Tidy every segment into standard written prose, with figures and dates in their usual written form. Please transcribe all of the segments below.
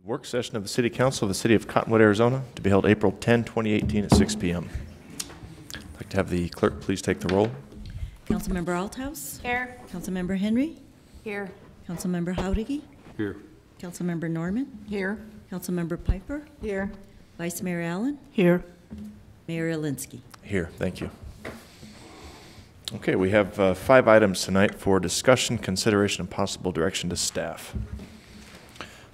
Work session of the City Council of the City of Cottonwood, Arizona, to be held April 10, 2018 at 6 p.m. I'd like to have the clerk please take the roll. Councilmember Althouse. Here. Councilmember Henry. Here. Councilmember Howdiggy. Here. Councilmember Norman. Here. Councilmember Piper. Here. Vice Mayor Allen. Here. Mayor Alinsky. Here, thank you. Okay, we have 5 items tonight for discussion, consideration, and possible direction to staff.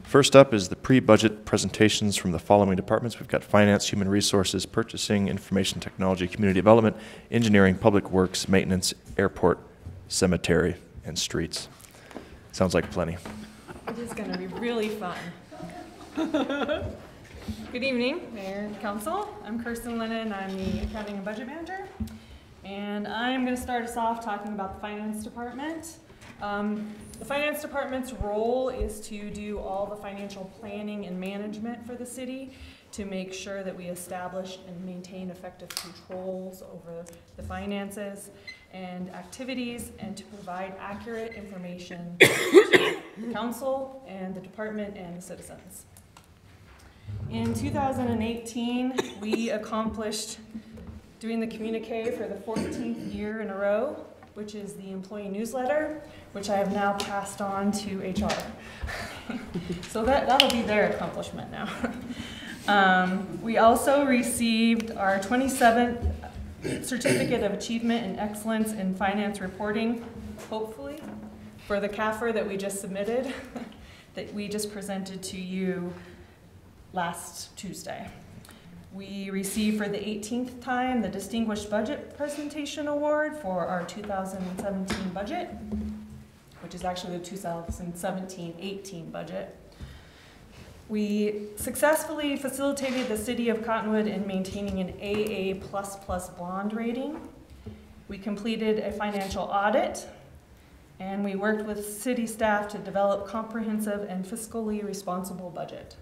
First up is the pre-budget presentations from the following departments. We've got Finance, Human Resources, Purchasing, Information Technology, Community Development, Engineering, Public Works, Maintenance, Airport, Cemetery, and Streets. Sounds like plenty. It is going to be really fun. Good evening, Mayor and Council. I'm Kirsten Lennon. I'm the Accounting and Budget Manager. And I'm going to start us off talking about the Finance Department. The Finance Department's role is to do all the financial planning and management for the city to make sure that we establish and maintain effective controls over the finances and activities, and to provide accurate information to the council and the department and the citizens. In 2018, we accomplished doing the communique for the 14th year in a row, which is the employee newsletter, which I have now passed on to HR. So that'll be their accomplishment now. We also received our 27th Certificate of Achievement and Excellence in Finance Reporting, hopefully, for the CAFR that we just submitted, that we just presented to you last Tuesday. We received for the 18th time the Distinguished Budget Presentation Award for our 2017 budget, which is actually the 2017-18 budget. We successfully facilitated the City of Cottonwood in maintaining an AA++ bond rating. We completed a financial audit, and we worked with city staff to develop comprehensive and fiscally responsible budget.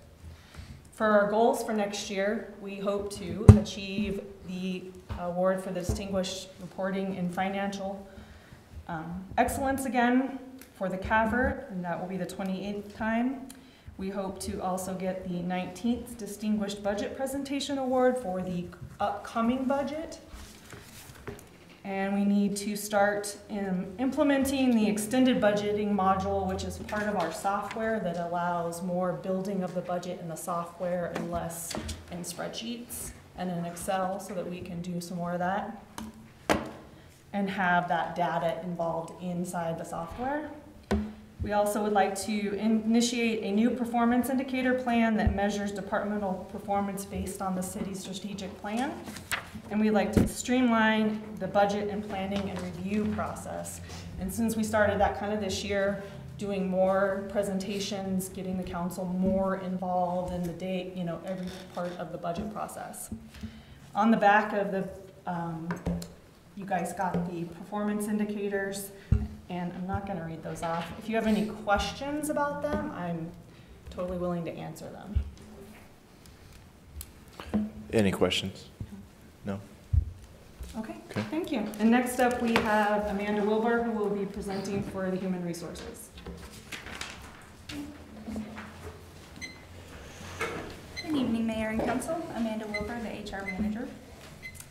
For our goals for next year, we hope to achieve the award for the Distinguished Reporting in Financial Excellence again for the CAFR, and that will be the 28th time. We hope to also get the 19th Distinguished Budget Presentation Award for the upcoming budget. And we need to start implementing the extended budgeting module, which is part of our software that allows more building of the budget in the software and less in spreadsheets and in Excel, so that we can do some more of that and have that data involved inside the software. We also would like to initiate a new performance indicator plan that measures departmental performance based on the city's strategic plan. And we'd like to streamline the budget and planning and review process. And since we started that kind of this year, doing more presentations, getting the council more involved in the day, every part of the budget process. On the back of the, you guys got the performance indicators, and I'm not going to read those off. If you have any questions about them, I'm totally willing to answer them. Any questions? No? Okay, thank you. And next up we have Amanda Wilbur, who will be presenting for the Human Resources. Good evening, Mayor and Council. Amanda Wilbur, the HR Manager.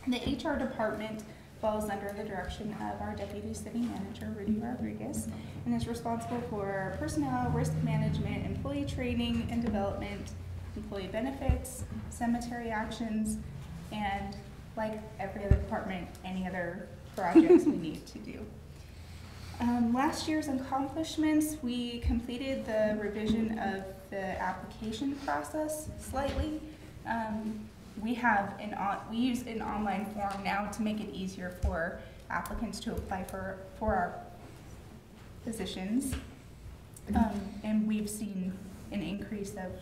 The HR Department falls under the direction of our Deputy City Manager, Rudy Rodriguez, and is responsible for personnel, risk management, employee training and development, employee benefits, cemetery actions, and like every other department, any other projects we need to do. Last year's accomplishments, we completed the revision of the application process slightly. We use an online form now to make it easier for applicants to apply for our positions. And we've seen an increase of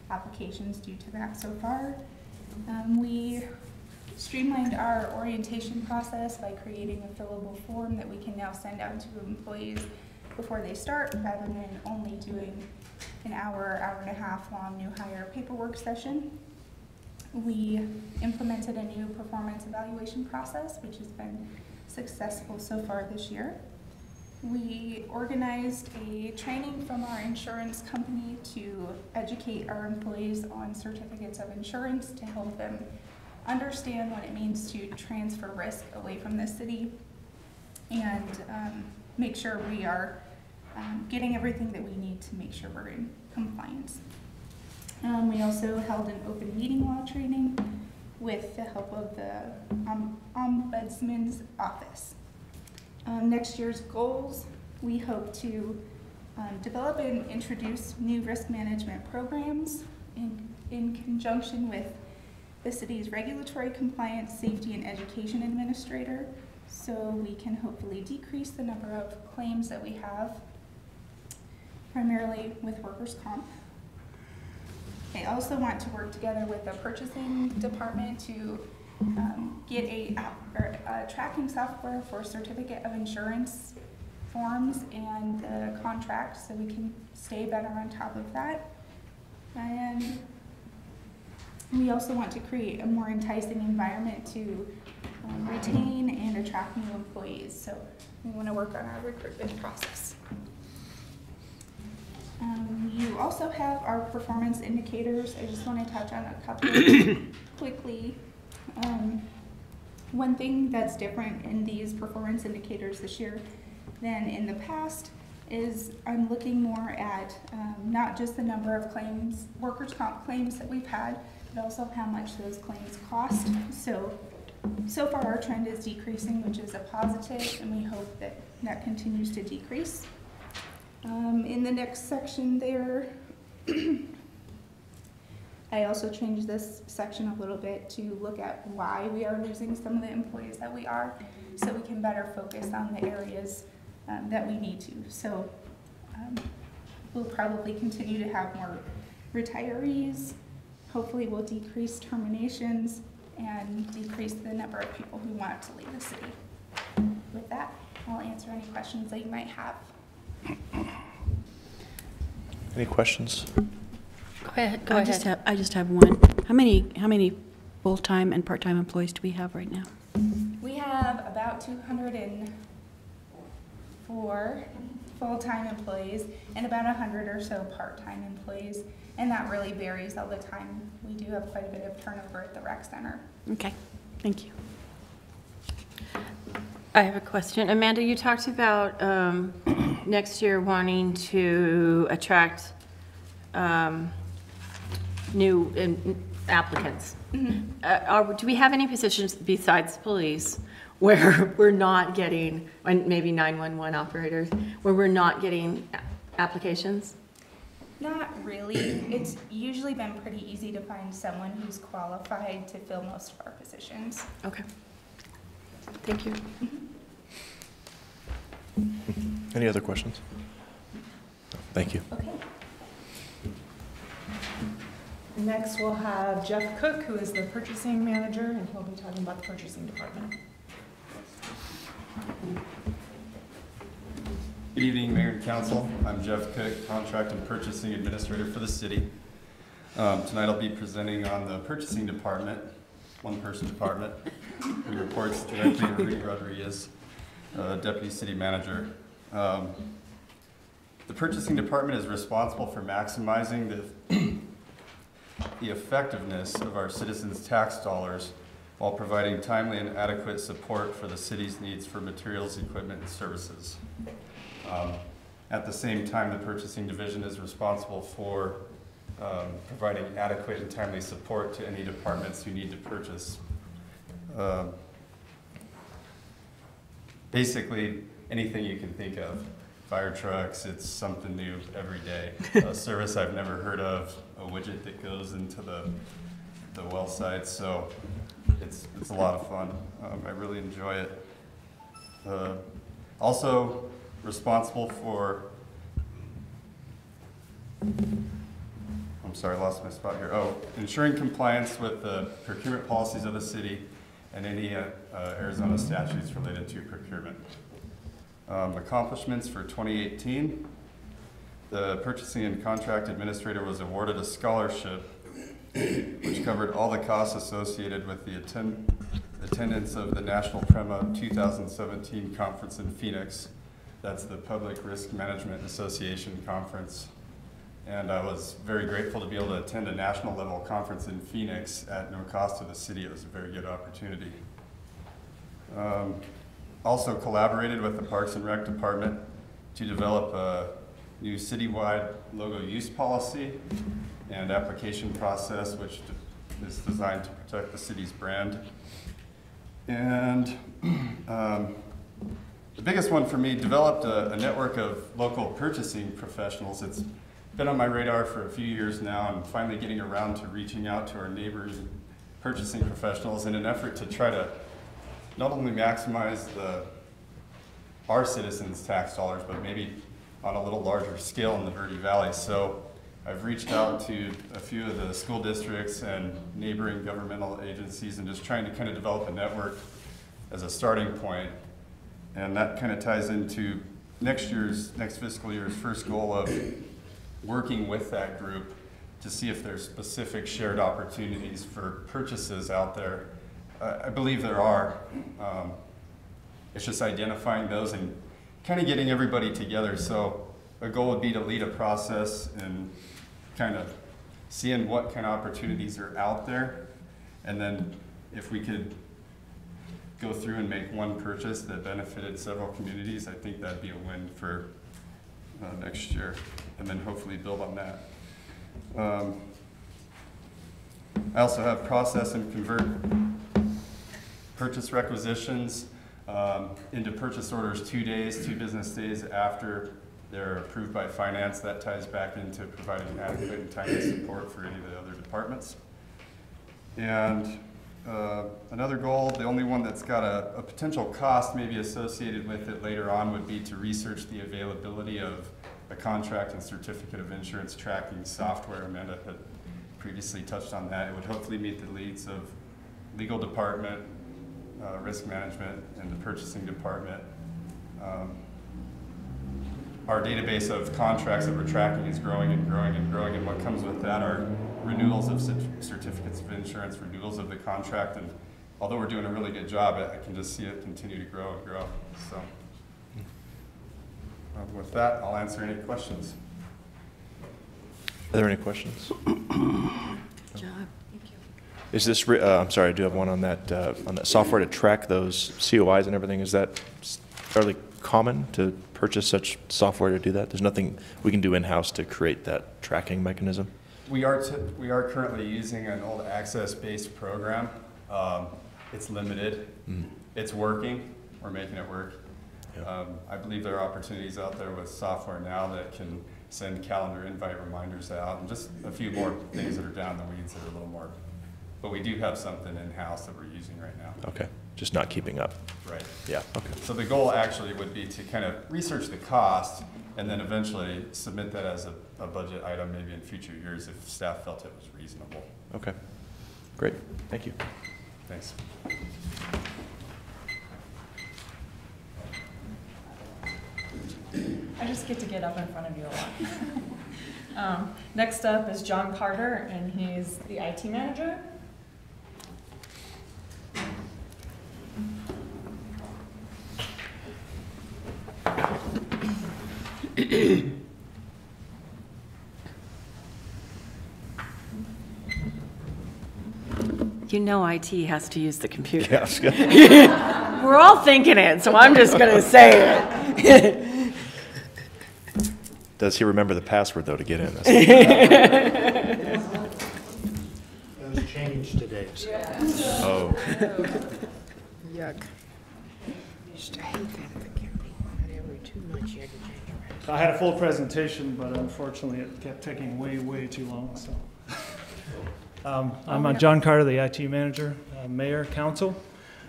applications due to that so far. We streamlined our orientation process by creating a fillable form that we can now send out to employees before they start, rather than only doing an hour and a half long new hire paperwork session. We implemented a new performance evaluation process, which has been successful so far this year. we organized a training from our insurance company to educate our employees on certificates of insurance to help them understand what it means to transfer risk away from the city and make sure we are getting everything that we need to make sure we're in compliance. We also held an open meeting law training with the help of the Ombudsman's Office. Next year's goals, we hope to develop and introduce new risk management programs in conjunction with the city's regulatory compliance, safety, and education administrator, so we can hopefully decrease the number of claims that we have, primarily with workers' comp. I also want to work together with the purchasing department to get a tracking software for certificate of insurance forms and the contract so we can stay better on top of that. And we also want to create a more enticing environment to retain and attract new employees. So we want to work on our recruitment process. You also have our performance indicators. I just want to touch on a couple quickly. One thing that's different in these performance indicators this year than in the past is I'm looking more at not just the number of claims, workers' comp claims that we've had, but also how much those claims cost. So far our trend is decreasing, which is a positive, and we hope that that continues to decrease. In the next section there, I also changed this section a little bit to look at why we are losing some of the employees that we are, so we can better focus on the areas that we need to. So we'll probably continue to have more retirees. Hopefully we'll decrease terminations and decrease the number of people who want to leave the city. With that, I'll answer any questions that you might have. Any questions? Go ahead. I just have one. How many full-time and part-time employees do we have right now? We have about 204 full-time employees and about 100 or so part-time employees, and that really varies all the time. We do have quite a bit of turnover at the rec center. Okay, thank you. I have a question. Amanda, you talked about next year wanting to attract new applicants. Mm-hmm. Do we have any positions besides police where we're not getting, and maybe 911 operators, where we're not getting applications? Not really. It's usually been pretty easy to find someone who's qualified to fill most of our positions. Okay. Thank you. Any other questions? Thank you. Okay. Next, we'll have Jeff Cook, who is the purchasing manager, and he'll be talking about the purchasing department. Good evening, Mayor and Council. I'm Jeff Cook, Contract and Purchasing Administrator for the city. Tonight I'll be presenting on the purchasing department, one-person department, who reports directly to Rudy Rodriguez, Deputy City Manager. The purchasing department is responsible for maximizing the effectiveness of our citizens' tax dollars while providing timely and adequate support for the city's needs for materials, equipment, and services. At the same time, the purchasing division is responsible for providing adequate and timely support to any departments who need to purchase. Basically, anything you can think of. Fire trucks, it's something new every day. A service I've never heard of, a widget that goes into the well site, so it's a lot of fun. I really enjoy it. Also responsible for, I'm sorry, I lost my spot here. Oh, ensuring compliance with the procurement policies of the city and any Arizona statutes related to procurement. Accomplishments for 2018. The Purchasing and Contract Administrator was awarded a scholarship which covered all the costs associated with the attendance of the National PREMA 2017 conference in Phoenix That's the Public Risk Management Association Conference. And I was very grateful to be able to attend a national level conference in Phoenix at no cost to the city. It was a very good opportunity. Also collaborated with the Parks and Rec Department to develop a new citywide logo use policy and application process, which is designed to protect the city's brand. And the biggest one for me, developed a network of local purchasing professionals. It's been on my radar for a few years now, and finally getting around to reaching out to our neighboring purchasing professionals in an effort to try to not only maximize our citizens' tax dollars, but maybe on a little larger scale in the Verde Valley. So I've reached out to a few of the school districts and neighboring governmental agencies and just trying to kind of develop a network as a starting point. And that kind of ties into next fiscal year's first goal of working with that group to see if there's specific shared opportunities for purchases out there. I believe there are. It's just identifying those and kind of getting everybody together. So a goal would be to lead a process and kind of seeing what kind of opportunities are out there. And then if we could go through and make one purchase that benefited several communities, I think that'd be a win for next year. And then hopefully build on that. I also have process and convert purchase requisitions into purchase orders 2 business days after they're approved by finance. That ties back into providing adequate and timely support for any of the other departments. And another goal, the only one that's got a potential cost maybe associated with it later on, would be to research the availability of a contract and certificate of insurance tracking software. Amanda had previously touched on that. It would hopefully meet the needs of legal department, risk management, and the purchasing department. Our database of contracts that we're tracking is growing and growing and growing, and what comes with that are renewals of certificates of insurance, renewals of the contract, and although we're doing a really good job, I can just see it continue to grow and grow. So with that, I'll answer any questions. Are there any questions? Good job. Is this, I'm sorry, I do have one on that software to track those COIs and everything. Is that fairly common to purchase such software to do that? There's nothing we can do in-house to create that tracking mechanism? We are currently using an old Access-based program. It's limited. It's working. We're making it work. Yeah. I believe there are opportunities out there with software now that can send calendar invite reminders out, and just a few more things that are down the weeds that are a little more. But we do have something in-house that we're using right now. Okay, just not keeping up. Right. Yeah, okay. So the goal actually would be to kind of research the cost and then eventually submit that as a budget item maybe in future years if staff felt it was reasonable. Okay, great, thank you. Thanks. I just get to get up in front of you a lot. Next up is John Carter, and he's the IT manager. You know IT has to use the computer. Yes. We're all thinking it, so I'm just going to say it. Does he remember the password, though, to get in? It was changed today. So. Oh. Yuck. Used to hate that at the county. Every 2 months you had to change your I had a full presentation, but unfortunately it kept taking way too long. So, I'm John Carter, the IT manager, mayor, council.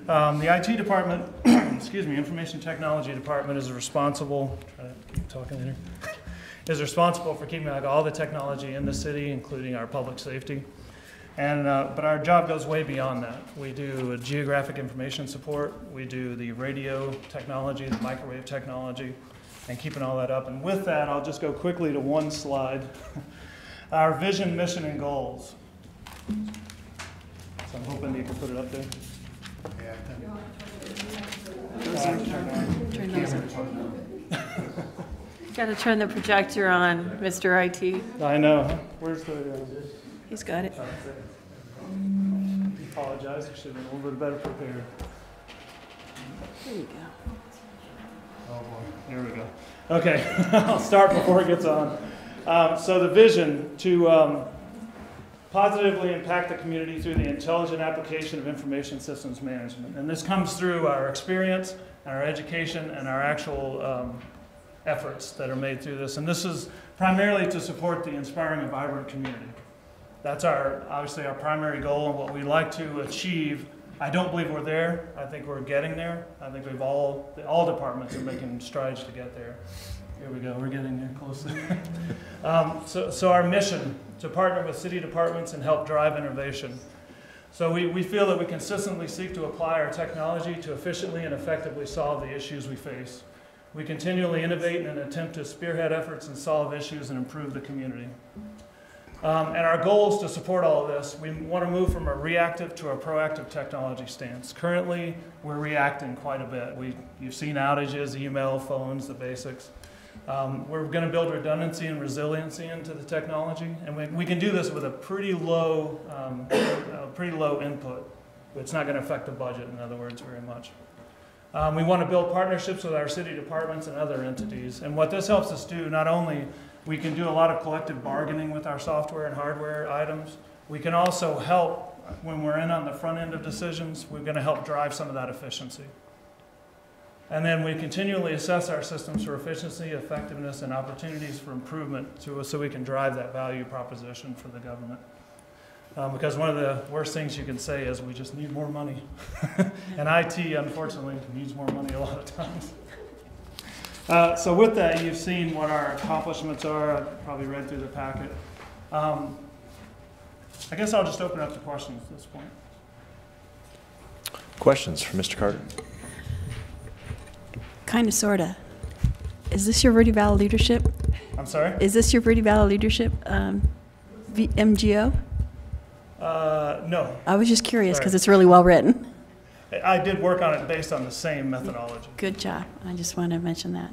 The IT department, excuse me, information technology department is responsible. Try to keep talking here. Is responsible for keeping like all the technology in the city, including our public safety. And but our job goes way beyond that. We do geographic information support. We do the radio technology, the microwave technology, and keeping all that up. And with that, I'll just go quickly to one slide. Our vision, mission, and goals. So I'm hoping you can put it up there. Turn those on. Got to turn the projector on, Mr. IT. I know. Huh? Where's the? He's got it. Apologize. I should have been a little bit better prepared. There you go. Oh boy. Here we go. Okay. I'll start before it gets on. So the vision to positively impact the community through the intelligent application of information systems management. And this comes through our experience, our education, and our actual efforts that are made through this. And this is primarily to support the inspiring and vibrant community. That's obviously our primary goal and what we like to achieve. I don't believe we're there. I think we're getting there. I think all departments are making strides to get there. Here we go, we're getting there closely. So our mission, to partner with city departments and help drive innovation. So we feel that we consistently seek to apply our technology to efficiently and effectively solve the issues we face. We continually innovate in an attempt to spearhead efforts and solve issues and improve the community. And our goal is to support all of this. We want to move from a reactive to a proactive technology stance. Currently, we're reacting quite a bit. You've seen outages, email, phones, the basics. We're going to build redundancy and resiliency into the technology, and we can do this with a pretty low input. It's not going to affect the budget, in other words, very much. We want to build partnerships with our city departments and other entities, and what this helps us do, not only we can do a lot of collective bargaining with our software and hardware items, we can also help when we're in on the front end of decisions. We're going to help drive some of that efficiency. And then we continually assess our systems for efficiency, effectiveness, and opportunities for improvement so we can drive that value proposition for the government. Because one of the worst things you can say is we just need more money. And IT, unfortunately, needs more money a lot of times. So with that, you've seen what our accomplishments are. I've probably read through the packet. I guess I'll just open up to questions at this point. Questions for Mr. Carter? Kind of, sort of. Is this your Verde Valley leadership? I'm sorry? Is this your Verde Valley leadership MGO? No. I was just curious because it's really well written. I did work on it based on the same methodology. Good job. I just wanted to mention that.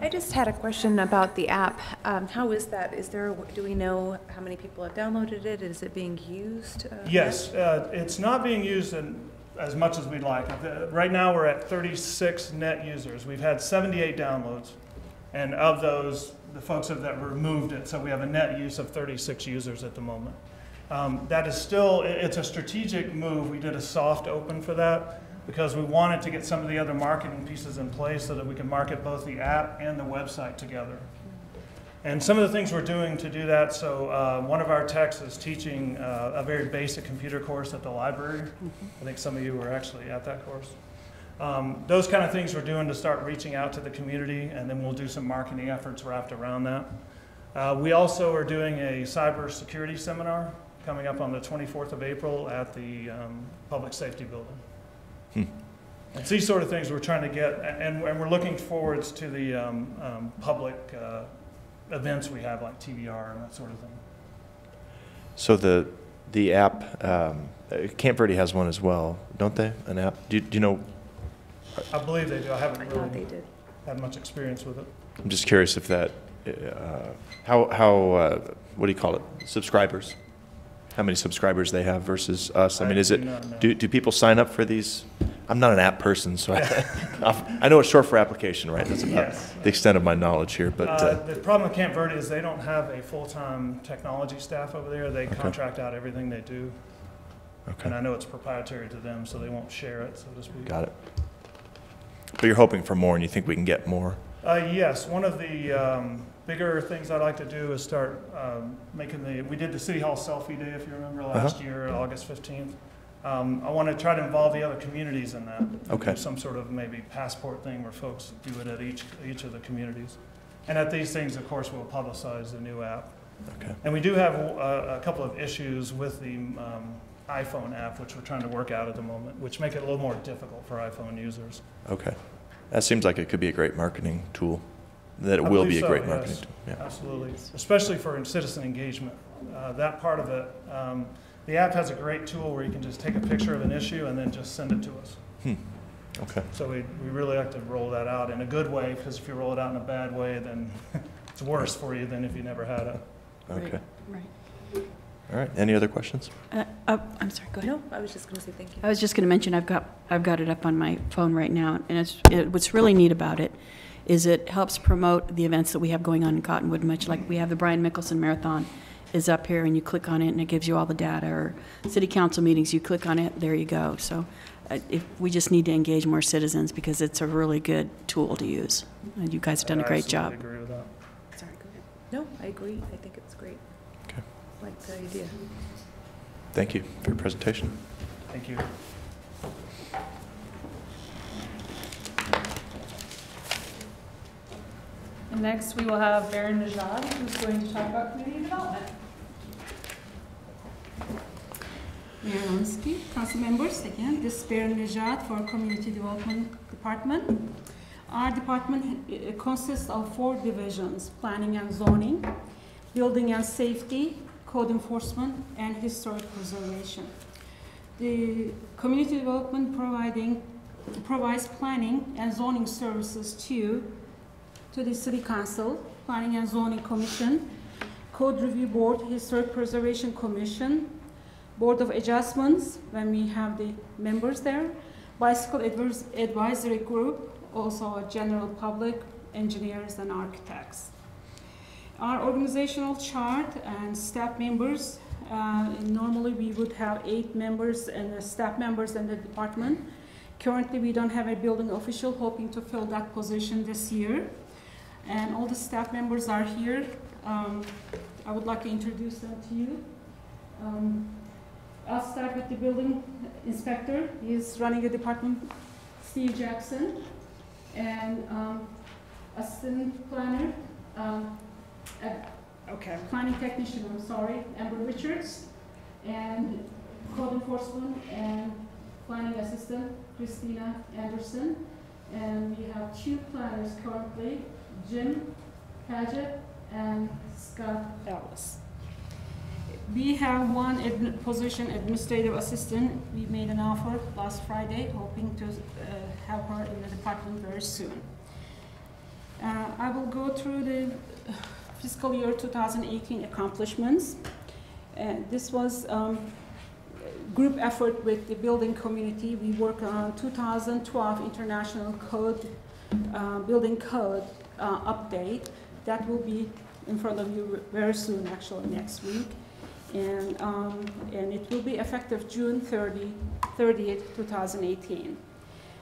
I just had a question about the app. How is that? Do we know how many people have downloaded it? Is it being used? Yes, it's not being used as much as we'd like. Right now we're at 36 net users. We've had 78 downloads, and of those, the folks that removed it, so we have a net use of 36 users at the moment. That is still, it's a strategic move. We did a soft open for that because we wanted to get some of the other marketing pieces in place so that we can market both the app and the website together. And some of the things we're doing to do that, so one of our techs is teaching a very basic computer course at the library. I think some of you were actually at that course. Those kind of things we're doing to start reaching out to the community, and then we'll do some marketing efforts wrapped around that. We also are doing a cybersecurity seminar coming up on the 24th of April at the Public Safety Building. It's these sort of things we're trying to get, and we're looking forwards to the public events we have, like TVR and that sort of thing. So the app, Camp Verde has one as well, don't they? An app? Do you know? I believe they do. I haven't thought really they did. had much experience with it. I'm just curious if that, what do you call it? Subscribers? How many subscribers they have versus us? I mean, is it, do people sign up for these? I'm not an app person, so I know it's short for application, right? That's about the extent of my knowledge here. But the problem with Camp Verde is they don't have a full-time technology staff over there. They contract out everything they do. Okay. And I know it's proprietary to them, so they won't share it, so to speak. Got it. But you're hoping for more, and you think we can get more? Yes. One of the bigger things I'd like to do is start we did the City Hall Selfie Day, if you remember, last year, August 15th. I want to try to involve the other communities in that. Okay. Do some sort of maybe passport thing where folks do it at each of the communities. And at these things, of course, we'll publicize the new app. Okay. And we do have a couple of issues with the iPhone app, which we're trying to work out at the moment, which make it a little more difficult for iPhone users. Okay. That seems like it could be a great marketing tool. That it will be a great marketing tool. Yeah. Absolutely. Especially for citizen engagement. That part of it, the app has a great tool where you can just take a picture of an issue and then just send it to us. Okay. So we really like to roll that out in a good way, because if you roll it out in a bad way, then it's worse for you than if you never had a. Okay. Right. All right. Any other questions? I'm sorry, go ahead. No, I was just going to say thank you. I was just going to mention, I've got it up on my phone right now, and what's really neat about it is it helps promote the events that we have going on in Cottonwood, much like we have the Brian Mickelson Marathon is up here, and you click on it, and it gives you all the data, or city council meetings, you click on it, there you go. So if we just need to engage more citizens, because it's a really good tool to use, and you guys have done a great job. I agree with that. Sorry, go ahead. No, I agree. I think it's great. Okay. I like the idea. Thank you for your presentation. Thank you. And next, we will have Baron Najad, who's going to talk about community development. Mayor Linsky, council members, again, this is Baron Najad for Community Development Department. Our department consists of 4 divisions: planning and zoning, building and safety, code enforcement, and historic preservation. The community development provides planning and zoning services to the City Council, Planning and Zoning Commission, Code Review Board, Historic Preservation Commission, Board of Adjustments, when we have the members there, Bicycle Advisory Group, also a general public, engineers and architects. Our organizational chart and staff members, normally we would have 8 members and staff members in the department. Currently we don't have a building official, hoping to fill that position this year. And all the staff members are here. I would like to introduce them to you. I'll start with the building inspector. He's running the department, Steve Jackson. And assistant planner, planning technician, I'm sorry, Amber Richards. And code enforcement and planning assistant, Christina Anderson. And we have 2 planners currently, Jim Paget and Scott Ellis. We have 1 position, administrative assistant. We made an offer last Friday, hoping to have her in the department very soon. I will go through the fiscal year 2018 accomplishments. This was group effort with the building community. We work on 2012 International Code, Building Code update. That will be in front of you very soon, actually next week. And it will be effective June 30th, 2018.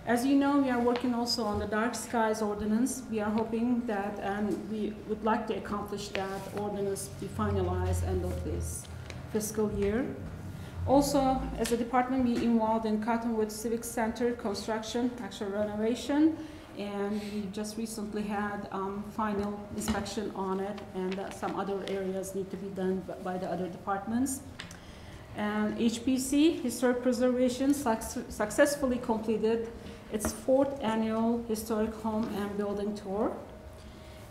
As you know, we are working also on the dark skies ordinance. We are hoping that, and we would like to accomplish that ordinance be finalized end of this fiscal year. Also, as a department, we involved in Cottonwood Civic Center construction, actual renovation, and we just recently had final inspection on it, and some other areas need to be done by the other departments. And HPC, Historic Preservation, successfully completed its 4th annual Historic Home and Building Tour.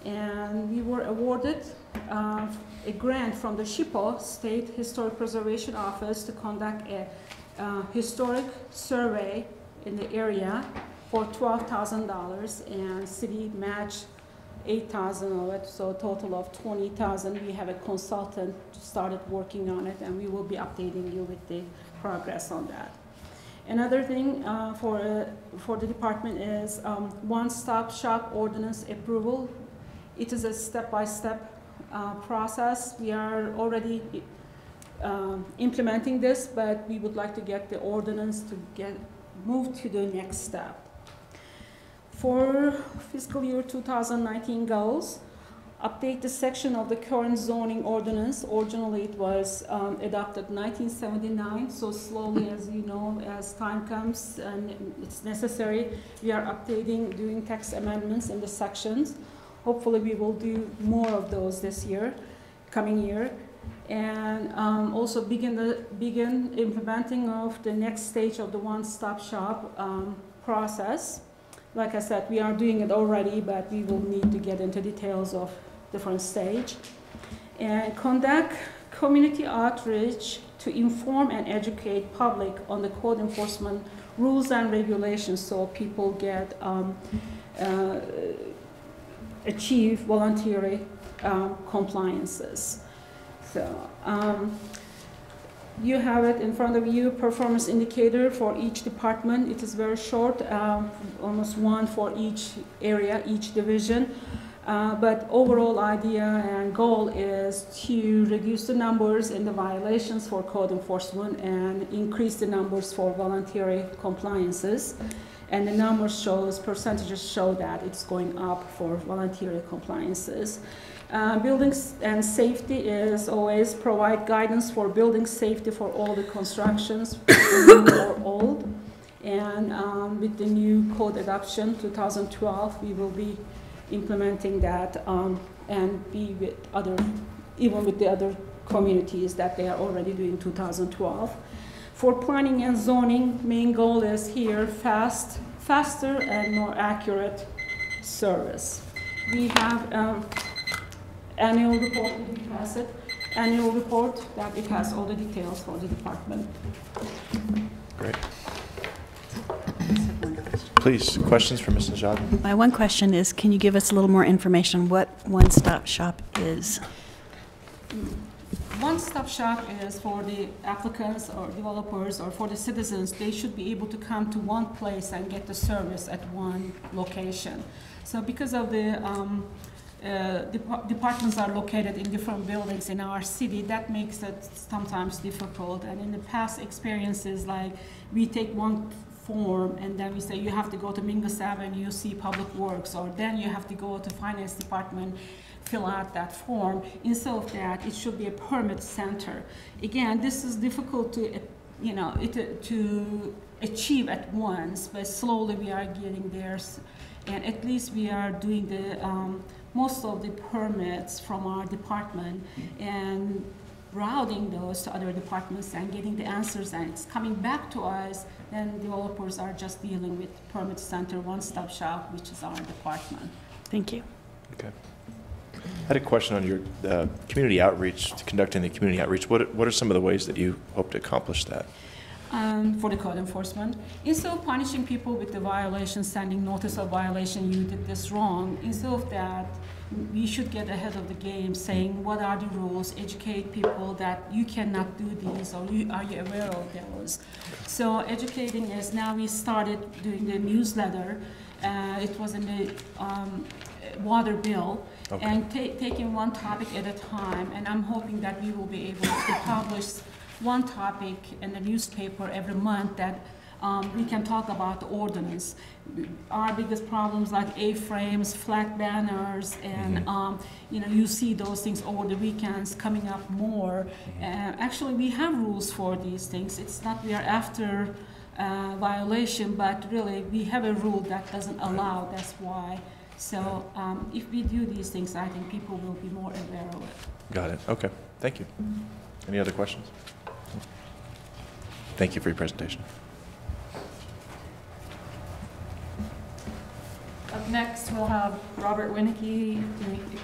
And we were awarded a grant from the SHPO, State Historic Preservation Office, to conduct a historic survey in the area for $12,000, and city matched $8,000 of it, so a total of $20,000. We have a consultant started working on it, and we will be updating you with the progress on that. Another thing for the department is one-stop shop ordinance approval. It is a step-by-step process. We are already implementing this, but we would like to get the ordinance to get moved to the next step. For fiscal year 2019 goals, update the section of the current zoning ordinance. Originally it was adopted 1979, so slowly, as you know, as time comes and it's necessary, we are updating, doing text amendments in the sections. Hopefully we will do more of those this year, coming year. And also begin implementing of the next stage of the one-stop shop process. Like I said, we are doing it already, but we will need to get into details of different stage. And conduct community outreach to inform and educate public on the code enforcement rules and regulations so people get achieve voluntary compliances. So you have it in front of you, performance indicator for each department. It is very short, almost one for each area, each division. But overall idea and goal is to reduce the numbers in the violations for code enforcement and increase the numbers for voluntary compliances. And the numbers shows, percentages show that it's going up for voluntary compliances. Buildings and safety is always provide guidance for building safety for all the constructions, new or old. And with the new code adoption 2012, we will be implementing that and be with other, even with the other communities that they are already doing 2012. For planning and zoning, main goal is here faster and more accurate service. We have annual report, we pass it, annual report that it has all the details for the department. Great. Please, questions for Ms. Najad? My one question is, can you give us a little more information what one-stop shop is? One-stop shop is for the applicants or developers or for the citizens. They should be able to come to one place and get the service at one location. So because of the departments are located in different buildings in our city, that makes it sometimes difficult. And in the past experiences, like we take one form and then we say you have to go to Mingus Avenue, see Public Works, or then you have to go to Finance Department, fill out that form. Instead of that, it should be a permit center. Again, this is difficult to, you know, to achieve at once, but slowly we are getting there. And at least we are doing the most of the permits from our department and routing those to other departments and getting the answers, and it's coming back to us. Then developers are just dealing with permit center, one-stop shop, which is our department. Thank you. Okay. I had a question on your community outreach, conducting the community outreach. What are some of the ways that you hope to accomplish that? For the code enforcement, instead of punishing people with the violation, sending notice of violation, you did this wrong, instead of that, we should get ahead of the game, saying what are the rules, educate people that you cannot do these, or are you aware of those. So educating is, now we started doing the newsletter. It was in the water bill. Okay. And taking one topic at a time, and I'm hoping that we will be able to publish one topic in the newspaper every month that we can talk about the ordinance. Our biggest problems like A-frames, flat banners, and you know, you see those things over the weekends coming up more. Actually, we have rules for these things. It's not we are after violation, but really we have a rule that doesn't allow. That's why. So if we do these things, I think people will be more aware of it. Got it. Okay. Thank you. Any other questions? Thank you for your presentation. Up next, we'll have Robert Winnicky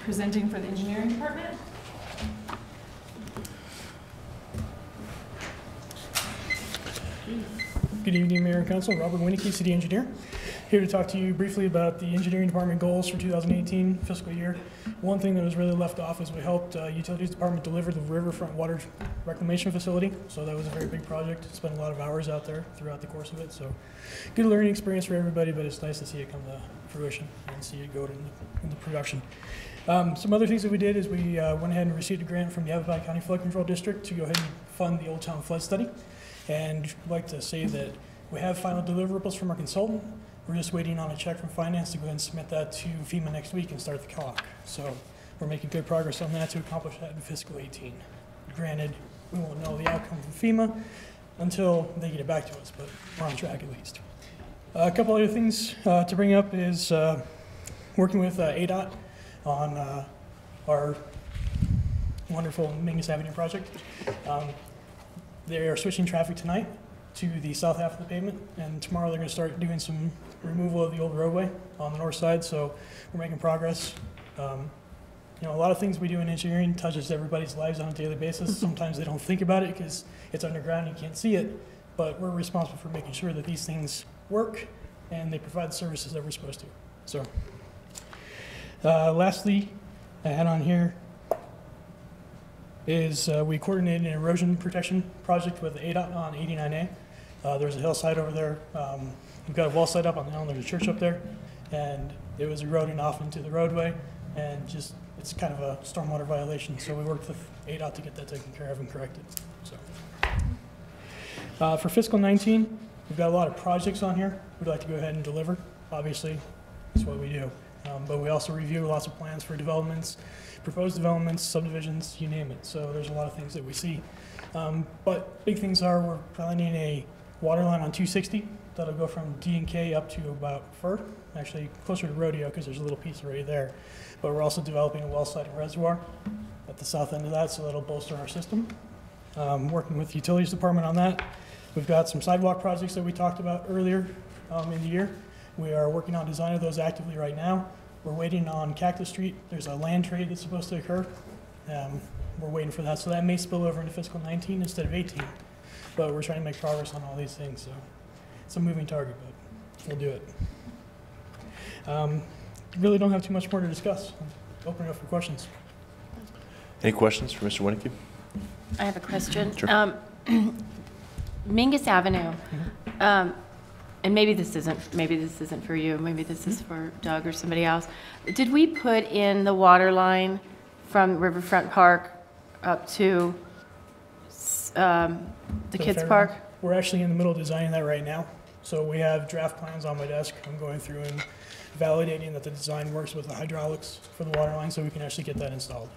presenting for the engineering department. Good evening, Mayor and Council. Robert Winnicky, City Engineer. Here to talk to you briefly about the engineering department goals for 2018 fiscal year. One thing that was really left off is we helped utilities department deliver the riverfront water reclamation facility. So that was a very big project. Spent a lot of hours out there throughout the course of it. So good learning experience for everybody, but it's nice to see it come to fruition and see it go into production. Some other things that we did is we went ahead and received a grant from the Yavapai County Flood Control District to go ahead and fund the Old Town Flood Study. And I'd like to say that we have final deliverables from our consultant. We're just waiting on a check from finance to go ahead and submit that to FEMA next week and start the clock. So we're making good progress on that to accomplish that in fiscal 18. Granted, we won't know the outcome from FEMA until they get it back to us, but we're on track at least. A couple other things to bring up is working with ADOT on our wonderful Mingus Avenue project. They are switching traffic tonight to the south half of the pavement, and tomorrow they're going to start doing some removal of the old roadway on the north side, so we're making progress. You know, a lot of things we do in engineering touches everybody's lives on a daily basis. Sometimes they don't think about it because it's underground, you can't see it, but we're responsible for making sure that these things work and they provide the services that we're supposed to. So, lastly, I had on here is we coordinated an erosion protection project with ADOT on 89A. There's a hillside over there. We've got a wall set up on the hill, and there's a church up there, and it was eroding off into the roadway, and just it's kind of a stormwater violation. So we worked with ADOT to get that taken care of and corrected. So for fiscal 19, we've got a lot of projects on here we'd like to go ahead and deliver. Obviously, that's what we do. But we also review lots of plans for developments, proposed developments, subdivisions, you name it. So there's a lot of things that we see. But big things are we're planning a water line on 260 that'll go from D&K up to about Fur, actually closer to Rodeo because there's a little piece already there. But we're also developing a well-sided reservoir at the south end of that, so that'll bolster our system. Working with the utilities department on that. We've got some sidewalk projects that we talked about earlier in the year. We are working on design of those actively right now. We're waiting on Cactus Street. There's a land trade that's supposed to occur. We're waiting for that, so that may spill over into fiscal 19 instead of 18. But we're trying to make progress on all these things, so it's a moving target, but we'll do it. Really don't have too much more to discuss. Open it up for questions. Any questions for Mr. Winnicke? I have a question. Sure. Mingus Avenue, and maybe this isn't for you, maybe this is for Doug or somebody else. Did we put in the water line from Riverfront Park up to the kids' park? We're actually in the middle of designing that right now. So we have draft plans on my desk. I'm going through and validating that the design works with the hydraulics for the water line so we can actually get that installed.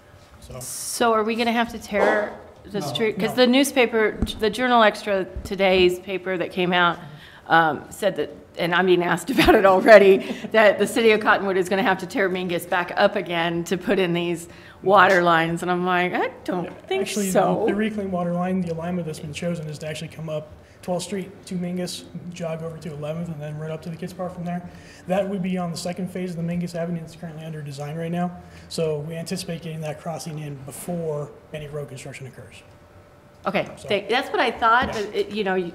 So are we going to have to tear the street? Because the newspaper, the Journal Extra, today's paper that came out, said that, and I'm being asked about it already, that the city of Cottonwood is going to have to tear Mingus back up again to put in these water lines. And I'm like, I don't think actually, so. The reclaimed water line, the alignment that's been chosen is to actually come up 12th Street to Mingus, jog over to 11th, and then right up to the kids' park from there. That would be on the second phase of the Mingus Avenue that's currently under design right now. So we anticipate getting that crossing in before any road construction occurs. Okay, So, that's what I thought. Yeah. You know, you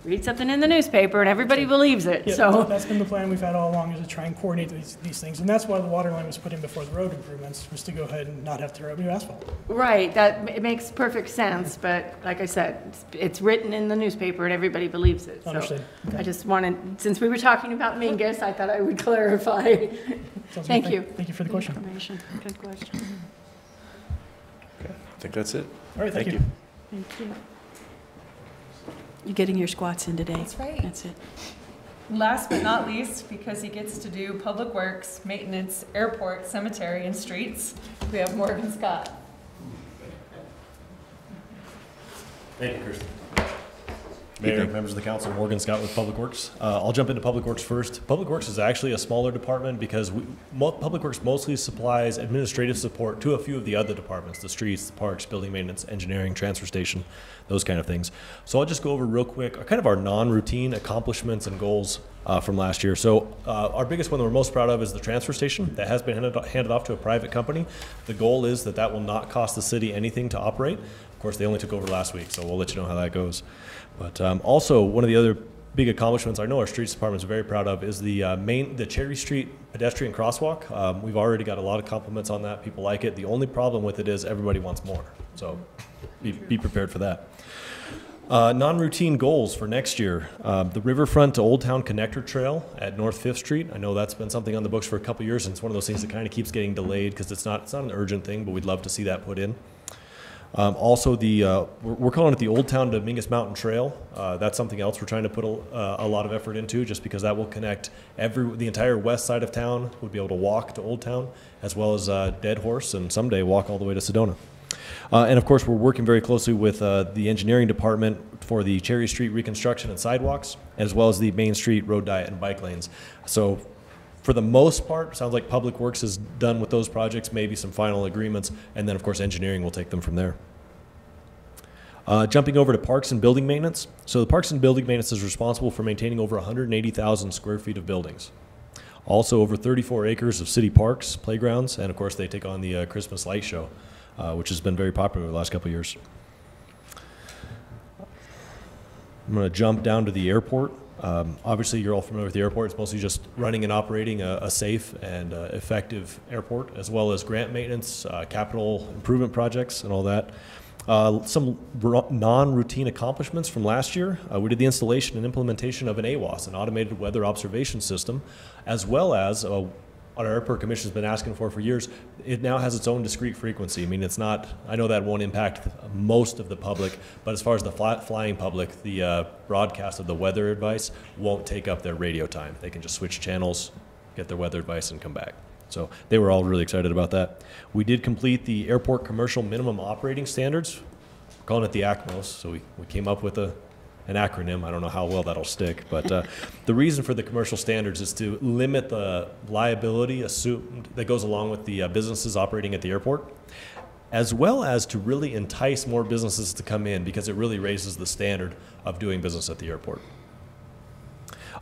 read something in the newspaper and everybody believes it. Yeah, So that's been the plan we've had all along, is to try and coordinate these things. And that's why the water line was put in before the road improvements, was to go ahead and not have to tear up new asphalt. right, it makes perfect sense. But like I said, it's written in the newspaper and everybody believes it. So Understood. Okay. I just wanted, since we were talking about Mingus, I thought I would clarify. Sounds Thank good. you. Thank you for the question. Information. Good question. Okay, I think that's it. All right, thank you. Thank you. You're getting your squats in today. That's right. That's it. Last but not least, because he gets to do public works, maintenance, airport, cemetery, and streets, we have Morgan Scott. Thank you, Kirsten. Mayor, members of the council, Morgan Scott with Public Works. I'll jump into Public Works first. Public Works is actually a smaller department because Public Works mostly supplies administrative support to a few of the other departments, the streets, the parks, building maintenance, engineering, transfer station, those kind of things. So I'll just go over real quick kind of our non-routine accomplishments and goals from last year. So our biggest one that we're most proud of is the transfer station that has been handed off to a private company. The goal is that that will not cost the city anything to operate. Of course, they only took over last week, so we'll let you know how that goes. But also, one of the other big accomplishments I know our streets department is very proud of is the Cherry Street pedestrian crosswalk. We've already got a lot of compliments on that. People like it. The only problem with it is everybody wants more. So be prepared for that. Non-routine goals for next year. The Riverfront to Old Town Connector Trail at North 5th Street. I know that's been something on the books for a couple years, and it's one of those things that kind of keeps getting delayed because it's not an urgent thing, but we'd love to see that put in. Also, we're calling it the Old Town to Mingus Mountain Trail. That's something else we're trying to put a lot of effort into, just because that will connect the entire west side of town. Would be able to walk to Old Town, as well as Dead Horse, and someday walk all the way to Sedona. And of course, we're working very closely with the engineering department for the Cherry Street reconstruction and sidewalks, as well as the Main Street road diet and bike lanes. So, for the most part, sounds like Public Works is done with those projects, maybe some final agreements, and then of course engineering will take them from there. Jumping over to Parks and Building Maintenance. So the Parks and Building Maintenance is responsible for maintaining over 180,000 square feet of buildings. Also over 34 acres of city parks, playgrounds, and of course they take on the Christmas light show, which has been very popular the last couple of years. I'm going to jump down to the airport. Obviously, you're all familiar with the airport. It's mostly just running and operating a safe and effective airport, as well as grant maintenance, capital improvement projects, and all that. Some non-routine accomplishments from last year. We did the installation and implementation of an AWOS, an automated weather observation system, as well as what our airport commission has been asking for years. It now has its own discrete frequency. I mean, it's not, I know that won't impact most of the public, but as far as the flying public, the broadcast of the weather advice won't take up their radio time. They can just switch channels, get their weather advice, and come back. So they were all really excited about that. We did complete the airport commercial minimum operating standards. We're calling it the ACMOS, so we came up with an acronym. I don't know how well that'll stick, but the reason for the commercial standards is to limit the liability assumed that goes along with the businesses operating at the airport, as well as to really entice more businesses to come in, because it really raises the standard of doing business at the airport.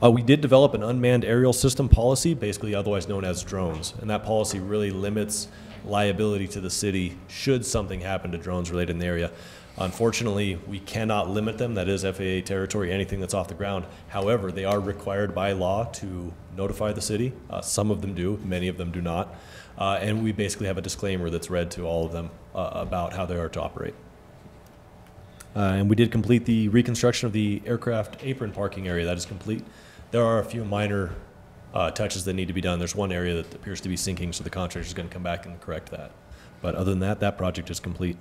We did develop an unmanned aerial system policy, basically otherwise known as drones, and that policy really limits liability to the city should something happen to drones related in the area. Unfortunately, we cannot limit them. That is FAA territory, anything that's off the ground. However, they are required by law to notify the city. Some of them do, many of them do not. And we basically have a disclaimer that's read to all of them about how they are to operate. And we did complete the reconstruction of the aircraft apron parking area. That is complete. There are a few minor touches that need to be done. There's one area that appears to be sinking, so the contractor is going to come back and correct that. But other than that, that project is complete.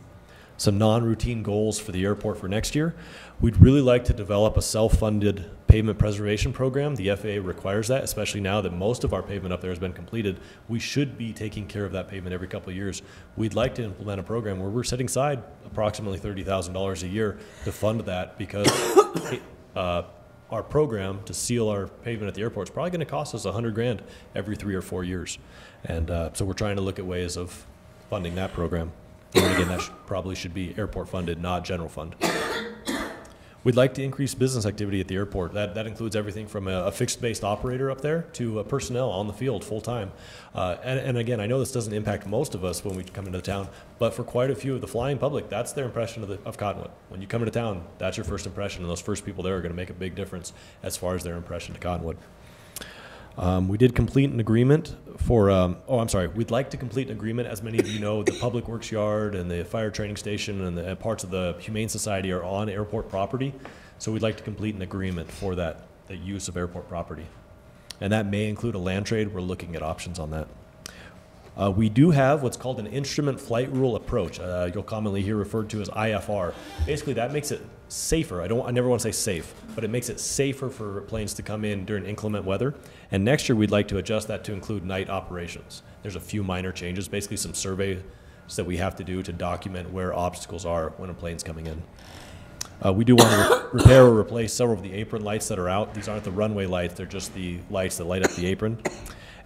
Some non-routine goals for the airport for next year. We'd really like to develop a self-funded pavement preservation program. The FAA requires that, especially now that most of our pavement up there has been completed. We should be taking care of that pavement every couple of years. We'd like to implement a program where we're setting aside approximately $30,000 a year to fund that, because our program to seal our pavement at the airport is probably going to cost us $100,000 every 3 or 4 years. And so we're trying to look at ways of funding that program. And again, that probably should be airport funded, not general fund. We'd like to increase business activity at the airport. That includes everything from a fixed-based operator up there to personnel on the field full-time. And again, I know this doesn't impact most of us when we come into town, but for quite a few of the flying public, that's their impression of Cottonwood. When you come into town, that's your first impression, and those first people there are going to make a big difference as far as their impression to Cottonwood. We did complete an agreement for, we'd like to complete an agreement. As many of you know, the Public Works Yard and the Fire Training Station and the parts of the Humane Society are on airport property. So we'd like to complete an agreement for the use of airport property. And that may include a land trade. We're looking at options on that. We do have what's called an instrument flight rule approach. You'll commonly hear referred to as IFR. Basically, that makes it safer. I never want to say safe, but it makes it safer for planes to come in during inclement weather. And next year, we'd like to adjust that to include night operations. There's a few minor changes, basically some surveys that we have to do to document where obstacles are when a plane's coming in. We do want to repair or replace several of the apron lights that are out. These aren't the runway lights, they're just the lights that light up the apron.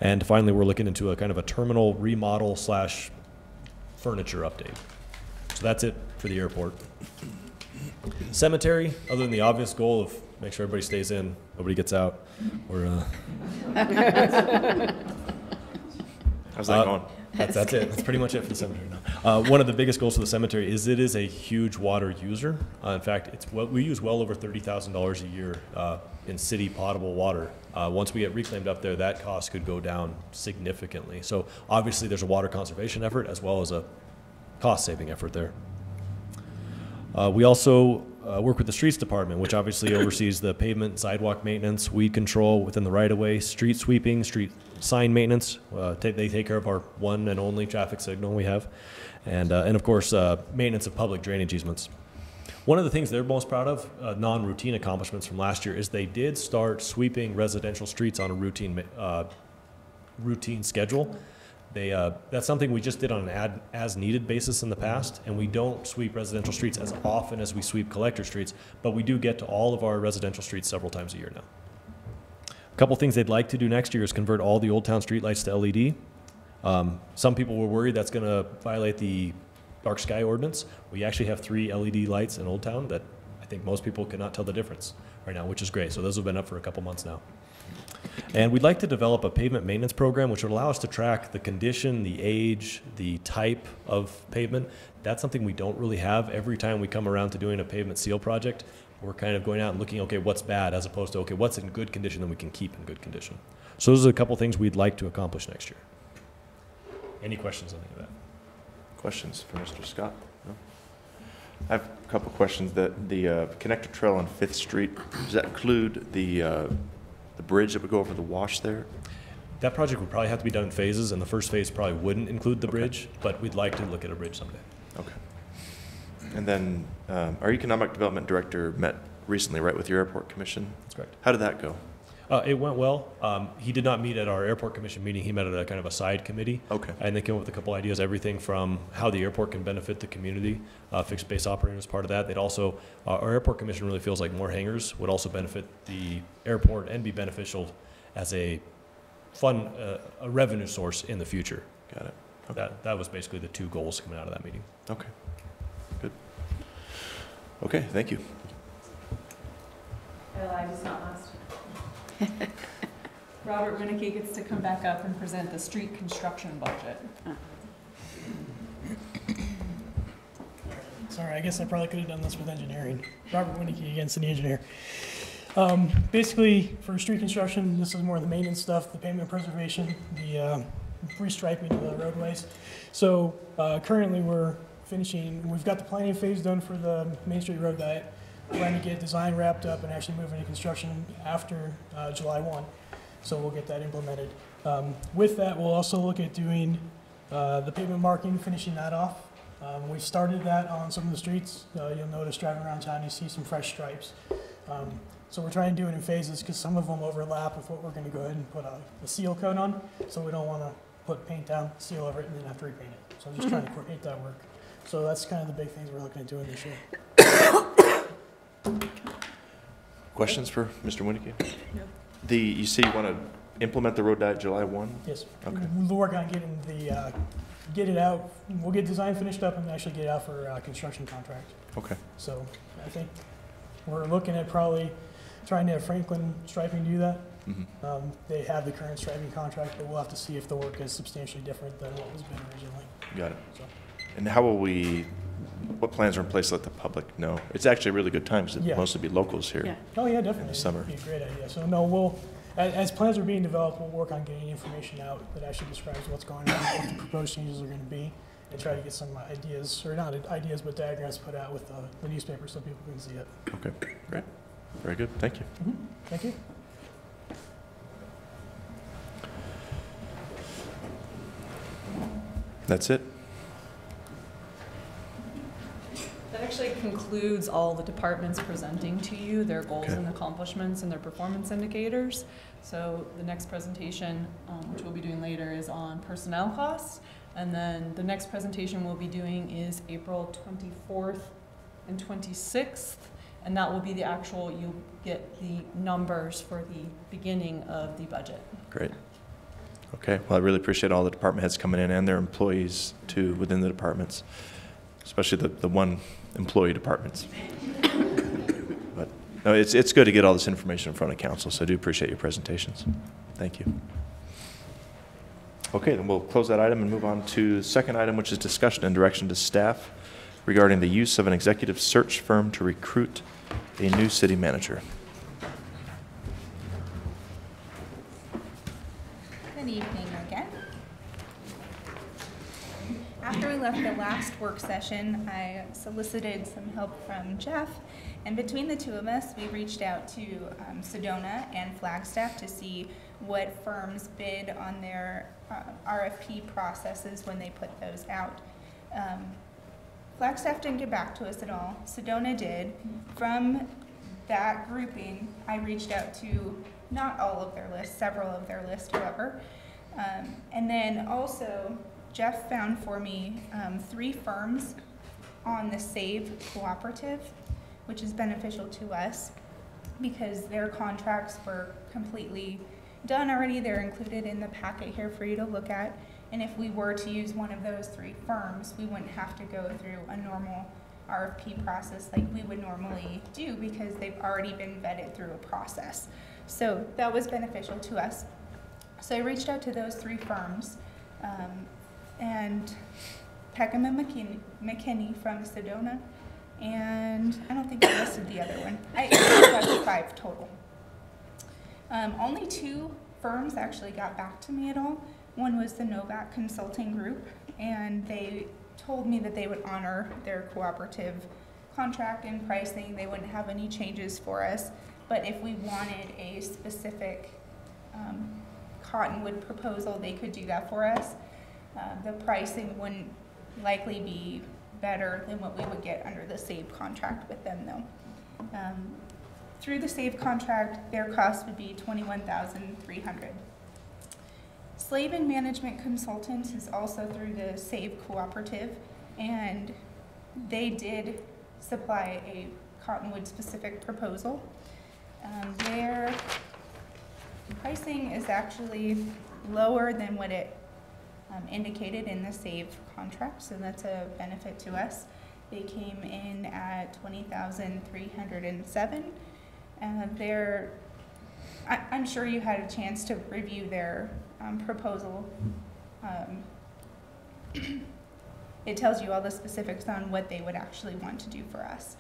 And finally, we're looking into a kind of a terminal remodel / furniture update. So that's it for the airport. Cemetery, other than the obvious goal of make sure everybody stays in, nobody gets out. We're how's that going? That's it. That's pretty much it for the cemetery now. One of the biggest goals for the cemetery is it is a huge water user. In fact, we use well over $30,000 a year in city potable water. Once we get reclaimed up there, that cost could go down significantly. So obviously there's a water conservation effort as well as a cost-saving effort there. We also work with the streets department, which obviously oversees the pavement, sidewalk maintenance, weed control within the right-of-way, street sweeping, street sign maintenance. They take care of our one and only traffic signal we have, and of course maintenance of public drainage easements. One of the things they're most proud of, non-routine accomplishments from last year, is they did start sweeping residential streets on a routine schedule. That's something we just did on an as-needed basis in the past, and we don't sweep residential streets as often as we sweep collector streets, but we do get to all of our residential streets several times a year now. A couple things they'd like to do next year is convert all the Old Town streetlights to LED. Some people were worried that's going to violate the dark sky ordinance. We actually have 3 LED lights in Old Town that I think most people cannot tell the difference right now, which is great. So those have been up for a couple months now. And we'd like to develop a pavement maintenance program which would allow us to track the condition, the age, the type of pavement. That's something we don't really have. Every time we come around to doing a pavement seal project, We're kind of going out and looking, okay, what's bad, as opposed to, okay, what's in good condition that we can keep in good condition. So those are a couple things we'd like to accomplish next year. Any questions on any of that? Questions for Mr. Scott? No? I have a couple questions. The connector trail on 5th Street, does that include the bridge that would go over the wash there? That project would probably have to be done in phases, and the first phase probably wouldn't include the bridge, but we'd like to look at a bridge someday. Okay. And then our Economic Development Director met recently, right, with your Airport Commission? That's correct. How did that go? It went well. He did not meet at our Airport Commission meeting. He met at a kind of a side committee. Okay. And they came up with a couple ideas, everything from how the airport can benefit the community, fixed base operating as part of that. They'd also, our Airport Commission really feels like more hangars would also benefit the airport and be beneficial as a fund, a revenue source in the future. Got it. Okay. That was basically the two goals coming out of that meeting. Okay. Good. Okay, thank you. I was not last. Robert Winnicke gets to come back up and present the street construction budget. Sorry, I guess I probably could have done this with engineering. Robert Winnicke again, city engineer. Basically, for street construction, this is more of the maintenance stuff, the pavement preservation, the restriping of the roadways. So currently we're finishing, we've got the planning phase done for the Main Street Road Diet. Trying to get design wrapped up and actually move into construction after July 1. So we'll get that implemented. With that, we'll also look at doing the pavement marking, finishing that off. We started that on some of the streets. You'll notice driving around town, you see some fresh stripes. So we're trying to do it in phases because some of them overlap with what we're going to go ahead and put a seal coat on. So we don't want to put paint down, seal over it, and then have to repaint it. So I'm just trying to coordinate that work. So that's kind of the big things we're looking at doing this year. Questions for Mr. Winnicke? No. You say you want to implement the road diet July 1? Yes. Okay. We'll work on getting get it out. We'll get design finished up and actually get it out for construction contract. Okay. So I think we're looking at probably trying to have Franklin Striping do that. Mm-hmm. They have the current striping contract, but we'll have to see if the work is substantially different than what was been originally. Got it. So. And how will what plans are in place to let the public know? It's actually a really good time because it'll mostly be locals here. Yeah. Oh yeah, definitely. In the summer. It'd be a great idea. So no, as plans are being developed, we'll work on getting information out that actually describes what's going on, what the proposed changes are going to be, and try to get some ideas, or not ideas, but diagrams put out with the newspaper so people can see it. Okay, great. Very good. Thank you. Mm-hmm. Thank you. That's it? That actually concludes all the departments presenting to you their goals Okay. and accomplishments and their performance indicators. So the next presentation, which we'll be doing later, is on personnel costs. And then the next presentation we'll be doing is April 24th and 26th. And that will be the actual, you'll get the numbers for the beginning of the budget. Great. Okay, well, I really appreciate all the department heads coming in and their employees too within the departments, especially the one employee departments. But no, it's good to get all this information in front of council, so I do appreciate your presentations. Thank you. Okay, then we'll close that item and move on to the second item, which is discussion and direction to staff regarding the use of an executive search firm to recruit a new city manager. Good evening again. After we left the last work session, I solicited some help from Jeff, and between the two of us, we reached out to Sedona and Flagstaff to see what firms bid on their RFP processes when they put those out. Flagstaff didn't get back to us at all. Sedona did. From that grouping, I reached out to not all of their lists, several of their lists, however. And then also, Jeff found for me 3 firms on the SAVE cooperative, which is beneficial to us because their contracts were completely done already. They're included in the packet here for you to look at. And if we were to use one of those 3 firms, we wouldn't have to go through a normal RFP process like we would normally do because they've already been vetted through a process. So that was beneficial to us. So I reached out to those 3 firms, and Peckham and McKinney from Sedona and I don't think I listed the other one. I got 5 total. Only 2 firms actually got back to me at all. One was the Novak Consulting Group, and they told me that they would honor their cooperative contract and pricing. They wouldn't have any changes for us, but if we wanted a specific Cottonwood proposal, they could do that for us. The pricing wouldn't likely be better than what we would get under the SAVE contract with them, though. Through the SAVE contract, their cost would be $21,300. Slavin Management Consultants is also through the SAVE cooperative, and they did supply a Cottonwood specific proposal. Their pricing is actually lower than what it indicated in the SAVE contract, so that's a benefit to us. They came in at $20,307. I'm sure you had a chance to review their proposal. It tells you all the specifics on what they would actually want to do for us.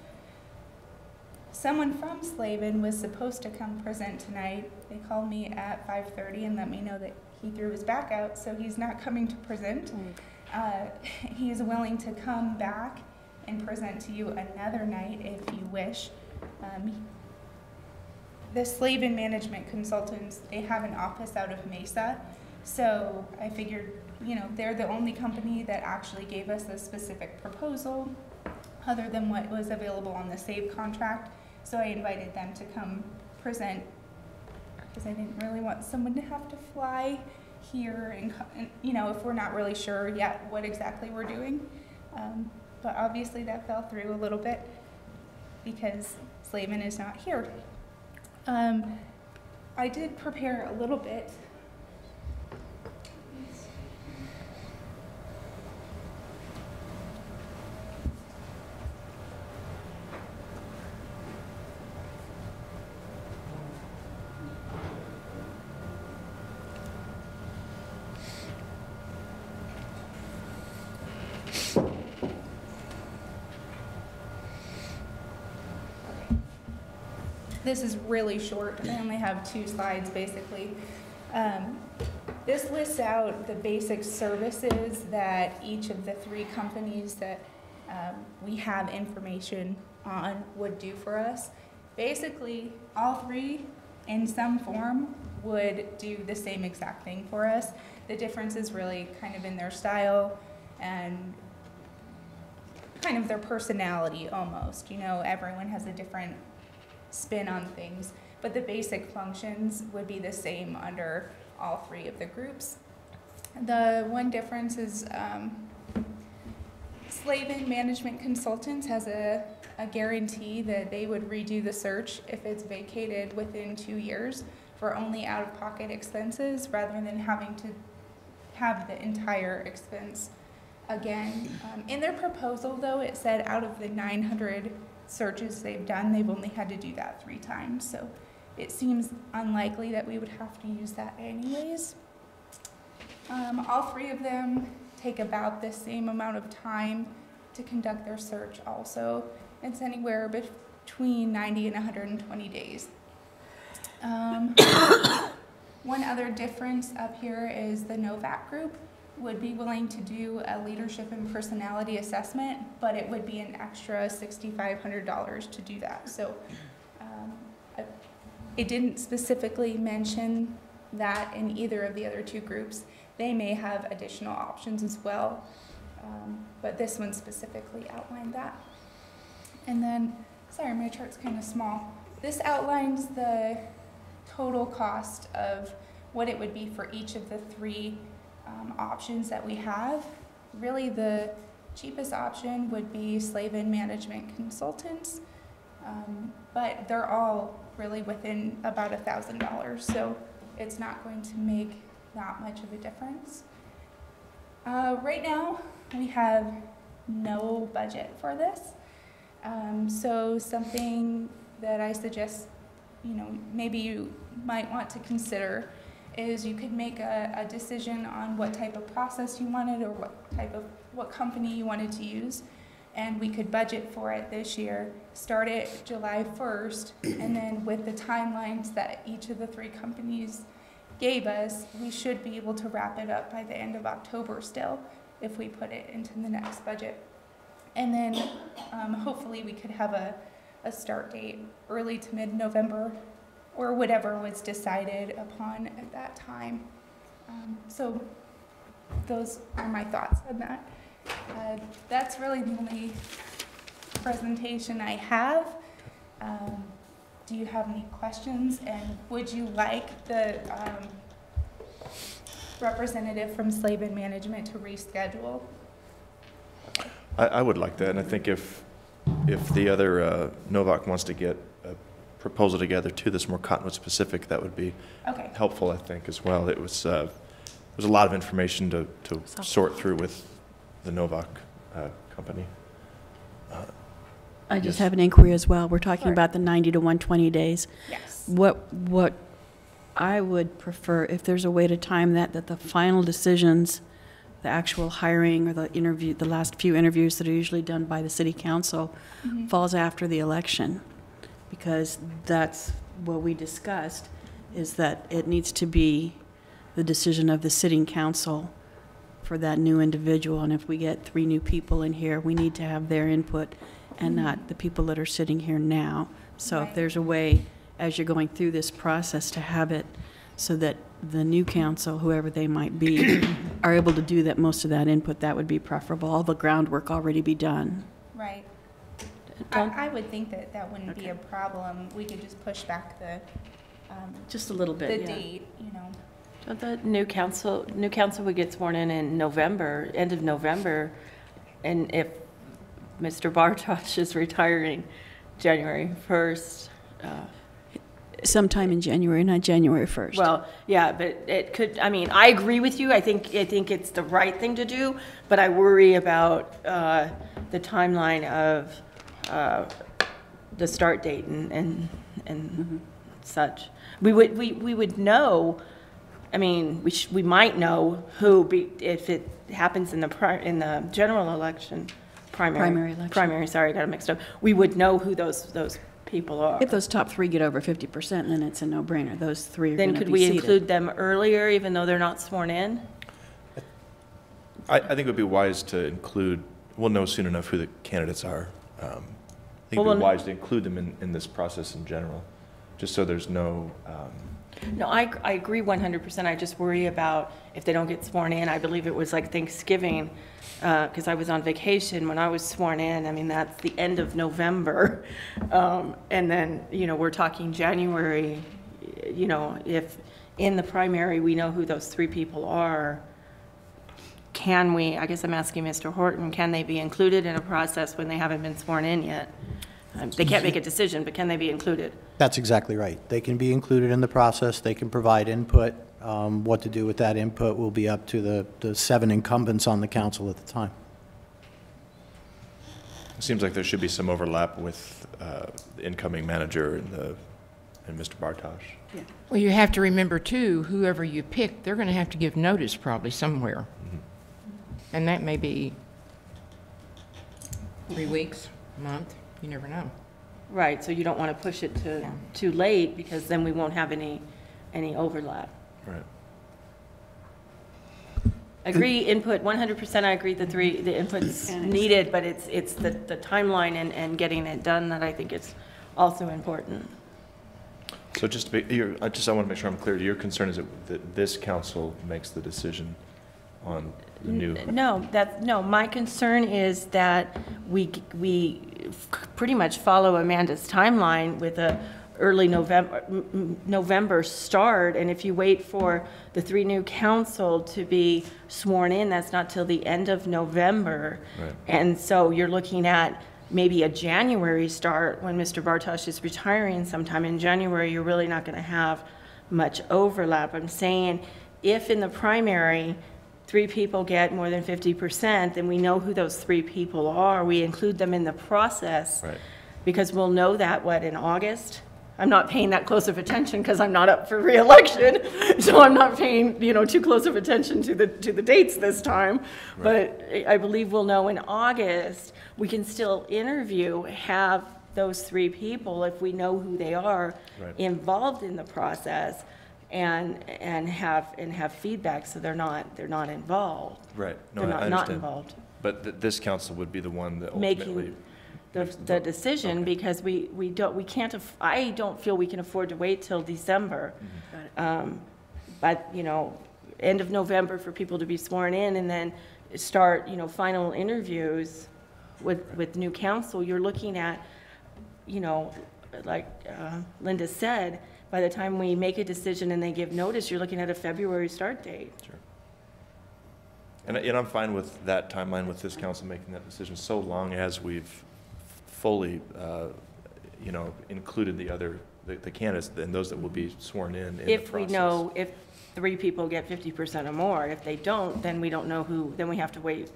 Someone from Slavin was supposed to come present tonight. They called me at 5:30 and let me know that he threw his back out, so he's not coming to present. He is willing to come back and present to you another night if you wish. The Slavin Management Consultants, they have an office out of Mesa, so I figured, you know, they're the only company that actually gave us a specific proposal other than what was available on the SAVE contract, so I invited them to come present because I didn't really want someone to have to fly here and you know, if we're not really sure yet what exactly we're doing. But obviously that fell through a little bit because Slavin is not here. I did prepare a little bit. This is really short. I only have 2 slides basically. This lists out the basic services that each of the 3 companies that we have information on would do for us. Basically, all 3 in some form would do the same exact thing for us. The difference is really kind of in their style and kind of their personality almost. You know, everyone has a different spin on things, but the basic functions would be the same under all 3 of the groups. The one difference is Slavin Management Consultants has a guarantee that they would redo the search if it's vacated within 2 years for only out-of-pocket expenses rather than having to have the entire expense again. In their proposal though, it said out of the 900 searches they've done, they've only had to do that 3 times. So it seems unlikely that we would have to use that anyways. All 3 of them take about the same amount of time to conduct their search also. It's anywhere between 90 and 120 days. One other difference up here is the Novak group would be willing to do a leadership and personality assessment, but it would be an extra $6,500 to do that. So it didn't specifically mention that in either of the other 2 groups. They may have additional options as well, but this one specifically outlined that. And then, sorry, my chart's kind of small. This outlines the total cost of what it would be for each of the 3 options that we have. Really the cheapest option would be Slavin Management Consultants, but they're all really within about $1,000, so it's not going to make that much of a difference. Right now we have no budget for this, so something that I suggest, you know, maybe you might want to consider is you could make a decision on what type of process you wanted or what company you wanted to use. and we could budget for it this year, start it July 1st, and then with the timelines that each of the 3 companies gave us, we should be able to wrap it up by the end of October still, if we put it into the next budget. And then hopefully we could have a start date early to mid-November, or whatever was decided upon at that time. So those are my thoughts on that. That's really the only presentation I have. Do you have any questions? And would you like the representative from Slavin Management to reschedule? I would like that, and I think if the other Novak wants to get a proposal together too that's more Cottonwood specific, that would be helpful, I think, as well. It was a lot of information to sort through with the Novak company. I just have an inquiry as well. We're talking about the 90 to 120 days. Yes. What I would prefer, if there's a way to time that the final decisions, the actual hiring or the interview, the last few interviews that are usually done by the city council, falls after the election, because that's what we discussed, is that it needs to be the decision of the sitting council for that new individual. And if we get 3 new people in here, we need to have their input and not the people that are sitting here now. So if there's a way, as you're going through this process, to have it so that the new council, whoever they might be, are able to do that, most of that input, that would be preferable. All the groundwork already be done. Right. I would think that wouldn't be a problem. We could just push back the just a little bit, the date, you know. So the new council would get sworn in November, end of November, and if Mr. Bartosh is retiring January 1st. Sometime in January, not January 1st. Well, yeah, but it could, I mean, I agree with you. I think it's the right thing to do, but I worry about the timeline of the start date and such. We would know. I mean, we might know who if it happens in the general election, primary election. Primary. Sorry, I got it mixed up. We would know who those people are. If those top 3 get over 50%, then it's a no-brainer. Those 3 are going to be seated. Then could we include them earlier, even though they're not sworn in? I think it would be wise to include. We'll know soon enough who the candidates are. I think it would be wise to include them in this process in general, just so there's no. No, I agree 100%. I just worry about if they don't get sworn in. I believe it was like Thanksgiving, because I was on vacation when I was sworn in. I mean, that's the end of November. And then, we're talking January, if in the primary we know who those 3 people are, can we, I guess I'm asking Mr. Horton, can they be included in a process when they haven't been sworn in yet? They can't make a decision, but can they be included? That's exactly right. They can be included in the process. They can provide input. What to do with that input will be up to the 7 incumbents on the council at the time. It seems like there should be some overlap with the incoming manager and Mr. Bartosh. Yeah. Well, you have to remember, too, whoever you pick, they're going to have to give notice probably somewhere. And that may be 3 weeks, a month. You never know. Right, so you don't want to push it to too late, because then we won't have any overlap. Right. Agree, input, 100%. I agree the input's needed, but it's the timeline and getting it done that I think is also important. So just to be, I want to make sure I'm clear. Your concern is that this council makes the decision on the new. No, my concern is that we pretty much follow Amanda's timeline with a early November start, and if you wait for the 3 new council to be sworn in, that's not till the end of November. Right. And so you're looking at maybe a January start when Mr. Bartosh is retiring sometime in January. You're really not going to have much overlap. I'm saying if in the primary 3 people get more than 50%, then we know who those 3 people are. We include them in the process. Right. Because we'll know that, in August? I'm not paying that close of attention because I'm not up for reelection. So I'm not paying, you know, too close of attention to the dates this time. Right. But I believe we'll know in August. We can still interview, have those 3 people, if we know who they are, Right. involved in the process, and have feedback, so they're not involved. Right. No, They're I not understand. involved. But this council would be the one that ultimately. Making the decision, Okay. because we can't, I don't feel we can afford to wait till December. But, you know, end of November for people to be sworn in, and then start, you know, final interviews with new council. You're looking at, you know, like Linda said, by the time we make a decision and they give notice, you're looking at a February start date. Sure. And I'm fine with that timeline, with this council making that decision, so long as we've fully, you know, included the candidates and those that will be sworn in the If we process. know, if 3 people get 50% or more, if they don't, then we don't know who, then we have to wait.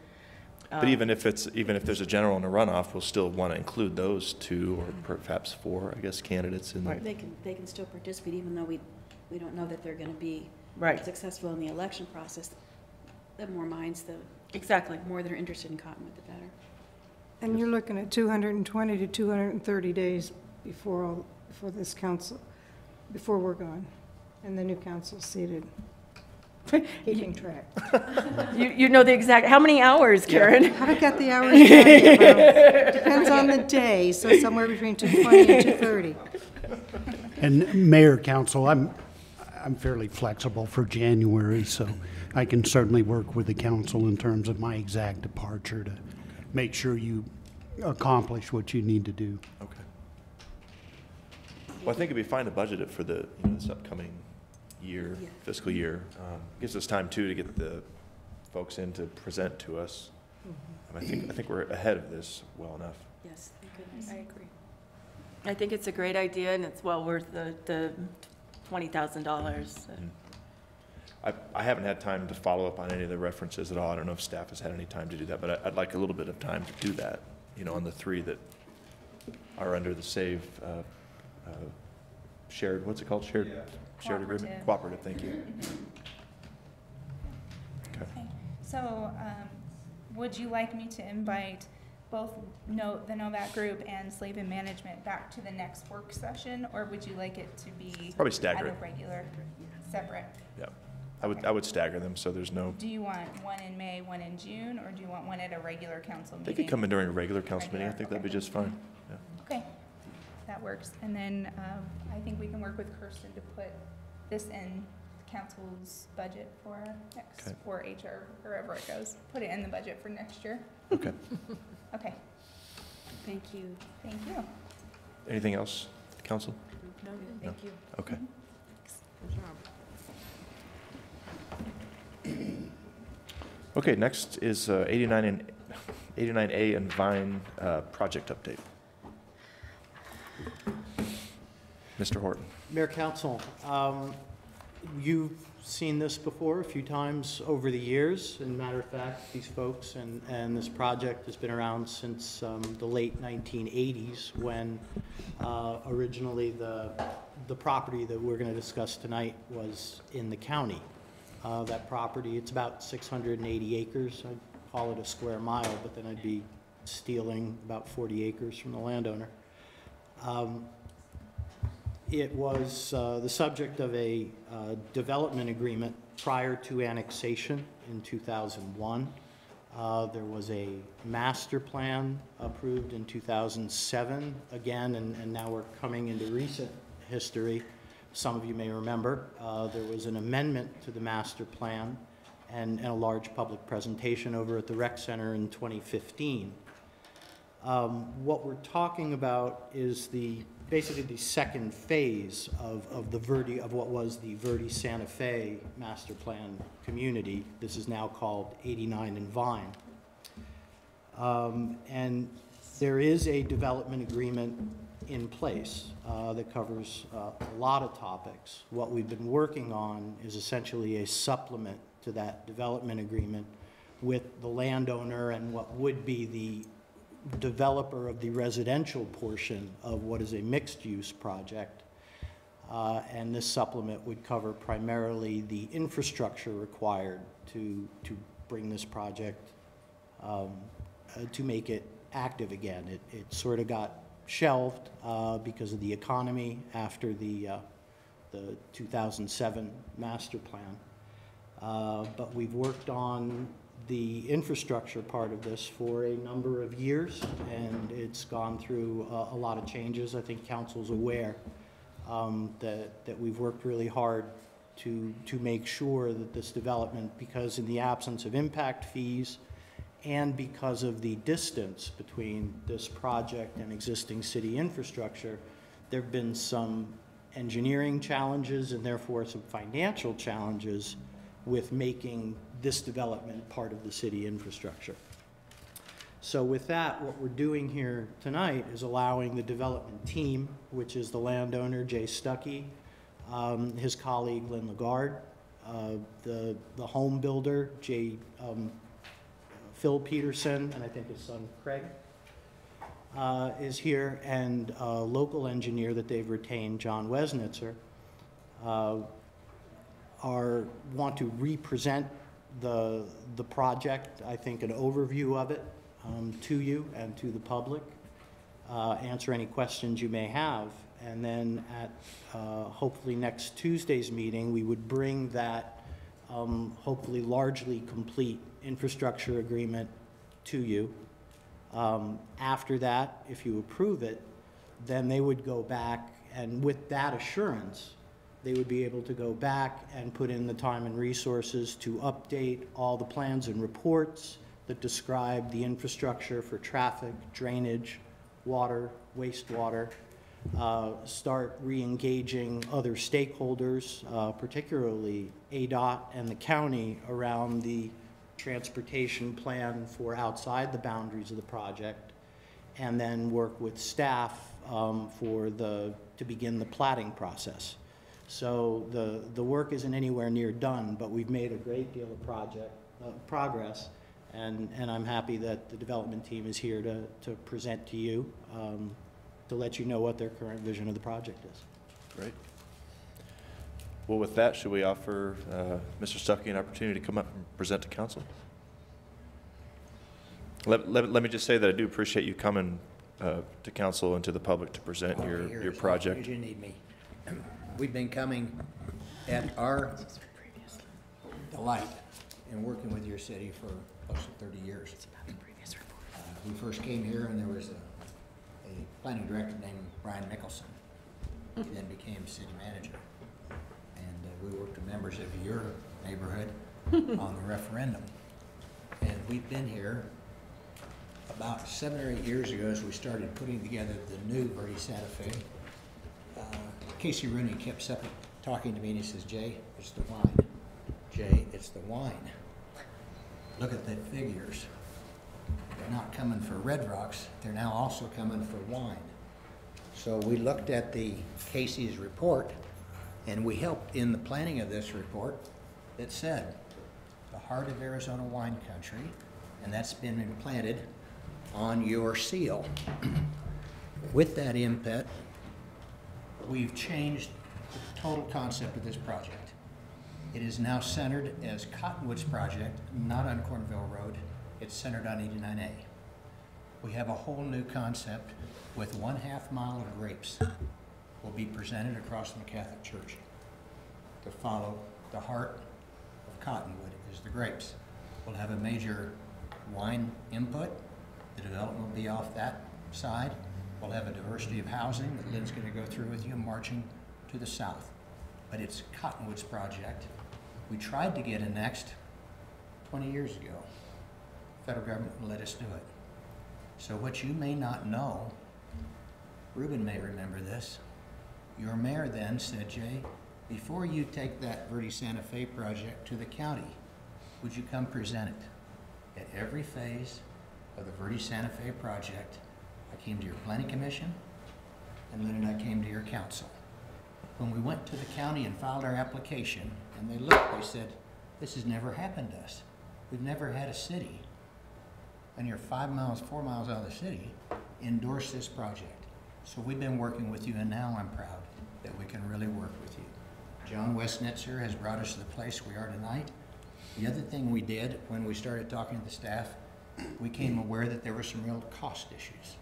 But even if there's a general and a runoff, we'll still want to include those 2 or perhaps 4, I guess, candidates in there. They can still participate even though we don't know that they're going to be successful in the election process. The more minds, the more that are interested in Cottonwood, the better. And you're looking at 220 to 230 days before this council, before we're gone, and the new council's seated. Keeping track. You know the exact, how many hours, Karen? I haven't got the hours down yet, depends on the day, so somewhere between 220 and 230. And Mayor, Council, I'm fairly flexible for January, so I can certainly work with the council in terms of my exact departure to make sure you accomplish what you need to do. Okay. Well, I think it'd be fine to budget it for this upcoming year, fiscal year. Gives us time too to get the folks in to present to us. I think we're ahead of this well enough. Yes, thank goodness. I agree. I think it's a great idea, and it's well worth the $20,000. I haven't had time to follow up on any of the references at all. I don't know if staff has had any time to do that, but I'd like a little bit of time to do that, you know, on the 3 that are under the SAVE shared, what's it called? Shared agreement? Cooperative, thank you. Okay. So, would you like me to invite both the Novak group and Slave and Management back to the next work session, or would you like it to be Probably stagger at it. a regular, separate? Yeah, I would stagger them so there's no. Do you want one in May, one in June, or do you want one at a regular council They meeting? could come in during a regular council meeting. I think that'd be just fine. Yeah. Okay, that works. And then I think we can work with Kirsten to put this in council's budget for next, or HR, wherever it goes. Put it in the budget for next year. Okay. Okay. Thank you. Thank you. Anything else, council? No, thank you. Okay. Okay, next is 89A and Vine project update. Mr. Horton. Mayor, Council, you've seen this before a few times over the years. As a matter of fact, these folks and this project has been around since the late 1980s, when originally the property that we're going to discuss tonight was in the county. That property, it's about 680 acres. I'd call it a square mile, but then I'd be stealing about 40 acres from the landowner. It was the subject of a development agreement prior to annexation in 2001. There was a master plan approved in 2007 again, and now we're coming into recent history. Some of you may remember there was an amendment to the master plan and a large public presentation over at the rec center in 2015. What we're talking about is basically the second phase of what was the Verde Santa Fe master plan community. This is now called 89 and Vine. And there is a development agreement in place that covers a lot of topics. What we've been working on is essentially a supplement to that development agreement with the landowner and what would be the developer of the residential portion of what is a mixed-use project and this supplement would cover primarily the infrastructure required to bring this project, to make it active again. It sort of got shelved because of the economy after the 2007 master plan. But we've worked on the infrastructure part of this for a number of years, and it's gone through a lot of changes. I think council's aware that we've worked really hard to make sure that this development, because in the absence of impact fees and because of the distance between this project and existing city infrastructure, there have been some engineering challenges and therefore some financial challenges with making this development part of the city infrastructure. So with that, what we're doing here tonight is allowing the development team, which is the landowner, Jay Stuckey, his colleague, Lynn Lagarde, the home builder, Phil Peterson, and I think his son, Craig, is here, and a local engineer that they've retained, John Wesnitzer, want to represent the project, I think an overview of it to you and to the public, answer any questions you may have, and then at hopefully next Tuesday's meeting, we would bring that hopefully largely complete infrastructure agreement to you. After that, if you approve it, then they would go back, and with that assurance, they would be able to go back and put in the time and resources to update all the plans and reports that describe the infrastructure for traffic, drainage, water, wastewater, start re-engaging other stakeholders, particularly ADOT and the county, around the transportation plan for outside the boundaries of the project, and then work with staff to begin the platting process. So the work isn't anywhere near done, but we've made a great deal of progress, and I'm happy that the development team is here to present to you, to let you know what their current vision of the project is. Great. Well, with that, should we offer Mr. Stuckey an opportunity to come up and present to council? Let me just say that I do appreciate you coming to council and to the public to present your project. As you need me. We've been coming at our delight in working with your city for close to 30 years. We first came here and there was a planning director named Brian Mickelson. He then became city manager. And we worked with members of your neighborhood on the referendum. And we've been here about 7 or 8 years ago as we started putting together the new Verde Santa Fe. Casey Rooney kept talking to me and he says, Jay, it's the wine. Jay, it's the wine. Look at the figures. They're not coming for Red Rocks, they're now also coming for wine. So we looked at the Casey's report and we helped in the planning of this report that said the heart of Arizona wine country, and that's been implanted on your seal. With that input, we've changed the total concept of this project. It is now centered as Cottonwood's project, not on Cornville Road. It's centered on 89A. We have a whole new concept with 1/2 mile of grapes will be presented across from the Catholic Church to follow the heart of Cottonwood is the grapes. We'll have a major wine input. The development will be off that side. We'll have a diversity of housing that Lynn's going to go through with you, marching to the south. But it's Cottonwood's project. We tried to get annexed 20 years ago. The federal government let us do it. So what you may not know, Ruben may remember this, your mayor then said, Jay, before you take that Verde Santa Fe project to the county, would you come present it? At every phase of the Verde Santa Fe project, I came to your planning commission, and Lynn and I came to your council. When we went to the county and filed our application, and they looked, they said, this has never happened to us. We've never had a city, and you're 5 miles, 4 miles out of the city, endorse this project. So we've been working with you, and now I'm proud that we can really work with you. John Westnitzer has brought us to the place we are tonight. The other thing we did when we started talking to the staff, we became aware that there were some real cost issues.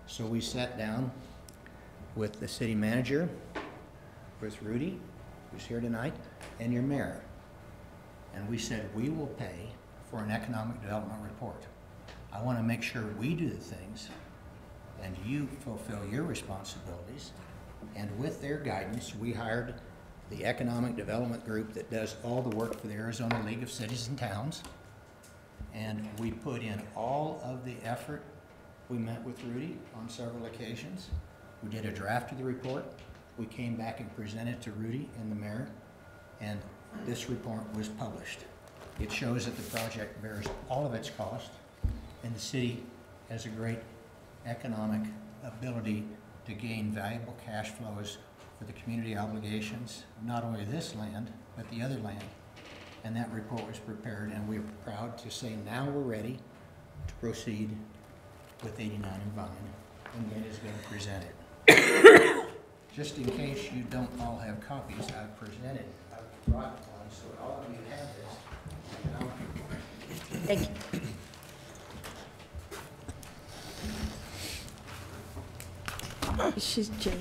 So we sat down with the city manager, with Rudy, who's here tonight, and your mayor. And we said, we will pay for an economic development report. I want to make sure we do the things and you fulfill your responsibilities. And with their guidance, we hired the economic development group that does all the work for the Arizona League of Cities and Towns. And we put in all of the effort. We met with Rudy on several occasions. We did a draft of the report. We came back and presented to Rudy and the mayor, and this report was published. It shows that the project bears all of its cost, and the city has a great economic ability to gain valuable cash flows for the community obligations, not only this land, but the other land. And that report was prepared, and we're proud to say now we're ready to proceed with 89 and Vine, and Lynn is going to present it. Just in case you don't all have copies, I've brought one, so all of you have this. Thank you. She's Jay.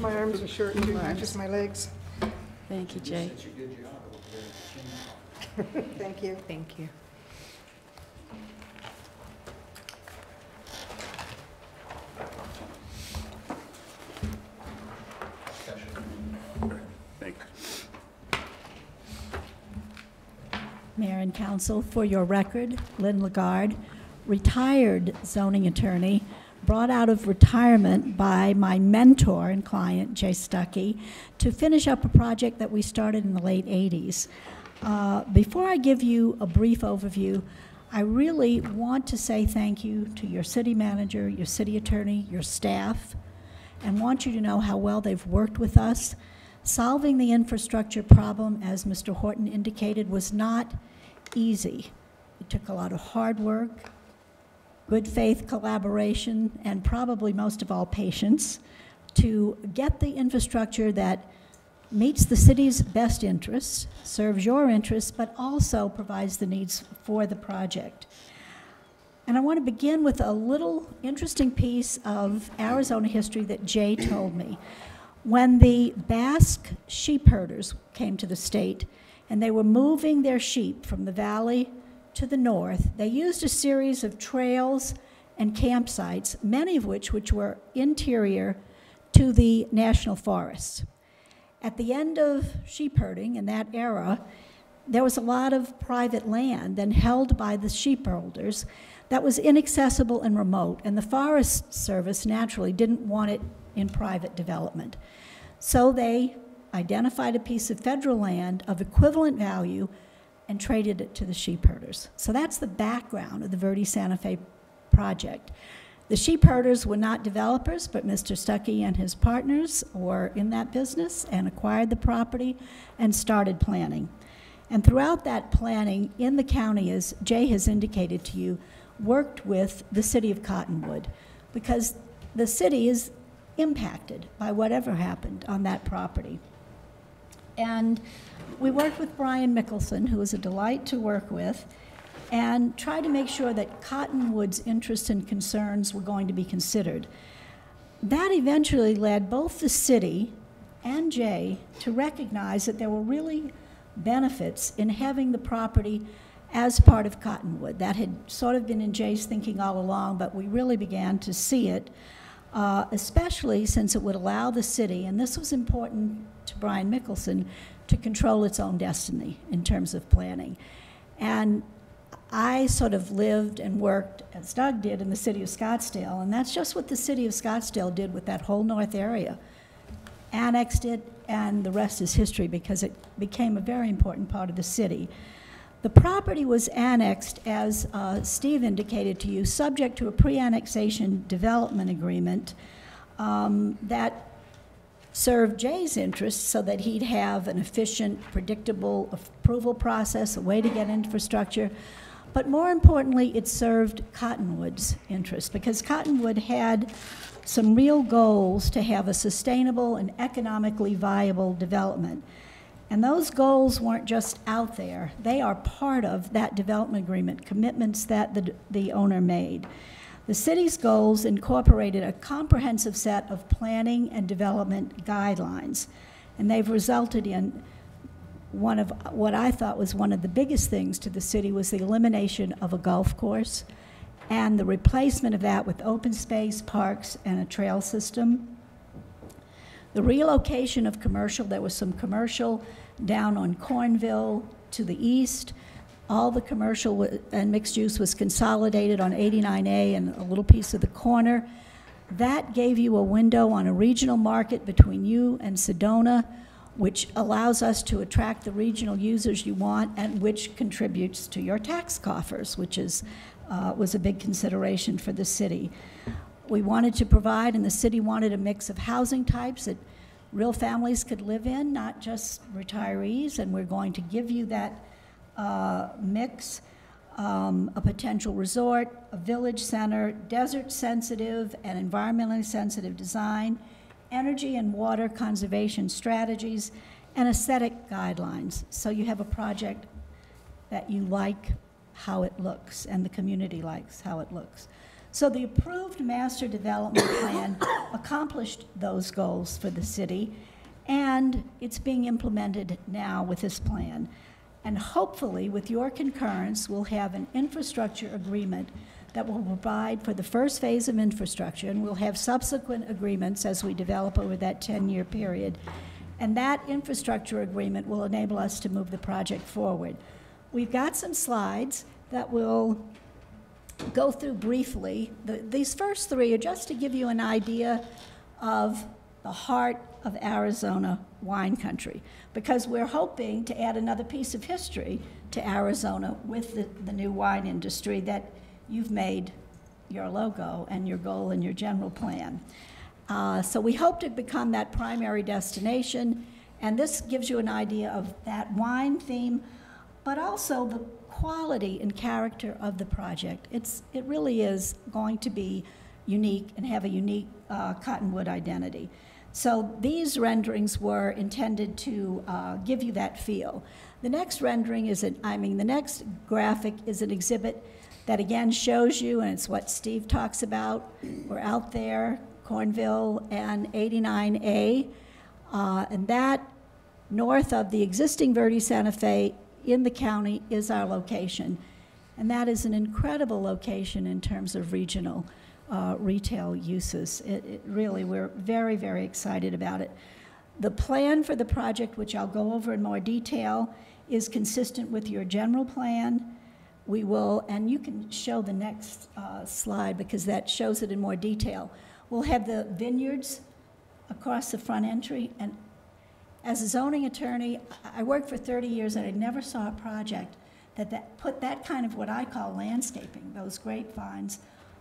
My arms are short too, not just my legs. Thank you, Jay. Such a good job over there. Thank you. Thank you. Mayor and Council, for your record, Lynn Lagarde, retired zoning attorney, brought out of retirement by my mentor and client, Jay Stuckey, to finish up a project that we started in the late 80s. Before I give you a brief overview, I really want to say thank you to your city manager, your city attorney, your staff, and want you to know how well they've worked with us. Solving the infrastructure problem, as Mr. Horton indicated, was not easy. It took a lot of hard work, good faith collaboration, and probably most of all patience to get the infrastructure that meets the city's best interests, serves your interests, but also provides the needs for the project. And I want to begin with a little interesting piece of Arizona history that Jay told me. When the Basque sheep herders came to the state and they were moving their sheep from the valley to the north, they used a series of trails and campsites, many of which were interior to the national forests. At the end of sheep herding in that era, there was a lot of private land then held by the sheep holders that was inaccessible and remote, and the Forest Service naturally didn't want it in private development. So they identified a piece of federal land of equivalent value and traded it to the sheep herders. So that's the background of the Verde Santa Fe project. The sheep herders were not developers, but Mr. Stuckey and his partners were in that business and acquired the property and started planning. And throughout that planning in the county, as Jay has indicated to you, worked with the city of Cottonwood, because the city is impacted by whatever happened on that property. And we worked with Brian Mickelson, who was a delight to work with, and tried to make sure that Cottonwood's interests and concerns were going to be considered. That eventually led both the city and Jay to recognize that there were really benefits in having the property as part of Cottonwood. That had sort of been in Jay's thinking all along, but we really began to see it, especially since it would allow the city, and this was important to Brian Mickelson, to control its own destiny in terms of planning. And I sort of lived and worked, as Doug did, in the city of Scottsdale, and that's just what the city of Scottsdale did with that whole north area. Annexed it, and the rest is history because it became a very important part of the city. The property was annexed, as Steve indicated to you, subject to a pre-annexation development agreement that served Jay's interests so that he'd have an efficient, predictable approval process, a way to get infrastructure. But more importantly, it served Cottonwood's interest, because Cottonwood had some real goals to have a sustainable and economically viable development. And those goals weren't just out there. They are part of that development agreement, commitments that the owner made. The city's goals incorporated a comprehensive set of planning and development guidelines, and they've resulted in one of what I thought was one of the biggest things to the city was the elimination of a golf course and the replacement of that with open space, parks, and a trail system. The relocation of commercial, there was some commercial down on Cornville to the east. All the commercial and mixed use was consolidated on 89A and a little piece of the corner. That gave you a window on a regional market between you and Sedona, which allows us to attract the regional users you want and which contributes to your tax coffers, which was a big consideration for the city. We wanted to provide, and the city wanted a mix of housing types that real families could live in, not just retirees, and we're going to give you that mix, a potential resort, a village center, desert-sensitive and environmentally sensitive design, energy and water conservation strategies, and aesthetic guidelines. So you have a project that you like how it looks, and the community likes how it looks. So the approved master development plan accomplished those goals for the city, and it's being implemented now with this plan. And hopefully, with your concurrence, we'll have an infrastructure agreement that will provide for the first phase of infrastructure, and we'll have subsequent agreements as we develop over that 10-year period. And that infrastructure agreement will enable us to move the project forward. We've got some slides that will go through briefly. These first three are just to give you an idea of the heart of Arizona wine country, because we're hoping to add another piece of history to Arizona with the new wine industry that you've made your logo and your goal and your general plan. So we hope to become that primary destination, and this gives you an idea of that wine theme, but also the quality and character of the project. It really is going to be unique and have a unique Cottonwood identity. So these renderings were intended to give you that feel. The next rendering is, the next graphic is an exhibit that again shows you, and it's what Steve talks about. We're out there, Cornville and 89A, and that north of the existing Verde Santa Fe in the county is our location. And that is an incredible location in terms of regional retail uses. It really, we're very, very excited about it. The plan for the project, which I'll go over in more detail, is consistent with your general plan. We will, and you can show the next slide because that shows it in more detail. We'll have the vineyards across the front entry, and as a zoning attorney, I worked for 30 years and I never saw a project that put that kind of what I call landscaping, those grapevines,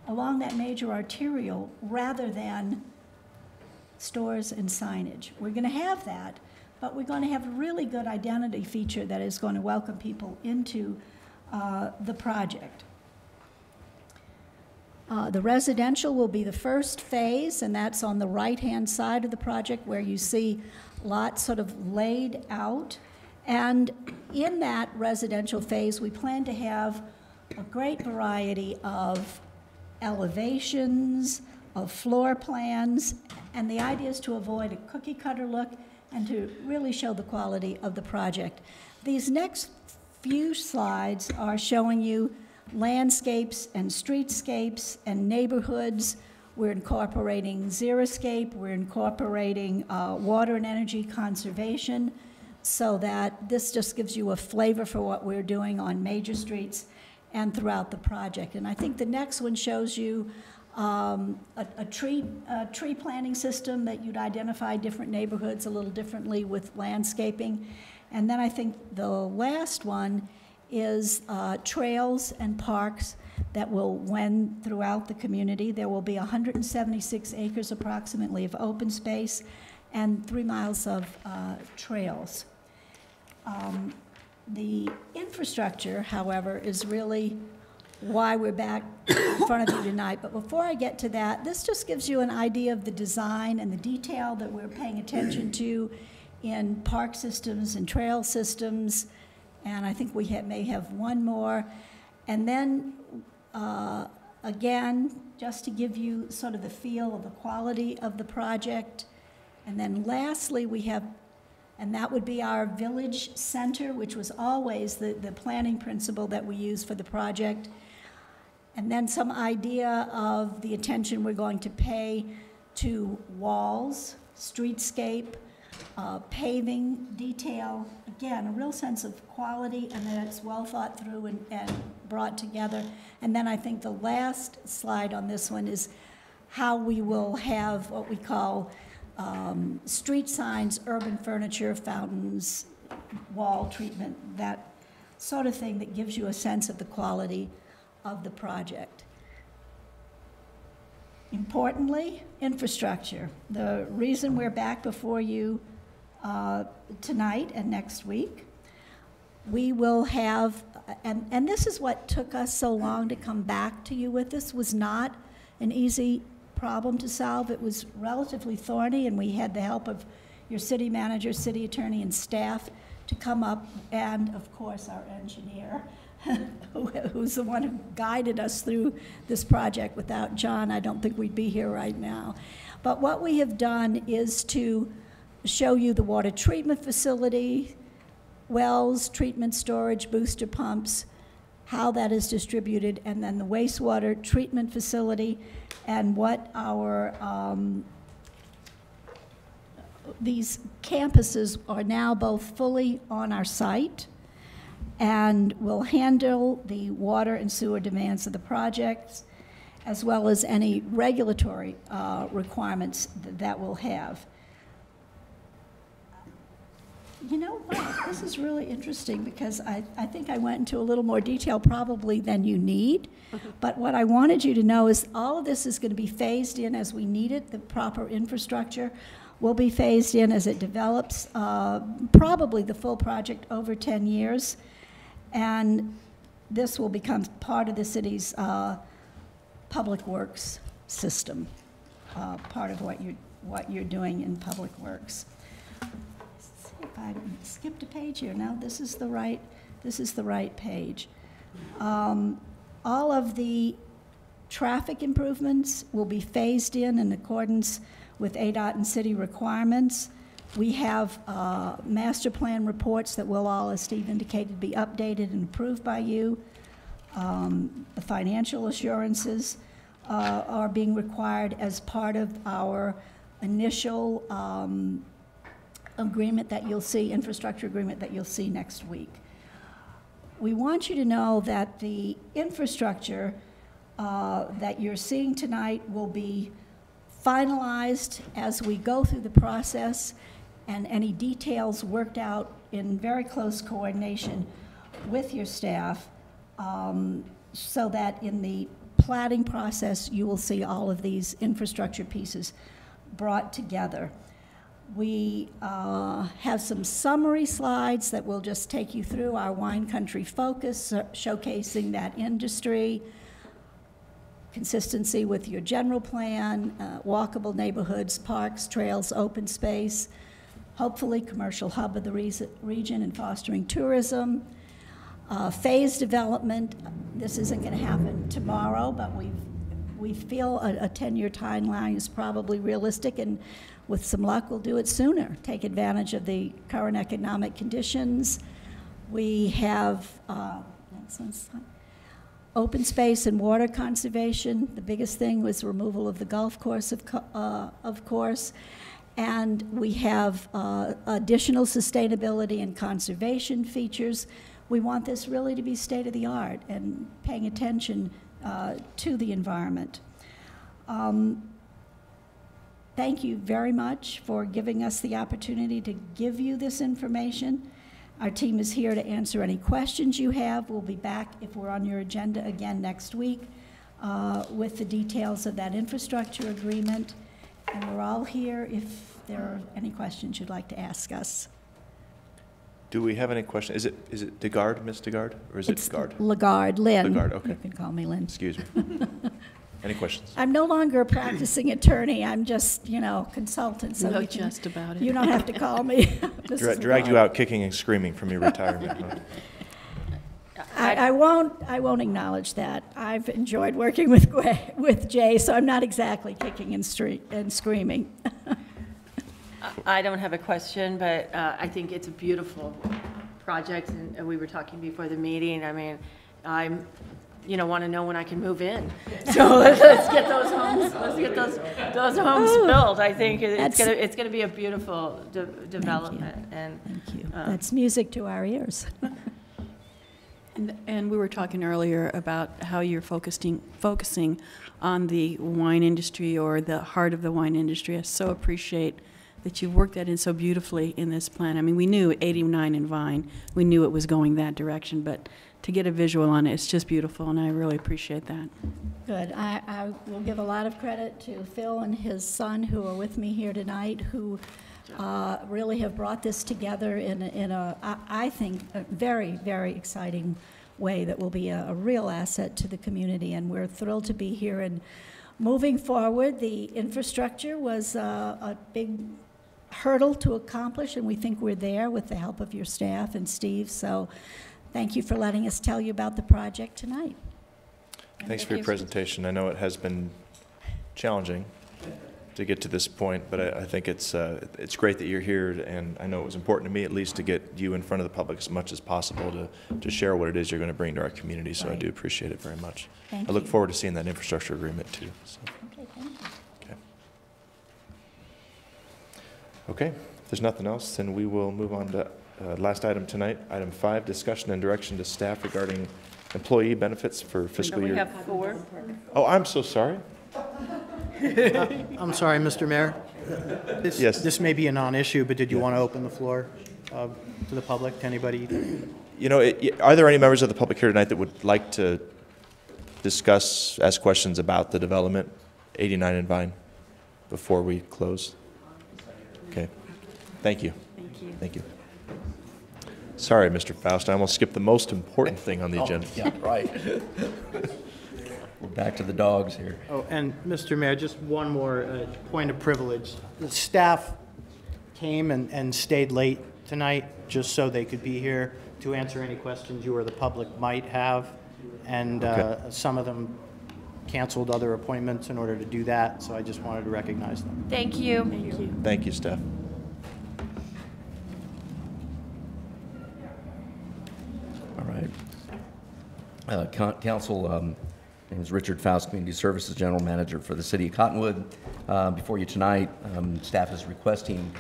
along that major arterial rather than stores and signage. We're going to have that, but we're going to have a really good identity feature that is going to welcome people into the project. The residential will be the first phase, and that's on the right-hand side of the project where you see lots sort of laid out. And in that residential phase, we plan to have a great variety of elevations, of floor plans, and the idea is to avoid a cookie cutter look and to really show the quality of the project. These next few slides are showing you landscapes and streetscapes and neighborhoods. We're incorporating xeriscape, we're incorporating water and energy conservation, so that this just gives you a flavor for what we're doing on major streets and throughout the project. And I think the next one shows you a tree planting system that you'd identify different neighborhoods a little differently with landscaping. And then I think the last one is trails and parks that will wend throughout the community. There will be 176 acres approximately of open space and 3 miles of trails. The infrastructure, however, is really why we're back in front of you tonight. But before I get to that, this just gives you an idea of the design and the detail that we're paying attention to in park systems and trail systems. And I think we may have one more. And then, again, just to give you sort of the feel of the quality of the project. And then lastly, we have, and that would be our village center, which was always the planning principle that we use for the project. And then some idea of the attention we're going to pay to walls, streetscape, paving, detail. Again, a real sense of quality, and that it's well thought through and brought together. And then I think the last slide on this one is how we will have what we call street signs, urban furniture, fountains, wall treatment, that sort of thing that gives you a sense of the quality of the project. Importantly, infrastructure. The reason we're back before you tonight and next week, we will have, and this is what took us so long to come back to you with. This was not an easy problem to solve. It was relatively thorny, and we had the help of your city manager, city attorney, and staff to come up, and of course our engineer, who's the one who guided us through this project. Without John, I don't think we'd be here right now. But what we have done is to show you the water treatment facility, wells, treatment storage, booster pumps, how that is distributed, and then the wastewater treatment facility, and what our these campuses are now both fully on our site and will handle the water and sewer demands of the projects, as well as any regulatory requirements that we'll have. You know what? This is really interesting because I think I went into a little more detail probably than you need. But what I wanted you to know is all of this is going to be phased in as we need it. The proper infrastructure will be phased in as it develops, probably the full project over 10 years. And this will become part of the city's public works system, part of what you're doing in public works. If I skipped a page here. No, this is the right page. All of the traffic improvements will be phased in accordance with ADOT and city requirements. We have master plan reports that will all, as Steve indicated, be updated and approved by you. The financial assurances are being required as part of our initial agreement that you'll see, infrastructure agreement that you'll see next week. We want you to know that the infrastructure that you're seeing tonight will be finalized as we go through the process, and any details worked out in very close coordination with your staff, so that in the platting process you will see all of these infrastructure pieces brought together. We have some summary slides that will just take you through our wine country focus, showcasing that industry, consistency with your general plan, walkable neighborhoods, parks, trails, open space, hopefully commercial hub of the region and fostering tourism, phase development. This isn't going to happen tomorrow, but we feel a 10-year timeline is probably realistic, and with some luck, we'll do it sooner. Take advantage of the current economic conditions. We have open space and water conservation. The biggest thing was removal of the golf course, of course. And we have additional sustainability and conservation features. We want this really to be state-of-the-art and paying attention to the environment. Thank you very much for giving us the opportunity to give you this information. Our team is here to answer any questions you have. We'll be back, if we're on your agenda again next week, with the details of that infrastructure agreement. And we're all here if there are any questions you'd like to ask us. Do we have any questions? Is it DeGard, Ms. DeGard, or is It's it Gard? Lagarde, Lynn. Lagarde, okay. You can call me Lynn. Excuse me. Any questions? I'm no longer a practicing attorney. I'm just, consultant. So No, you can- just about it. You don't have to call me. Mrs. Dragged you Lagarde. out kicking and screaming from your retirement. Huh? I won't acknowledge that. I've enjoyed working with Jay, so I'm not exactly kicking and screaming. I don't have a question, but I think it's a beautiful project, and we were talking before the meeting. I mean, I'm, want to know when I can move in. So let's get those homes. Let's get those homes built. I think it's gonna be a beautiful development. Thank you. That's music to our ears. And we were talking earlier about how you're focusing on the wine industry or the heart of the wine industry. I so appreciate that you worked that in so beautifully in this plan. I mean, we knew 89 and Vine, we knew it was going that direction, but to get a visual on it, it's just beautiful, and I really appreciate that. Good. I will give a lot of credit to Phil and his son, who are with me here tonight, who really have brought this together in I think, a very, very exciting way that will be a real asset to the community, and we're thrilled to be here. And moving forward, the infrastructure was a big hurdle to accomplish, and we think we're there with the help of your staff and Steve. So thank you for letting us tell you about the project tonight. Thanks for your presentation. I know it has been challenging to get to this point, but I think it's great that you're here, and I know it was important to me at least to get you in front of the public as much as possible to share what it is you're going to bring to our community, so I do appreciate it very much. Thank I look you. forward to seeing that infrastructure agreement too. So. Okay, thank you. Okay, if there's nothing else, then we will move on to last item tonight, item 5, discussion and direction to staff regarding employee benefits for fiscal year. We have 4. Oh, I'm so sorry. I'm sorry, Mr. Mayor. Yes. This may be a non-issue, but did you want to open the floor to the public, to anybody? Are there any members of the public here tonight that would like to discuss, ask questions about the development, 89 and Vine, before we close? Okay. Thank you. Thank you. Thank you. Sorry, Mr. Faust, I almost skipped the most important thing on the agenda. Yeah, right. We're back to the dogs here. Oh, and Mr. Mayor, just one more point of privilege. The staff came and stayed late tonight just so they could be here to answer any questions you or the public might have. And some of them canceled other appointments in order to do that, so I just wanted to recognize them. Thank you. Thank you. Thank you, Steph. All right. Council, my name is Richard Faust, Community Services General Manager for the City of Cottonwood. Before you tonight, staff is requesting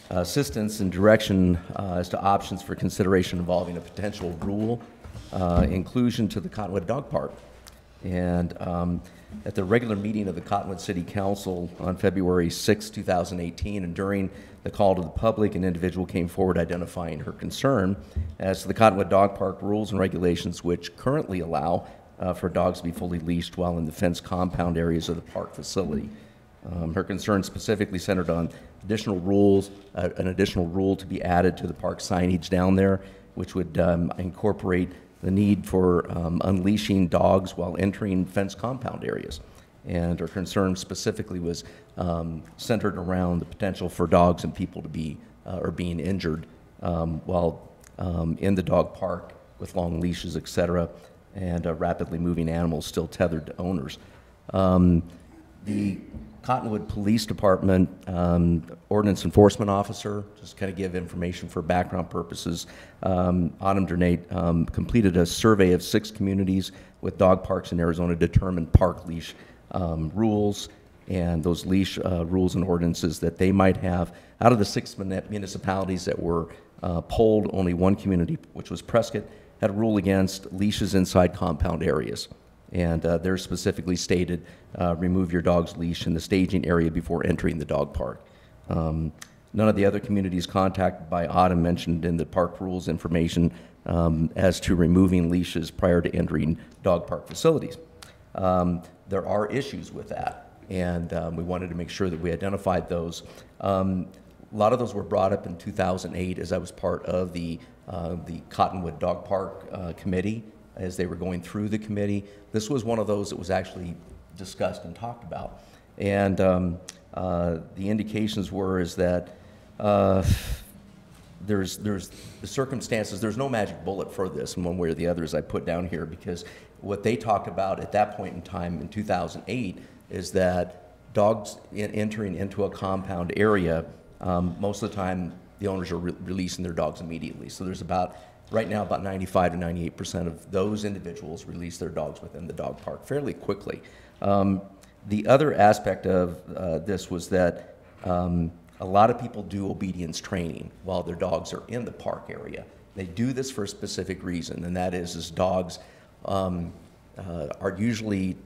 assistance and direction as to options for consideration involving a potential rule inclusion to the Cottonwood Dog Park. And at the regular meeting of the Cottonwood City Council on February 6, 2018, and during the call to the public, an individual came forward identifying her concern as to the Cottonwood Dog Park rules and regulations, which currently allow for dogs to be fully leashed while in the fenced compound areas of the park facility. Her concern specifically centered on additional rules, an additional rule to be added to the park signage down there, which would incorporate the need for unleashing dogs while entering fenced compound areas. And her concern specifically was centered around the potential for dogs and people to be or being injured while in the dog park with long leashes, et cetera, and rapidly moving animals still tethered to owners. The Cottonwood Police Department Ordinance Enforcement Officer, just kind of give information for background purposes, Autumn Dernate completed a survey of 6 communities with dog parks in Arizona to determine park leash rules and those leash rules and ordinances that they might have. Out of the 6 municipalities that were polled, only one community, which was Prescott, had a rule against leashes inside compound areas. And they're specifically stated, remove your dog's leash in the staging area before entering the dog park. None of the other communities contacted by Autumn mentioned in the park rules information as to removing leashes prior to entering dog park facilities. There are issues with that, and we wanted to make sure that we identified those. A lot of those were brought up in 2008 as I was part of the the Cottonwood Dog Park Committee as they were going through the committee. This was one of those that was actually discussed and talked about. And the indications were is that there's the circumstances, there's no magic bullet for this in one way or the other, as I put down here, because what they talked about at that point in time in 2008 is that dogs entering into a compound area, most of the time the owners are releasing their dogs immediately. So there's right now about 95 to 98% of those individuals release their dogs within the dog park fairly quickly. The other aspect of this was that a lot of people do obedience training while their dogs are in the park area. They do this for a specific reason, and that is dogs are usually,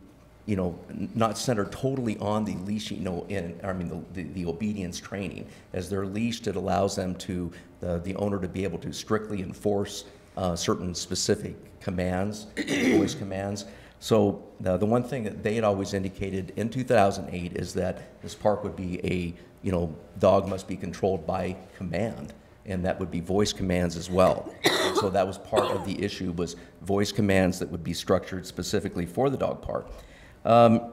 not centered totally on the leash, the obedience training. As they're leashed, it allows them to, the owner to be able to strictly enforce certain specific commands, voice commands. So the one thing that they had always indicated in 2008 is that this park would be dog must be controlled by command, and that would be voice commands as well. So that was part of the issue, was voice commands that would be structured specifically for the dog park.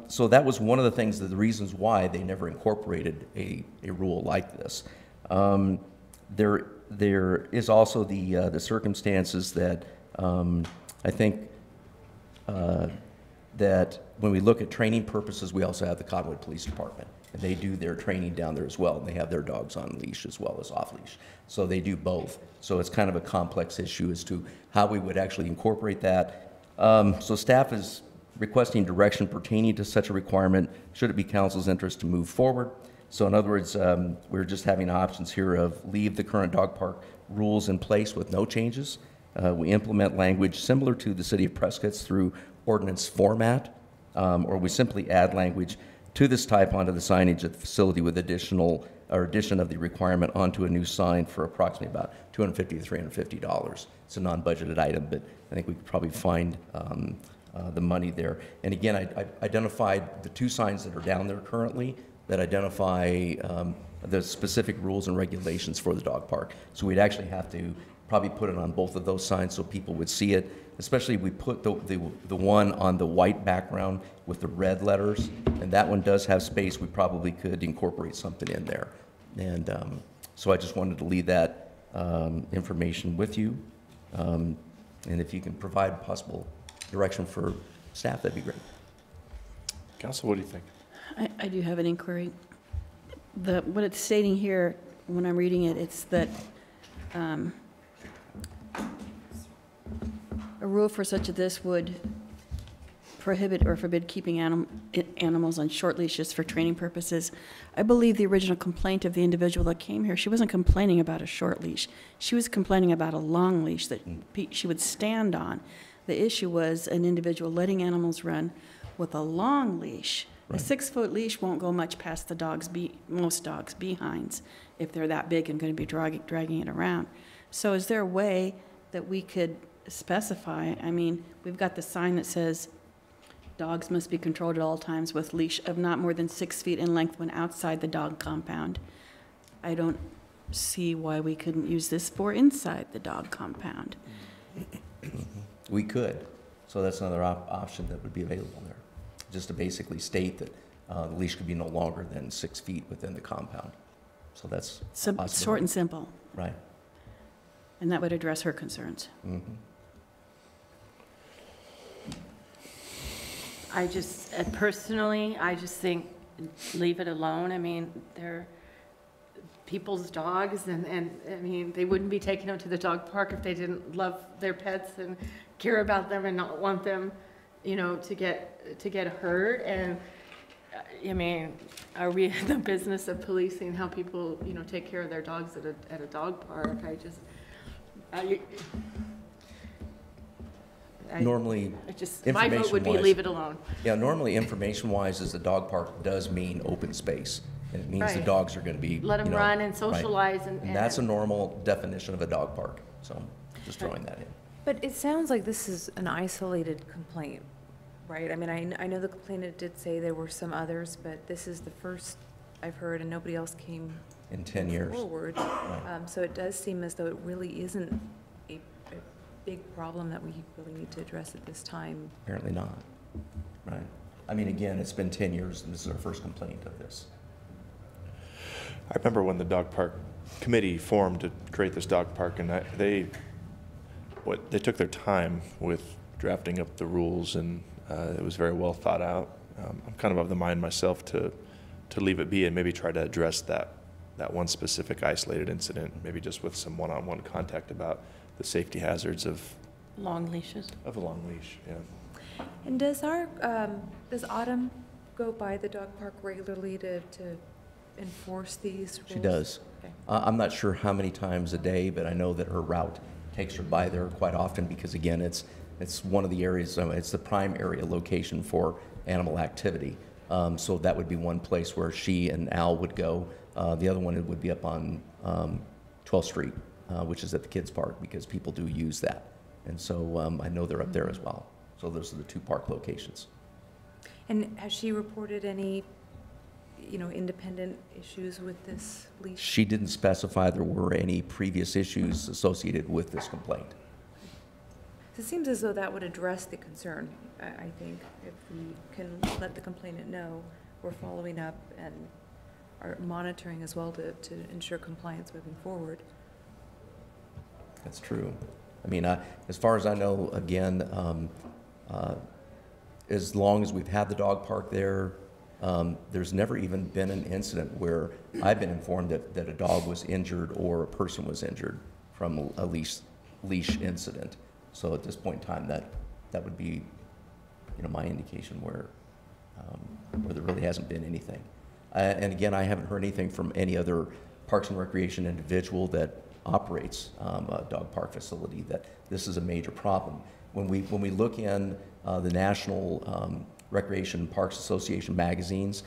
So that was one of the things, the reasons why they never incorporated a rule like this. There is also the circumstances that I think that when we look at training purposes, we also have the Cottonwood Police Department. And they do their training down there as well, and they have their dogs on leash as well as off leash. So they do both. So it's kind of a complex issue as to how we would actually incorporate that. So staff is requesting direction pertaining to such a requirement, should it be council's interest to move forward. So in other words, we're just having options here of leave the current dog park rules in place with no changes. We implement language similar to the City of Prescott's through ordinance format, or we simply add language to this type onto the signage at the facility with addition of the requirement onto a new sign for approximately about $250 to $350. It's a non-budgeted item, but I think we could probably find the money there. And again, I identified the 2 signs that are down there currently that identify the specific rules and regulations for the dog park. So we'd actually have to probably put it on both of those signs so people would see it. Especially if we put the one on the white background with the red letters, and that one does have space, we probably could incorporate something in there. And so I just wanted to leave that information with you. And if you can provide possible direction for staff, that'd be great. Council, what do you think? I do have an inquiry. What it's stating here, when I'm reading it, it's that a rule for such as this would prohibit or forbid keeping animals on short leashes for training purposes. I believe the original complaint of the individual that came here, she wasn't complaining about a short leash. She was complaining about a long leash that she would stand on. The issue was an individual letting animals run with a long leash. Right. A 6-foot leash won't go much past the most dogs' behinds if they're that big and going to be dragging it around. So is there a way that we could specify? I mean, we've got the sign that says dogs must be controlled at all times with leash of not more than 6 feet in length when outside the dog compound. I don't see why we couldn't use this for inside the dog compound. We could. So that's another option that would be available there. Just to basically state that the leash could be no longer than 6 feet within the compound. So that's short and simple. Right. And that would address her concerns. Mm-hmm. I just, personally, I just think leave it alone. I mean, they're people's dogs, and I mean, they wouldn't be taking them to the dog park if they didn't love their pets and care about them and not want them, to get hurt. And I mean, are we in the business of policing how people, take care of their dogs at a dog park? Normally, my vote would be leave it alone. Yeah, normally information-wise, is the dog park does mean open space. And it means the dogs are going to be, let them run and socialize. Right. And that's a normal definition of a dog park. So just throwing that in. But it sounds like this is an isolated complaint, right? I mean, I know the complainant did say there were some others, but this is the first I've heard, and nobody else came in 10 years forward. Right. So it does seem as though it really isn't big problem that we really need to address at this time? Apparently not, right? I mean, again, it's been 10 years, and this is our first complaint of this. I remember when the dog park committee formed to create this dog park, and they took their time with drafting up the rules, and it was very well thought out. I'm kind of the mind myself to leave it be and maybe try to address that one specific isolated incident, maybe just with some one-on-one contact about the safety hazards of Long leashes. Of a long leash, yeah. And does Autumn go by the dog park regularly to enforce these rules? She does. Okay. I'm not sure how many times a day, but I know that her route takes her by there quite often because, again, it's one of the areas, it's the prime area location for animal activity. So that would be one place where she and Al would go. The other one would be up on 12th Street, which is at the kids' park, because people do use that. And so I know they're up there as well. So those are the two park locations. And has she reported any, independent issues with this leash? She didn't specify there were any previous issues associated with this complaint. It seems as though that would address the concern, I think, if we can let the complainant know we're following up and are monitoring as well to ensure compliance moving forward. That's true. I mean, as far as I know, again, as long as we've had the dog park there, there's never even been an incident where I've been informed that a dog was injured or a person was injured from a leash incident. So at this point in time, that would be, my indication where there really hasn't been anything. And again, I haven't heard anything from any other Parks and Recreation individual that operates a dog park facility that this is a major problem. When we look in the National Recreation and Parks Association magazines,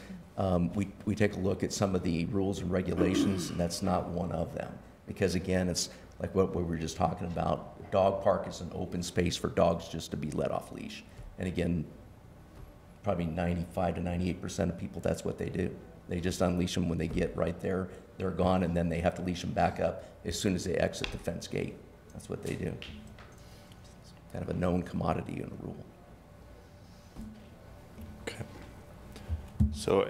we take a look at some of the rules and regulations, and that's not one of them. Because again, it's like what we were just talking about. Dog park is an open space for dogs just to be let off leash. And again, probably 95 to 98% of people, that's what they do. They just unleash them when they get right there. They're gone, and then they have to leash them back up as soon as they exit the fence gate. That's what they do. Kind of a known commodity in the rule. Okay. So,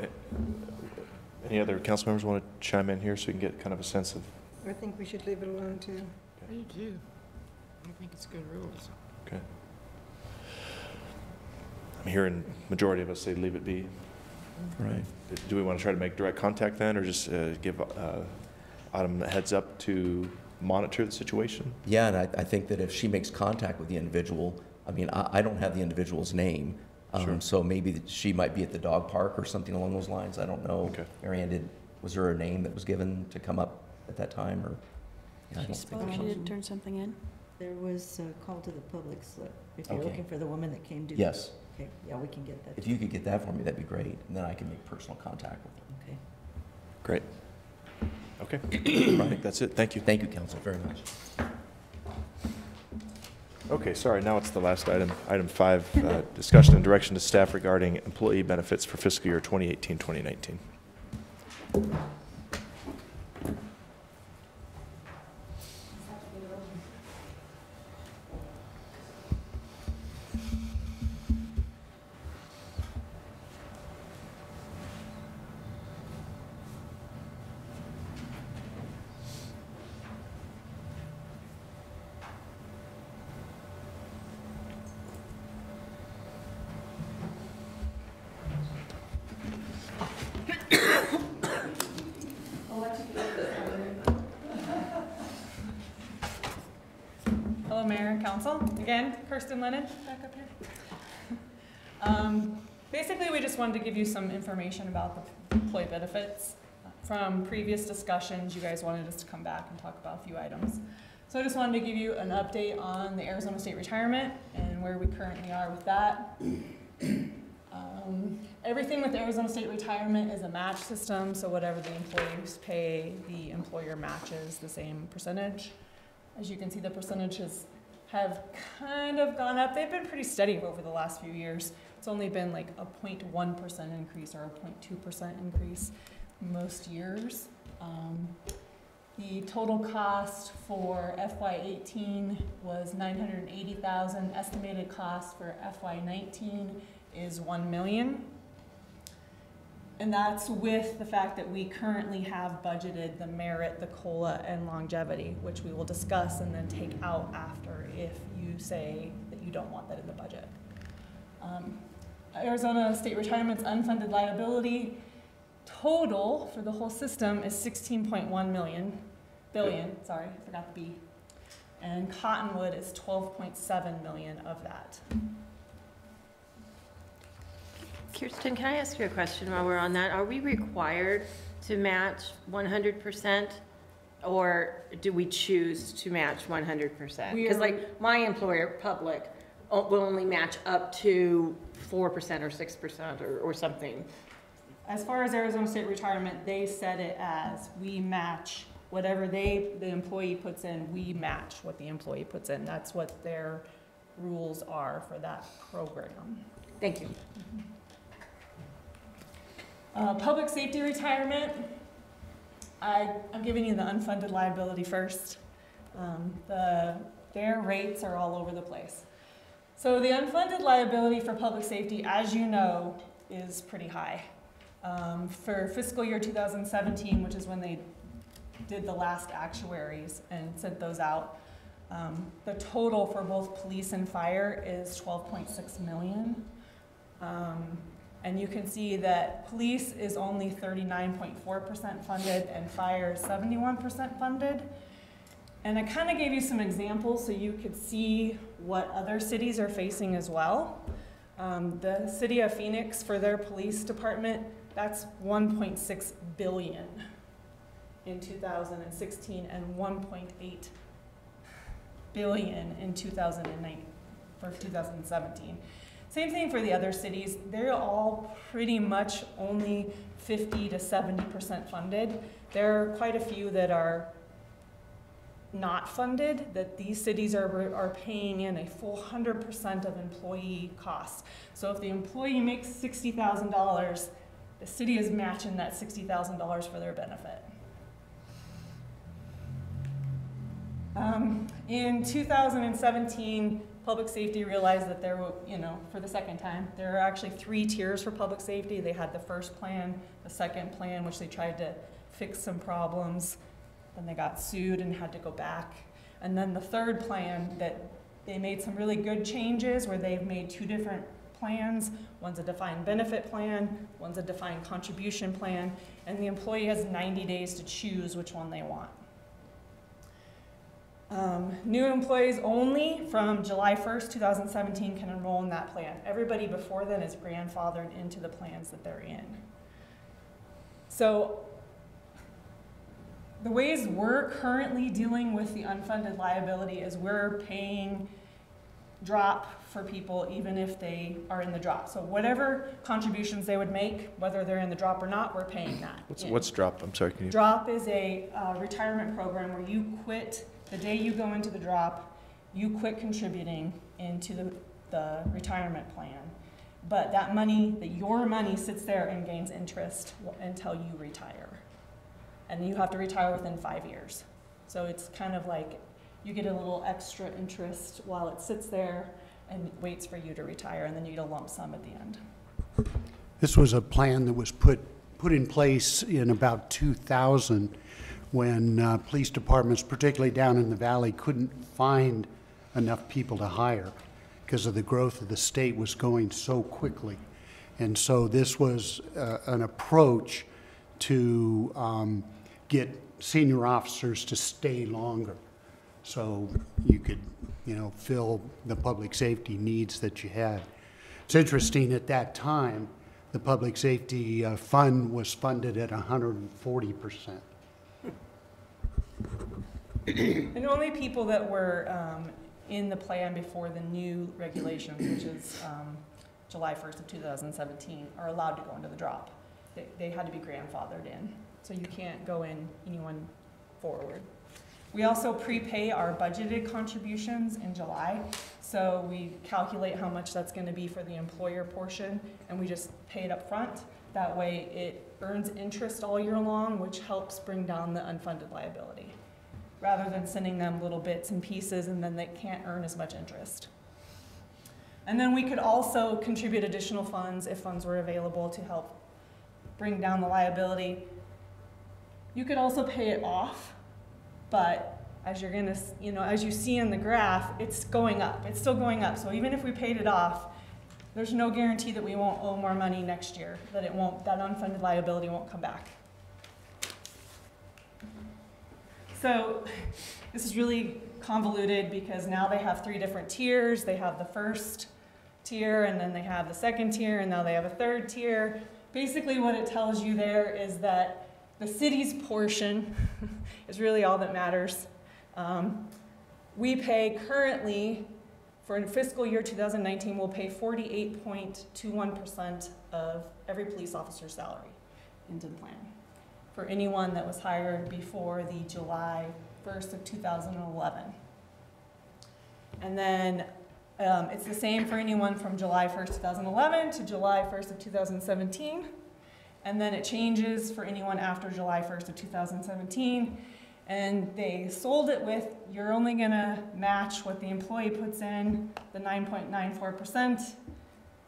any other council members want to chime in here so we can get kind of a sense of? I think we should leave it alone, too. I do too. I think it's good rules. Okay. I'm hearing majority of us say leave it be. Right. Do we want to try to make direct contact then, or just give Autumn a heads up to monitor the situation? Yeah, and I think that if she makes contact with the individual, I mean, I don't have the individual's name, Sure. so maybe she might be at the dog park or something along those lines. I don't know. Okay. Marianne, was there a name that was given to come up at that time, or? Yeah, I don't think there She was. didn't turn something in? There was a call to the public slip. If you're Okay. looking for the woman that came to. Yes. Okay, yeah, we can get that. If you could get that for me, that'd be great, and then I can make personal contact with her. Okay. Great. Okay. I think that's it. Thank you. Thank you, council, very much. Okay, sorry, now it's the last item. Item 5, discussion and direction to staff regarding employee benefits for fiscal year 2018-2019. Hello, Mayor and Council. Again, Kirsten Lennon, back up here. Basically, we just wanted to give you some information about the employee benefits. From previous discussions, you guys wanted us to come back and talk about a few items. So I just wanted to give you an update on the Arizona State retirement and where we currently are with that. Everything with Arizona State retirement is a match system, so whatever the employees pay, the employer matches the same percentage. As you can see, the percentages have kind of gone up. They've been pretty steady over the last few years. It's only been like a 0.1% increase or a 0.2% increase most years. The total cost for FY18 was $980,000. Estimated cost for FY19 is $1 million. And that's with the fact that we currently have budgeted the merit, the COLA, and longevity, which we will discuss and then take out after if you say that you don't want that in the budget. Arizona State Retirement's unfunded liability total for the whole system is 16.1 billion, sorry, I forgot the B. And Cottonwood is 12.7 million of that. Kirsten, can I ask you a question while we're on that? Are we required to match 100%, or do we choose to match 100%? Because like my employer, Public, will only match up to 4% or 6% or something. As far as Arizona State Retirement, they set it as we match whatever the employee puts in, we match what the employee puts in. That's what their rules are for that program. Thank you. Public safety retirement, I'm giving you the unfunded liability first. Their rates are all over the place. So the unfunded liability for public safety, as you know, is pretty high. For fiscal year 2017, which is when they did the last actuaries and sent those out, the total for both police and fire is 12.6 million. And you can see that police is only 39.4% funded and fire is 71% funded. And I kind of gave you some examples so you could see what other cities are facing as well. The city of Phoenix, for their police department, that's 1.6 billion in 2016 and 1.8 billion in 2009 for 2017. Same thing for the other cities. They're all pretty much only 50 to 70% funded. There are quite a few that are not funded, that these cities are paying in a full 100% of employee costs. So if the employee makes $60,000, the city is matching that $60,000 for their benefit. In 2017, public safety realized that there were, for the second time, there are actually 3 tiers for public safety. They had the first plan, the second plan, which they tried to fix some problems. Then they got sued and had to go back. And then the third plan, that they made some really good changes where they've made 2 different plans. One's a defined benefit plan, one's a defined contribution plan, and the employee has 90 days to choose which one they want. New employees only from July 1st, 2017 can enroll in that plan. Everybody before then is grandfathered into the plans that they're in. So the ways we're currently dealing with the unfunded liability is we're paying drop for people even if they are in the drop. So whatever contributions they would make, whether they're in the drop or not, we're paying that. What's drop? I'm sorry, can you? Drop is a retirement program where you quit the day you go into the drop, you quit contributing into the retirement plan. But that money, your money sits there and gains interest until you retire. And you have to retire within 5 years. So it's kind of like you get a little extra interest while it sits there and waits for you to retire, and then you get a lump sum at the end. This was a plan that was put in place in about 2000 when police departments, particularly down in the valley, couldn't find enough people to hire because of the growth of the state was going so quickly. And so this was an approach to get senior officers to stay longer so you could, fill the public safety needs that you had. It's interesting, at that time, the public safety fund was funded at 140%. And only people that were in the plan before the new regulations, which is July 1st of 2017, are allowed to go into the drop. They had to be grandfathered in, so you can't go in anyone forward. We also prepay our budgeted contributions in July. So we calculate how much that's going to be for the employer portion, and we just pay it up front. That way it earns interest all year long, which helps bring down the unfunded liability, rather than sending them little bits and pieces and then they can't earn as much interest. And then we could also contribute additional funds if funds were available to help bring down the liability. You could also pay it off, but as you're gonna, as you see in the graph, it's going up. It's still going up. So even if we paid it off, there's no guarantee that we won't owe more money next year, that that unfunded liability won't come back. So this is really convoluted because now they have 3 different tiers. They have the first tier, and then they have the second tier, and now they have a third tier. Basically what it tells you there is that the city's portion is really all that matters. We pay currently, for fiscal year 2019, we'll pay 48.21% of every police officer's salary into the plan for anyone that was hired before the July 1st of 2011. And then it's the same for anyone from July 1st, 2011 to July 1st of 2017. And then it changes for anyone after July 1st of 2017. And they sold it with, you're only gonna match what the employee puts in, the 9.94%.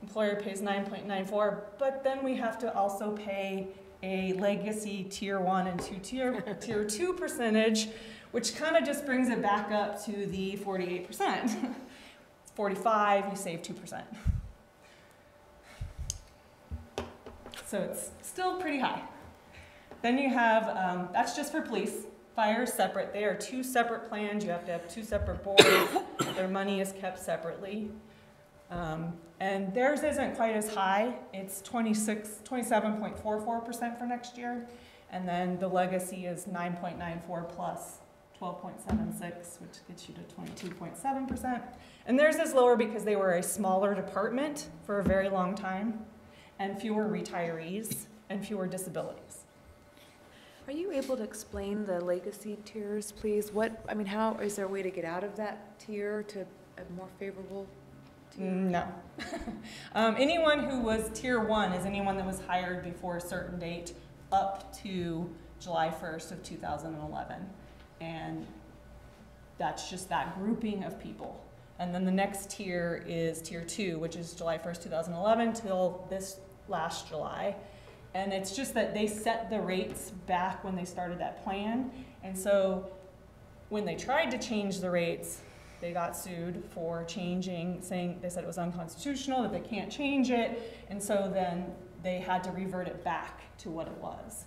Employer pays 9.94, but then we have to also pay a legacy tier 1 and tier 2 percentage, which kind of just brings it back up to the 48%. 45, you save 2%. So it's still pretty high. Then you have, that's just for police. Fire is separate. They are 2 separate plans. You have to have 2 separate boards. Their money is kept separately. And theirs isn't quite as high. It's 27.44% for next year. And then the legacy is 9.94 plus 12.76, which gets you to 22.7%. And theirs is lower because they were a smaller department for a very long time, and fewer retirees, and fewer disabilities. Are you able to explain the legacy tiers, please? How, is there a way to get out of that tier to a more favorable tier? No. Anyone who was tier 1 is anyone that was hired before a certain date up to July 1st of 2011. And that's just that grouping of people. And then the next tier is tier 2, which is July 1st, 2011 till this last July. And it's just that they set the rates back when they started that plan. And so when they tried to change the rates, they got sued for changing, saying they said it was unconstitutional, that they can't change it. And so then they had to revert it back to what it was.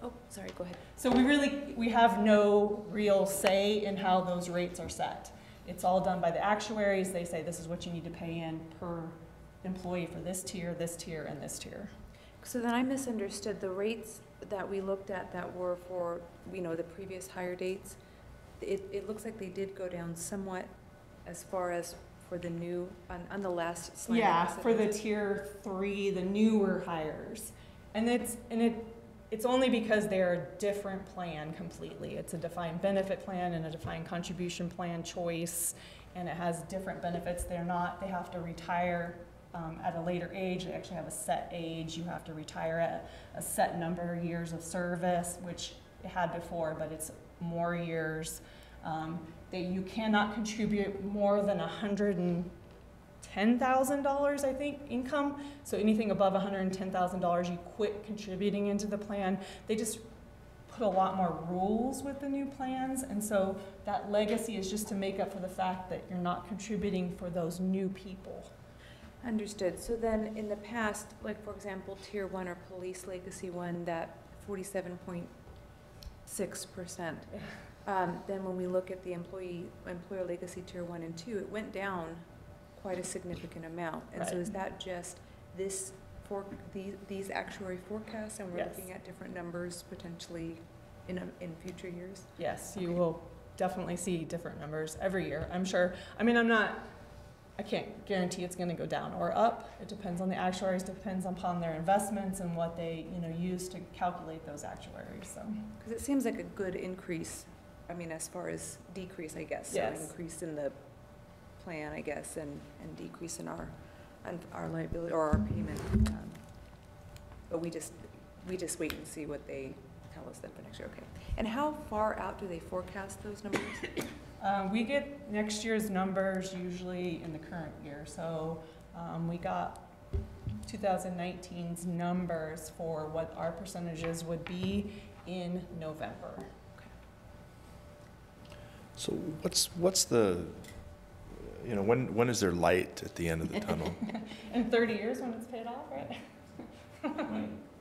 Oh, sorry, go ahead. So we have no real say in how those rates are set. It's all done by the actuaries. They say this is what you need to pay in per employee for this tier, and this tier. So then I misunderstood the rates that we looked at that were for, the previous hire dates. It looks like they did go down somewhat as far as for the new, on the last slide. Yeah, for the tier 3, the newer hires. And it's only because they're a different plan completely. It's a defined benefit plan and a defined contribution plan choice, and it has different benefits. They have to retire at a later age. They actually have a set age. You have to retire at a set number of years of service, which it had before, but it's more years. You cannot contribute more than $110,000, I think, income. So anything above $110,000, you quit contributing into the plan. They just put a lot more rules with the new plans, and so that legacy is just to make up for the fact that you're not contributing for those new people. Understood. So then in the past, like for example, tier 1 or police legacy 1, that 47.6%. Then when we look at the employer legacy tier 1 and 2, it went down quite a significant amount. And so is that just these actuary forecasts, and we're looking at different numbers potentially in future years? Yes, you will definitely see different numbers every year, I'm sure. I can't guarantee it's going to go down or up. It depends on the actuaries, depends upon their investments and what they use to calculate those actuaries. Because it seems like a good increase, as far as decrease, I guess. Yes. So increase in the plan, I guess, and decrease in our liability or our payment. But we just wait and see what they tell us then for next year. Okay. And how far out do they forecast those numbers? We get next year's numbers usually in the current year. So we got 2019's numbers for what our percentages would be in November. So what's the, you know, when is there light at the end of the tunnel? In 30 years when it's paid off, right?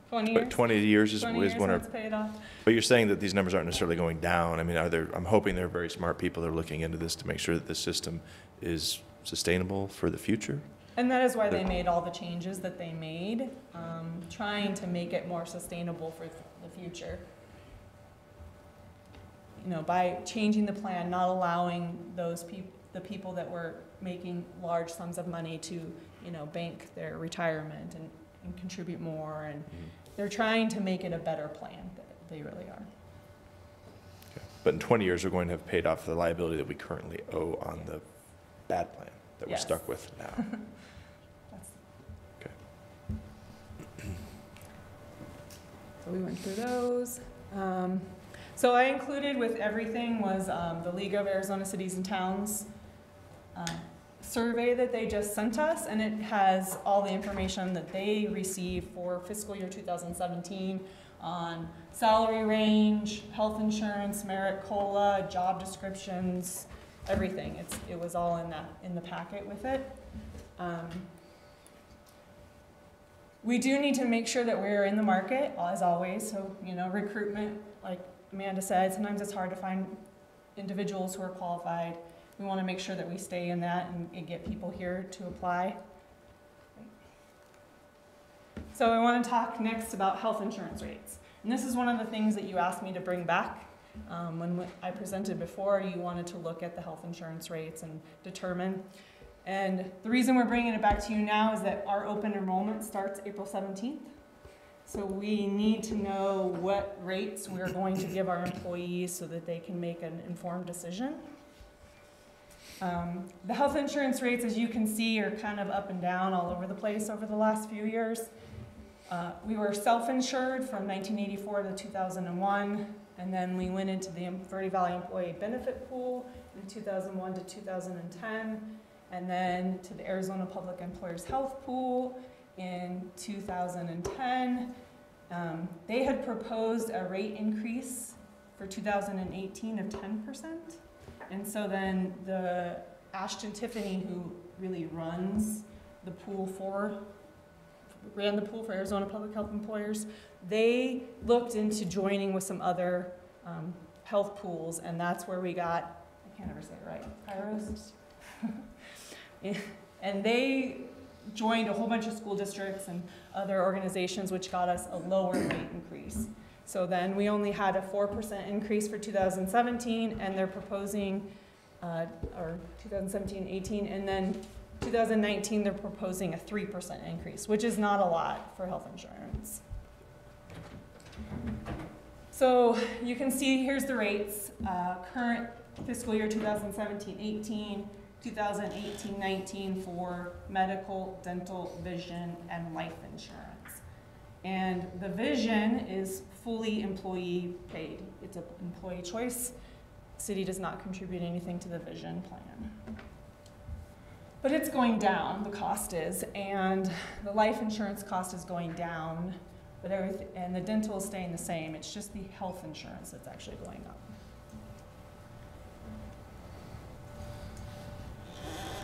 20 But years. 20 years is 20 when years when it's paid off. But you're saying that these numbers aren't necessarily going down. I mean, I'm hoping they're very smart people that are looking into this to make sure that the system is sustainable for the future. And that is why they made all the changes that they made, trying to make it more sustainable for the future. You know, by changing the plan, not allowing those the people that were making large sums of money to, you know, bank their retirement and contribute more, and they're trying to make it a better plan. They really are. Okay. But in 20 years, we're going to have paid off the liability that we currently owe on the bad plan that we're stuck with now. Okay. So we went through those. So I included with everything was the League of Arizona Cities and Towns survey that they just sent us, and it has all the information that they received for fiscal year 2017 on salary range, health insurance, merit COLA, job descriptions, everything. It was all in the packet with it. We do need to make sure that we're in the market, as always. So, you know, recruitment, like Amanda said, sometimes it's hard to find individuals who are qualified. We want to make sure that we stay in that and get people here to apply. So I want to talk next about health insurance rates. And this is one of the things that you asked me to bring back. When I presented before, you wanted to look at the health insurance rates and determine. And the reason we're bringing it back to you now is that our open enrollment starts April 17th. So we need to know what rates we're going to give our employees so that they can make an informed decision. The health insurance rates, as you can see, are kind of up and down all over the place over the last few years. We were self-insured from 1984 to 2001, and then we went into the Verde Valley Employee Benefit Pool in 2001 to 2010, and then to the Arizona Public Employers Health Pool in 2010. They had proposed a rate increase for 2018 of 10%. And so then the Ashton Tiffany, who really runs the pool ran the pool for Arizona Public Health Employers, they looked into joining with some other health pools, and that's where we got, I can't ever say it right, Kairos. And they joined a whole bunch of school districts and other organizations, which got us a lower rate increase. So then we only had a 4% increase for 2017, and they're proposing, or 2017-18, and then 2019 they're proposing a 3% increase, which is not a lot for health insurance. So you can see here's the rates, current fiscal year 2017-18, 2018-19 for medical, dental, vision, and life insurance. And the vision is fully employee paid. It's an employee choice. City does not contribute anything to the vision plan. But it's going down, the cost is, and the life insurance cost is going down, but and the dental is staying the same. It's just the health insurance that's actually going up.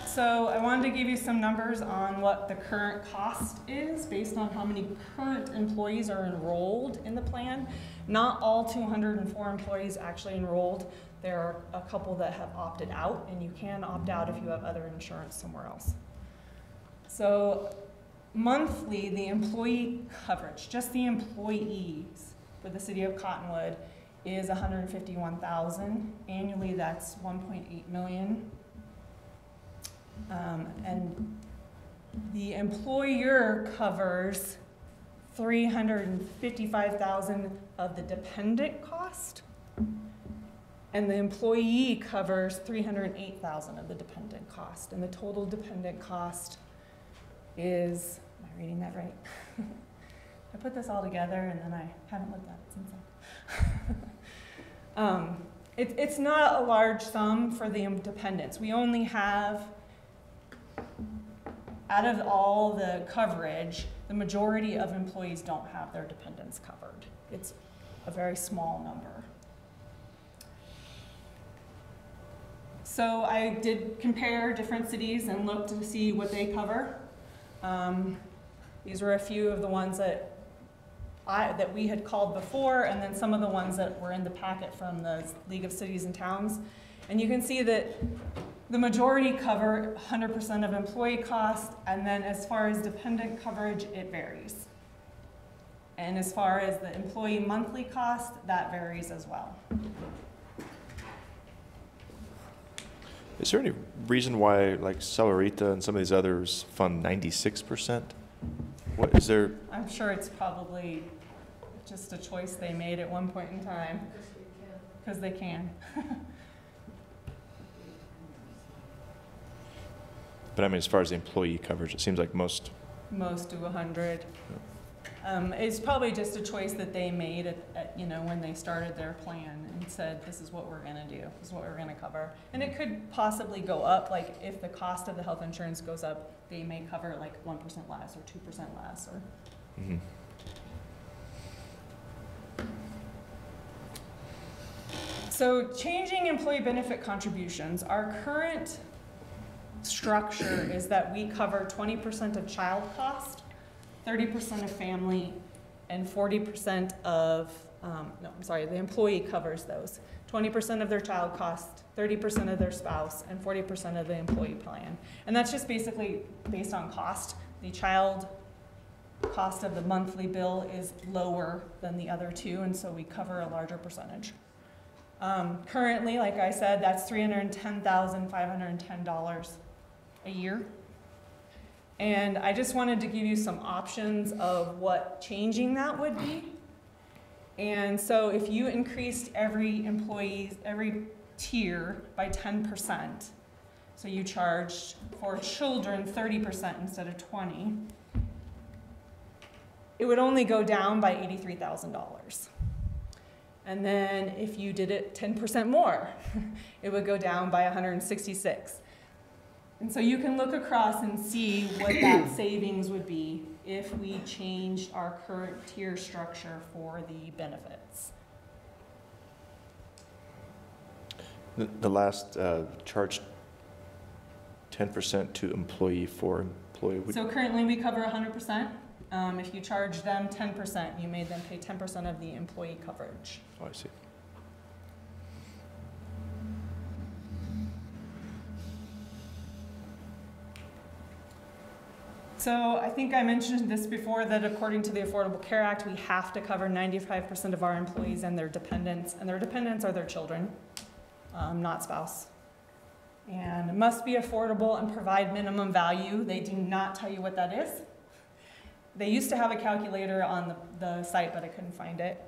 So I wanted to give you some numbers on what the current cost is based on how many current employees are enrolled in the plan. Not all 204 employees actually enrolled. There are a couple that have opted out, and you can opt out if you have other insurance somewhere else. So monthly, the employee coverage, just the employees for the city of Cottonwood, is $151,000. Annually, that's $1.8 million. And the employer covers $355,000 of the dependent cost, And the employee covers $308,000 of the dependent cost. And the total dependent cost is, am I reading that right? I put this all together and then I haven't looked at it since then. It's not a large sum for the dependents. We only have, out of all the coverage, the majority of employees don't have their dependents covered. It's a very small number. So I did compare different cities and looked to see what they cover. These were a few of the ones that we had called before, and then some of the ones that were in the packet from the League of Cities and Towns. And you can see that the majority cover 100% of employee cost, and then as far as dependent coverage, it varies. And as far as the employee monthly cost, that varies as well. Is there any reason why, like Celerita and some of these others fund 96%? What is there? I'm sure it's probably just a choice they made at one point in time. Because they can. But I mean, as far as the employee coverage, it seems like most do 100. It's probably just a choice that they made at when they started their plan and said, this is what we're going to do, this is what we're going to cover. And it could possibly go up, like if the cost of the health insurance goes up, they may cover like 1% less or 2% less. Or. Mm-hmm. So changing employee benefit contributions, our current structure is that we cover 20% of child cost, 30% of family, and 40% of, the employee covers those. 20% of their child cost, 30% of their spouse, and 40% of the employee plan. And that's just basically based on cost. The child cost of the monthly bill is lower than the other two, and so we cover a larger percentage. Currently, like I said, that's $310,510 a year. And I just wanted to give you some options of what changing that would be. And so if you increased every tier by 10%, so you charged for children 30% instead of 20%, it would only go down by $83,000. And then if you did it 10% more, it would go down by $166,000. And so you can look across and see what that savings would be if we changed our current tier structure for the benefits. The last charge 10% to employee for employee. So currently we cover 100%. If you charge them 10%, you made them pay 10% of the employee coverage. Oh, I see. So I think I mentioned this before, that according to the Affordable Care Act, we have to cover 95% of our employees and their dependents are their children, not spouse. And it must be affordable and provide minimum value. They do not tell you what that is. They used to have a calculator on the site, but I couldn't find it.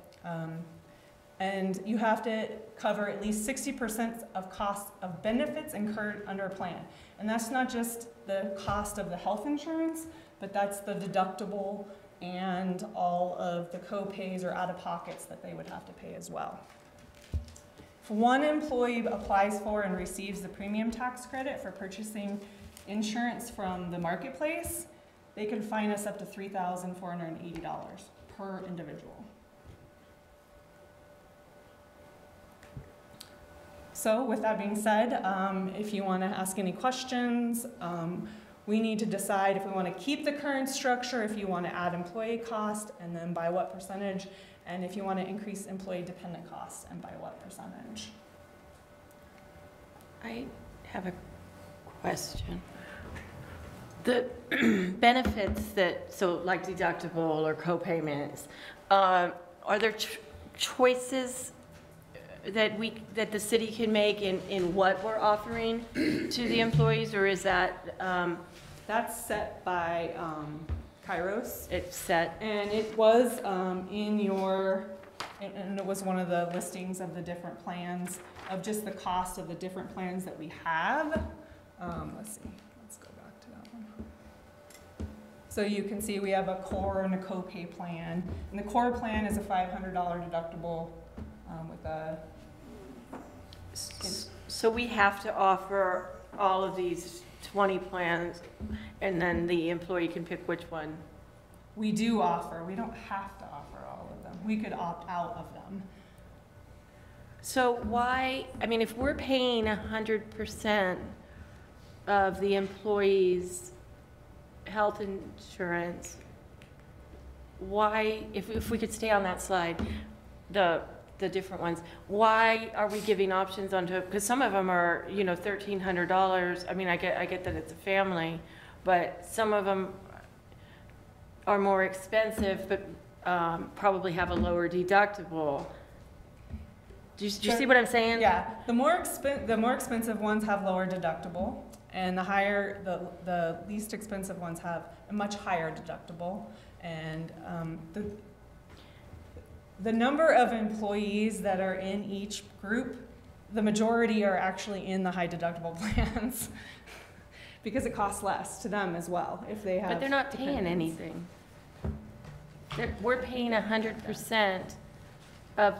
And you have to cover at least 60% of costs of benefits incurred under a plan. And that's not just the cost of the health insurance, but that's the deductible and all of the co-pays or out-of-pockets that they would have to pay as well. If one employee applies for and receives the premium tax credit for purchasing insurance from the marketplace, they could fine us up to $3,480 per individual. So with that being said, if you want to ask any questions, we need to decide if we want to keep the current structure, if you want to add employee cost, and then by what percentage, and if you want to increase employee dependent costs, and by what percentage. I have a question. The benefits so like deductible or co-payments, are there choices that the city can make in what we're offering to the employees, or is that that's set by Kairos? It's set, and it was in your and it was one of the listings of the different plans, of just the cost of the different plans that we have. Let's see, let's go back to that one. So you can see we have a core and a copay plan, and the core plan is a $500 deductible with a. So we have to offer all of these 20 plans, and then the employee can pick which one? We do offer. We don't have to offer all of them. We could opt out of them. So why, I mean, if we're paying 100% of the employees' health insurance, why, if we could stay on that slide, the different ones, why are we giving options onto it? Because some of them are, you know, $1,300. I mean, I get that it's a family, but some of them are more expensive, but probably have a lower deductible. Do you see what I'm saying? Yeah, the more expensive ones have lower deductible, and the least expensive ones have a much higher deductible. And the number of employees that are in each group, the majority are actually in the high deductible plans because it costs less to them as well if they have. But they're not paying anything. We're paying 100% of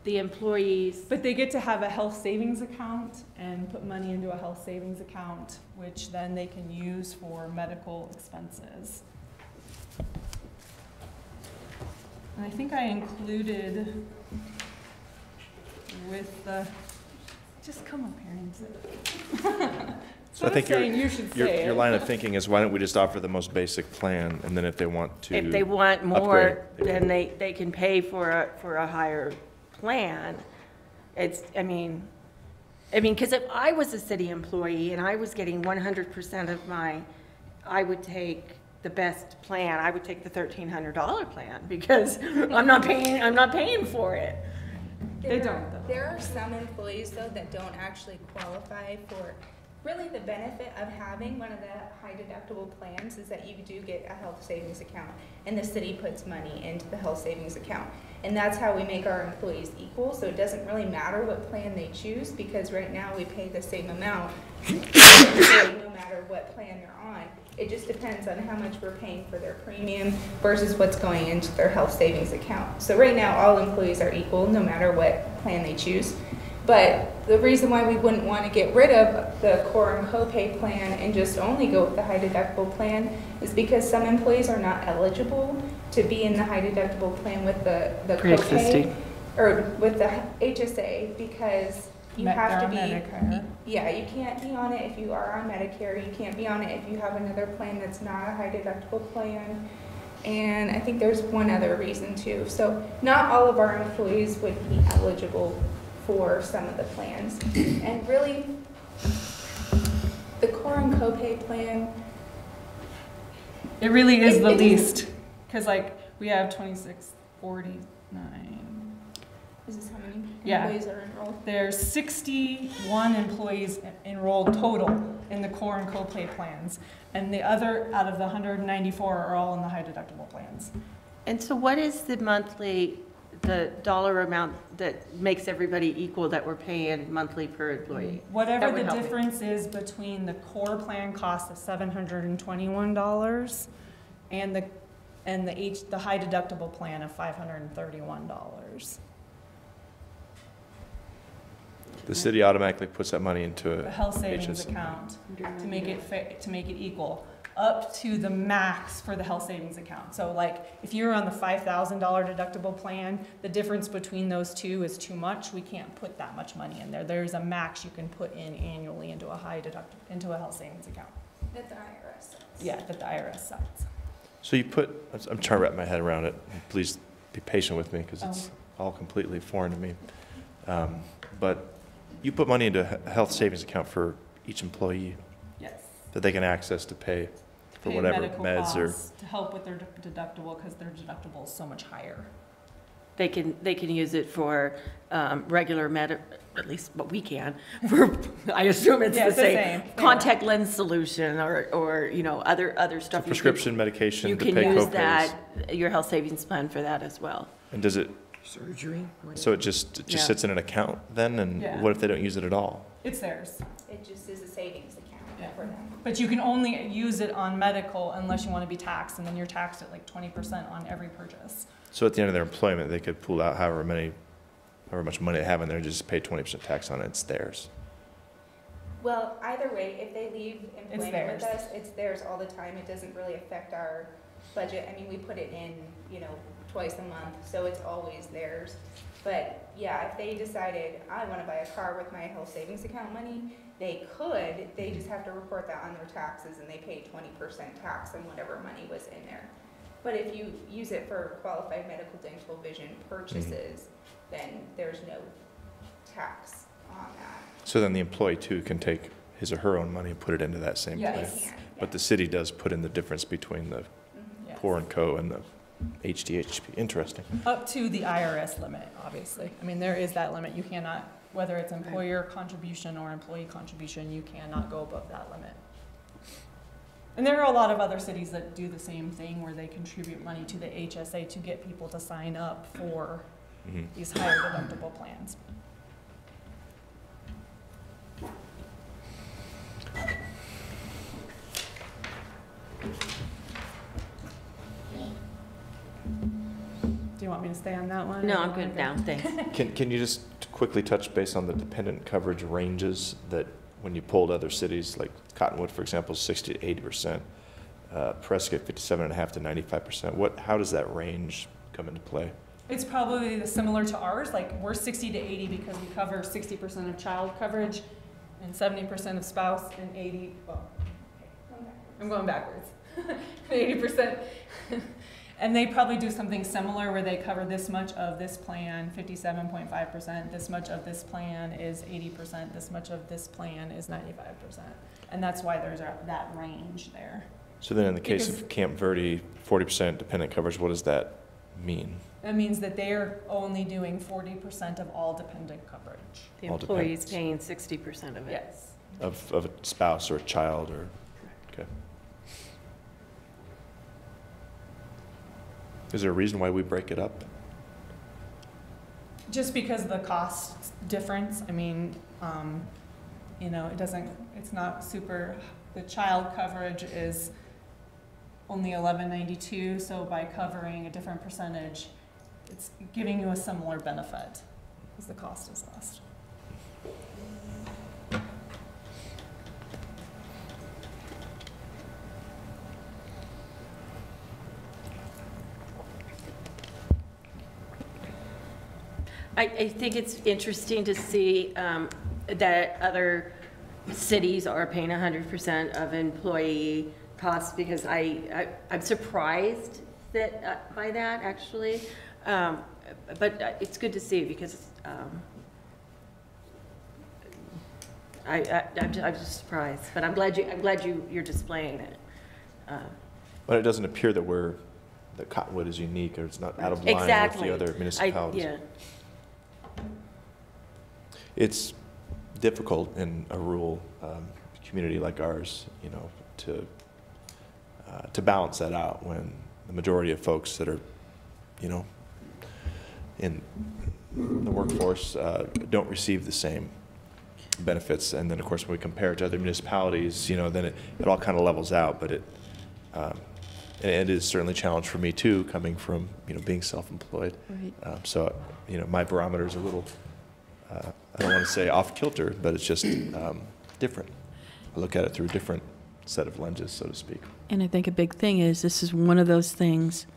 the employees. But they get to have a health savings account and put money into a health savings account, which then they can use for medical expenses. And I think I included with the, just come up here and sit. So I think your line of thinking is, why don't we just offer the most basic plan, and then if they want to if they want more, upgrade, then they can pay for a higher plan. It's, I mean, because if I was a city employee and I was getting 100% of my, I would take the best plan. I would take the $1,300 plan because I'm not paying for it. They don't, though. There are some employees, though, that don't actually qualify for. Really, the benefit of having one of the high deductible plans is that you do get a health savings account, and the city puts money into the health savings account. And that's how we make our employees equal, so it doesn't really matter what plan they choose, because right now we pay the same amount no matter what plan they're on. It just depends on how much we're paying for their premium versus what's going into their health savings account. So right now, all employees are equal no matter what plan they choose. But the reason why we wouldn't want to get rid of the core and copay plan and just only go with the high deductible plan is because some employees are not eligible to be in the high deductible plan with the copay or with the HSA, because you have to be, yeah, you can't be on it if you are on Medicare. You can't be on it if you have another plan that's not a high deductible plan. And I think there's one other reason too. So not all of our employees would be eligible for some of the plans. And really, the core and copay plan, it really is the least, because like we have 2649. Is this how many Yeah. employees are enrolled? There's 61 employees enrolled total in the core and copay plans, and the other out of the 194 are all in the high deductible plans. And so what is the monthly, the dollar amount that makes everybody equal that we're paying monthly per employee? Whatever the difference is between the core plan cost of $721 and the high deductible plan of $531. the city automatically puts that money into The health savings account to make it equal, up to the max for the health savings account. So like if you're on the $5,000 deductible plan, the difference between those two is too much. We can't put that much money in there. There's a max you can put in annually into a into a health savings account. That the IRS sets. Yeah, that the IRS sets. So you put, I'm trying to wrap my head around it. Please be patient with me because it's all completely foreign to me. But you put money into a health savings account for each employee. Yes. That they can access to pay for whatever meds or to help with their deductible, because their deductible is so much higher. They can use it for regular at least what we can, for, I assume it's the same. Contact lens solution or you know, other stuff. So prescription medication you to can pay use copays. that, your health savings plan for that as well. And does it Surgery? So it just Yeah. sits in an account then, and Yeah. what if they don't use it at all? It's theirs. It just is a savings account for them. But you can only use it on medical unless you want to be taxed, and then you're taxed at like 20% on every purchase. So at the end of their employment, they could pull out however much money they have in there, and just pay 20% tax on it. It's theirs. Well, either way, if they leave employment theirs. with us, it's theirs all the time. It doesn't really affect our budget. I mean, we put it in, twice a month, so it's always theirs. But yeah, if they decided, I want to buy a car with my health savings account money, they could. They just have to report that on their taxes, and they pay 20% tax on whatever money was in there. But if you use it for qualified medical, dental, vision purchases, then there's no tax on that. So then the employee too can take his or her own money and put it into that same Yes. plan. They can, yeah. But the city does put in the difference between the Yes. core and co and the HDHP. Interesting. Up to the IRS limit, obviously. I mean, there is that limit. You cannot, whether it's employer contribution or employee contribution, you cannot go above that limit. And there are a lot of other cities that do the same thing where they contribute money to the HSA to get people to sign up for these higher deductible plans. Do you want me to stay on that one? No, or I'm you wanna good go? now, thanks. Can you just quickly touch base on the dependent coverage ranges that when you polled other cities, like Cottonwood, for example, 60 to 80%, Prescott 57.5 to 95%. How does that range come into play? It's probably similar to ours, like we're 60 to 80 because we cover 60% of child coverage and 70% of spouse and 80, well, I'm going backwards, 80%. And they probably do something similar where they cover this much of this plan, 57.5%, this much of this plan is 80%, this much of this plan is 95%. And that's why there's that range there. So then in the case of Camp Verde, 40% dependent coverage, what does that mean? That means that they're only doing 40% of all dependent coverage. The All employee's dependents. paying 60% of it. Yes. Of a spouse or a child or, okay. Is there a reason why we break it up? Just because of the cost difference, I mean, it's not super, the child coverage is only $11.92, so by covering a different percentage, it's giving you a similar benefit because the cost is less. I think it's interesting to see that other cities are paying 100% of employee costs because I'm surprised by that actually, but it's good to see because I'm just surprised. But I'm glad you're displaying it. But it doesn't appear that Cottonwood is unique or it's not out of line Exactly. with the other municipalities. Yeah. It's difficult in a rural community like ours, to balance that out when the majority of folks that are, in the workforce don't receive the same benefits. And then, of course, when we compare it to other municipalities, then it all kind of levels out. But it is certainly a challenge for me too, coming from being self-employed. Right. So my barometer is a little. I don't want to say off kilter, but it's just different. I look at it through a different set of lenses, so to speak. And I think a big thing is this is one of those things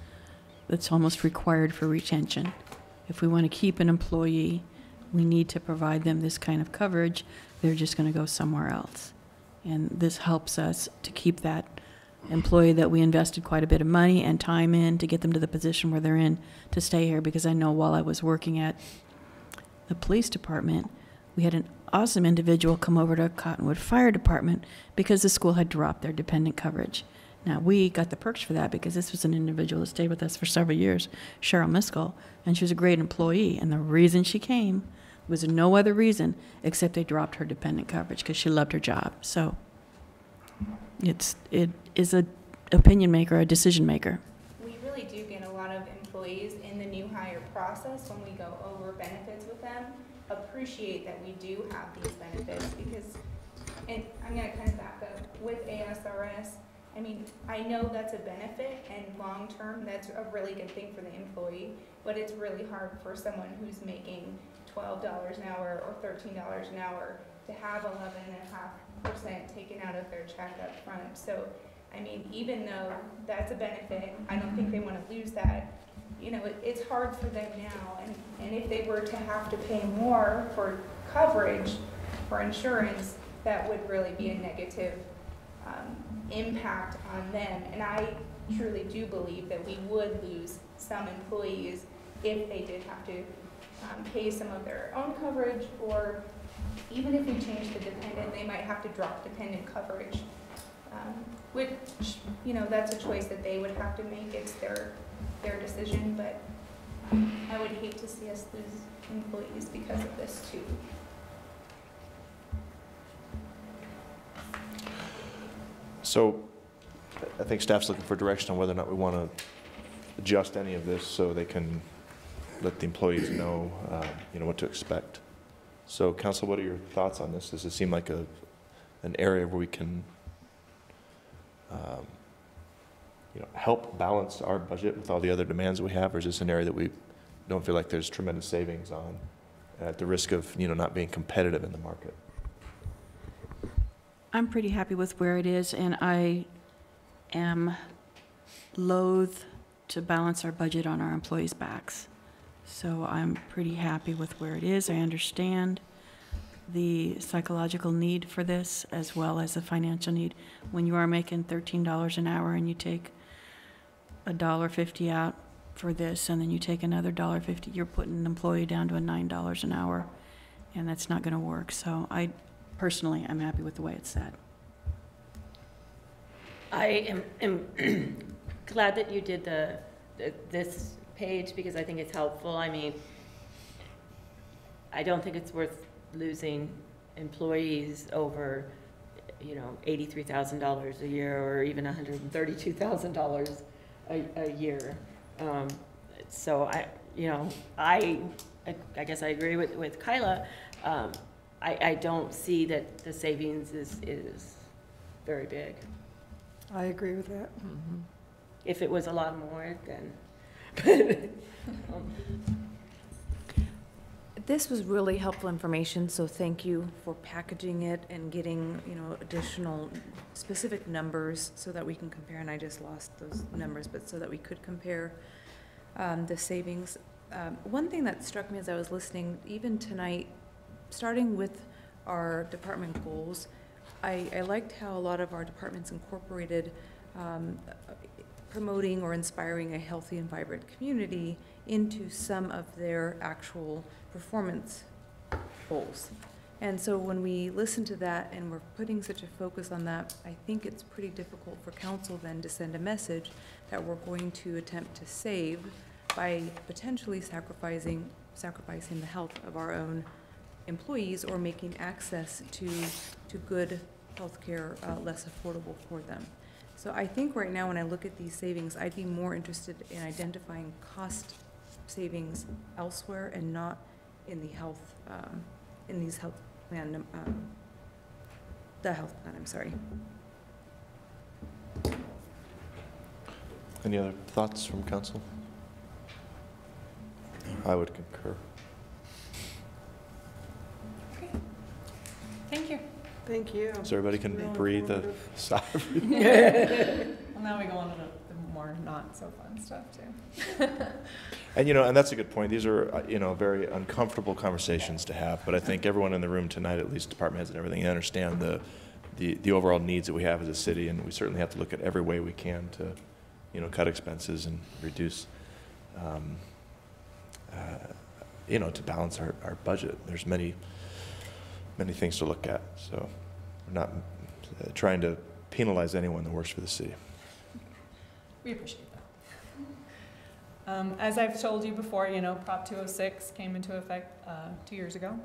that's almost required for retention. If we want to keep an employee, we need to provide them this kind of coverage. They're just going to go somewhere else. And this helps us to keep that employee that we invested quite a bit of money and time in to get them to the position where they're in to stay here. Because I know while I was working at the police department, we had an awesome individual come over to Cottonwood Fire Department because the school had dropped their dependent coverage. Now, we got the perks for that because this was an individual that stayed with us for several years, Cheryl Miskell, and she was a great employee. And the reason she came was no other reason except they dropped her dependent coverage because she loved her job. So it is a opinion maker, a decision maker. We really do get a lot of employees in the new hire process, when we go over benefits with them, appreciate that we do have these benefits, because, and I'm gonna kind of back up, with ASRS, I mean, I know that's a benefit, and long-term, that's a really good thing for the employee, but it's really hard for someone who's making $12 an hour or $13 an hour to have 11.5% taken out of their check up front. So, I mean, even though that's a benefit, I don't think they want to lose that. You know, it's hard for them now, and if they were to have to pay more for coverage, for insurance, that would really be a negative impact on them. And I truly do believe that we would lose some employees if they did have to pay some of their own coverage, or even if we change the dependent, they might have to drop dependent coverage, which, you know, that's a choice that they would have to make. It's their decision, but I would hate to see us lose employees because of this too. So I think staff's looking for direction on whether or not we want to adjust any of this so they can let the employees know, you know, what to expect. So, Council, what are your thoughts on this? Does it seem like an area where we can, you know, help balance our budget with all the other demands we have, or is this an area that we don't feel like there's tremendous savings on, at the risk of, you know, not being competitive in the market? I'm pretty happy with where it is, and I am loath to balance our budget on our employees' backs. So I'm pretty happy with where it is. I understand the psychological need for this as well as the financial need. When you are making $13 an hour and you take $1.50 out for this, and then you take another $1.50, you're putting an employee down to a $9 an hour, and that's not going to work. So personally, I'm happy with the way it's set. I am glad that you did this page, because I think it's helpful. I mean, I don't think it's worth losing employees over, you know, $83,000 a year or even $132,000 a year. So I guess I agree with Kyla. I don't see that the savings is very big. I agree with that. Mm-hmm. If it was a lot more, then. This was really helpful information, so thank you for packaging it and getting, you know, additional specific numbers so that we can compare. And I just lost those numbers, but so that we could compare the savings. One thing that struck me as I was listening, even tonight, starting with our department goals, I liked how a lot of our departments incorporated promoting or inspiring a healthy and vibrant community into some of their actual performance goals. And so when we listen to that and we're putting such a focus on that, I think it's pretty difficult for council then to send a message that we're going to attempt to save by potentially sacrificing the health of our own employees, or making access to good health care less affordable for them. So I think right now when I look at these savings, I'd be more interested in identifying cost savings elsewhere and not in the health, in these health plan, the health plan, I'm sorry. Any other thoughts from council? I would concur. Okay. Thank you. Thank you. So everybody can breathe a sigh of relief. Well, now we go on to the more not so fun stuff too. And, you know, and that's a good point. These are, you know, very uncomfortable conversations to have, but I think everyone in the room tonight, at least department heads and everything, understand the overall needs that we have as a city, and we certainly have to look at every way we can to, you know, cut expenses and reduce, you know, to balance our budget. There's many things to look at, so we're not trying to penalize anyone that works for the city. We appreciate that. As I've told you before, you know, Prop 206 came into effect 2 years ago,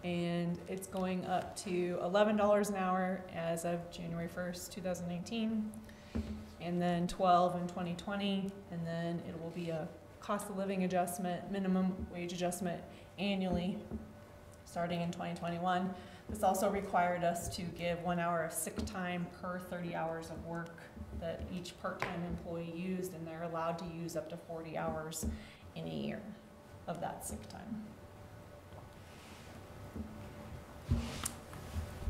and it's going up to $11 an hour as of January 1st, 2019, and then $12 in 2020, and then it will be a cost of living adjustment, minimum wage adjustment annually, starting in 2021. This also required us to give 1 hour of sick time per 30 hours of work that each part-time employee used, and they're allowed to use up to 40 hours in a year of that sick time.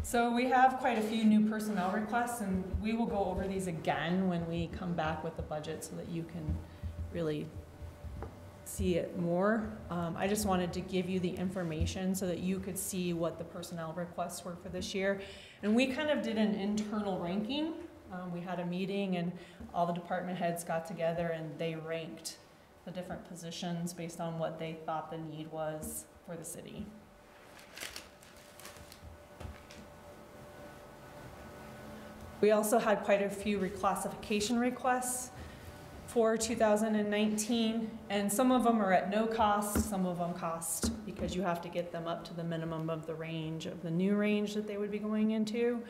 So we have quite a few new personnel requests, and we will go over these again when we come back with the budget so that you can really see it more. I just wanted to give you the information so that you could see what the personnel requests were for this year. And we kind of did an internal ranking. We had a meeting and all the department heads got together and they ranked the different positions based on what they thought the need was for the city. We also had quite a few reclassification requests for 2019, and some of them are at no cost, some of them cost because you have to get them up to the minimum of the range, of the new range that they would be going into.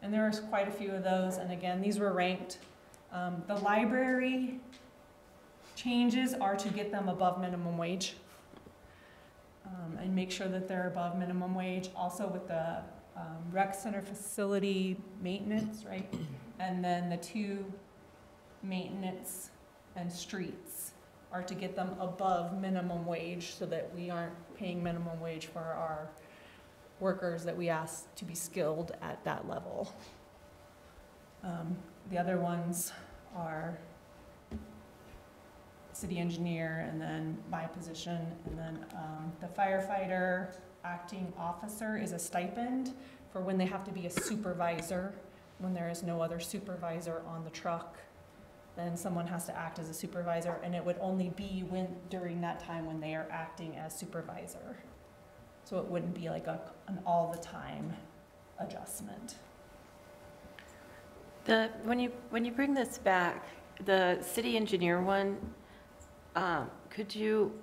And there's quite a few of those, and again, these were ranked. The library changes are to get them above minimum wage and make sure that they're above minimum wage. Also with the rec center facility maintenance, right? And then the 2 maintenance and streets are to get them above minimum wage so that we aren't paying minimum wage for our workers that we ask to be skilled at that level. The other ones are city engineer, and then my position, and then the firefighter acting officer is a stipend for when they have to be a supervisor, when there is no other supervisor on the truck. Then someone has to act as a supervisor, and it would only be during that time when they are acting as supervisor. So it wouldn't be like an all-the-time adjustment. When you bring this back, the city engineer one, could you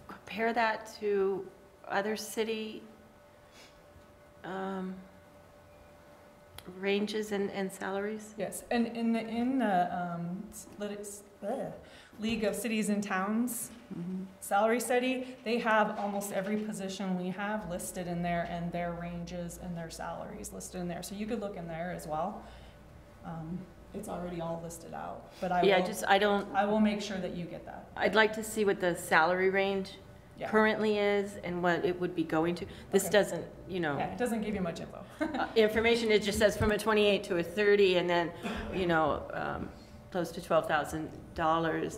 compare that to other city ranges and salaries? Yes, and in the League of Cities and Towns salary study, they have almost every position we have listed in there, and their ranges and their salaries listed in there. So you could look in there as well. It's already all listed out, but I will make sure that you get that. I'd like to see what the salary range currently is and what it would be going to. This doesn't, you know. Yeah, it doesn't give you much info. Information, it just says from a 28 to a 30, and then, you know, close to $12,000.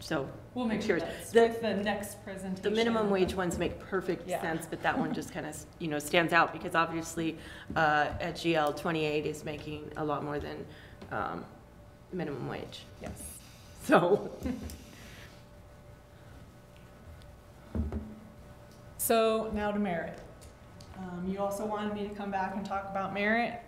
So we'll make sure that's with the next presentation. The minimum wage ones make perfect sense, but that one just kind of, you know, stands out because obviously at GL 28 is making a lot more than minimum wage. Yes. So. So now to merit. You also wanted me to come back and talk about merit,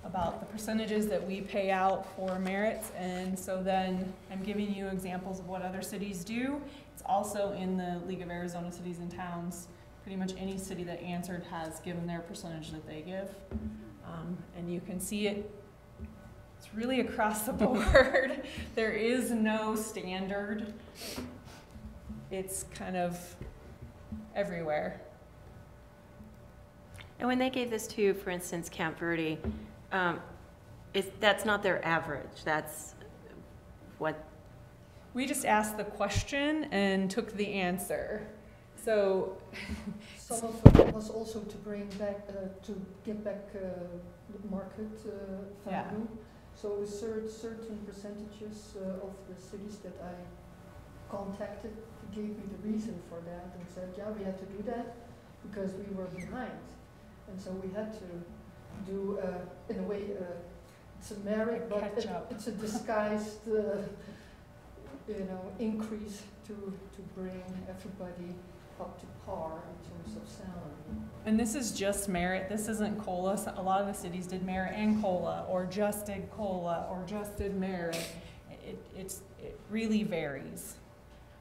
about the percentages that we pay out for merits, and so then I'm giving you examples of what other cities do. It's also in the League of Arizona Cities and Towns. Pretty much any city that answered has given their percentage that they give, and you can see it. It's really across the board. There is no standard. It's kind of everywhere. And when they gave this to, for instance, Camp Verde, that's not their average. That's what? We just asked the question and took the answer. So some of it was also to bring back, to get back market value. So certain percentages of the cities that I contacted gave me the reason for that and said, yeah, we had to do that because we were behind. And so we had to do, in a way, it's a merit, but it's a disguised, you know, increase to bring everybody up to par in terms of salary. And this is just merit. This isn't COLA. A lot of the cities did merit and COLA, or just did COLA, or just did merit. It really varies.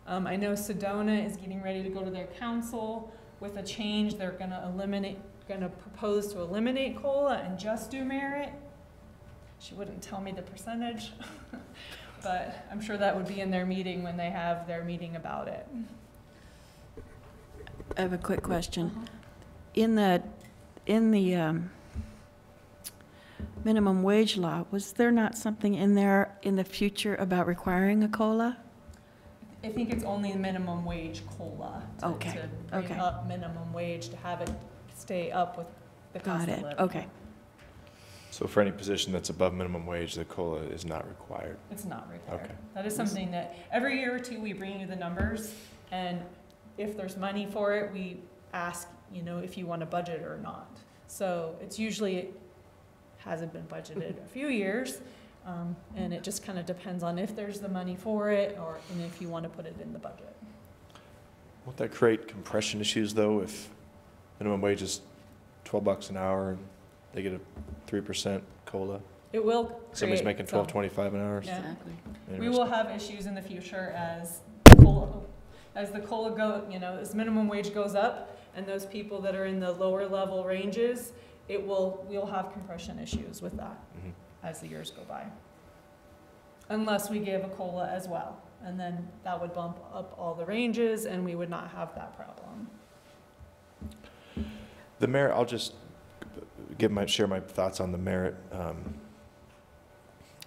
I know Sedona is getting ready to go to their council with a change. They're going to propose to eliminate COLA and just do merit. She wouldn't tell me the percentage, but I'm sure that would be in their meeting when they have their meeting about it. I have a quick question. In the minimum wage law, was there not something in there in the future about requiring a COLA? I think it's only minimum wage COLA to bring up minimum wage, to have it stay up with the cost of living. Okay. So for any position that's above minimum wage, the COLA is not required? It's not required. Okay. That is something that every year or two we bring you the numbers, and if there's money for it, we ask, you know, if you want to budget or not. So it's usually hasn't been budgeted a few years, and it just kind of depends on if there's the money for it, and if you want to put it in the budget. Won't that create compression issues though, if minimum wage is $12 an hour and they get a 3% COLA? It will. Somebody's making $12.25 an hour. Yeah. Exactly. We will have issues in the future as the COLA go, you know, as minimum wage goes up, and those people that are in the lower level ranges, we'll have compression issues with that as the years go by. Unless we give a COLA as well, and then that would bump up all the ranges, and we would not have that problem. The merit, I'll just share my thoughts on the merit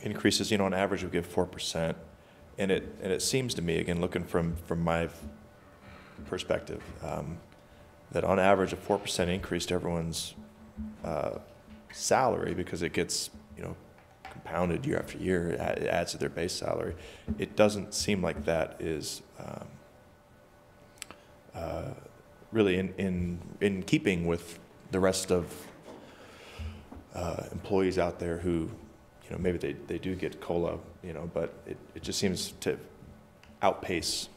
increases. You know, on average we give 4%, and it seems to me, again, looking from my perspective, that on average a 4% increase to everyone's salary, because it gets, you know, compounded year after year, it adds to their base salary. It doesn't seem like that is really in keeping with the rest of employees out there who, you know, maybe they do get COLA, you know, but it just seems to outpace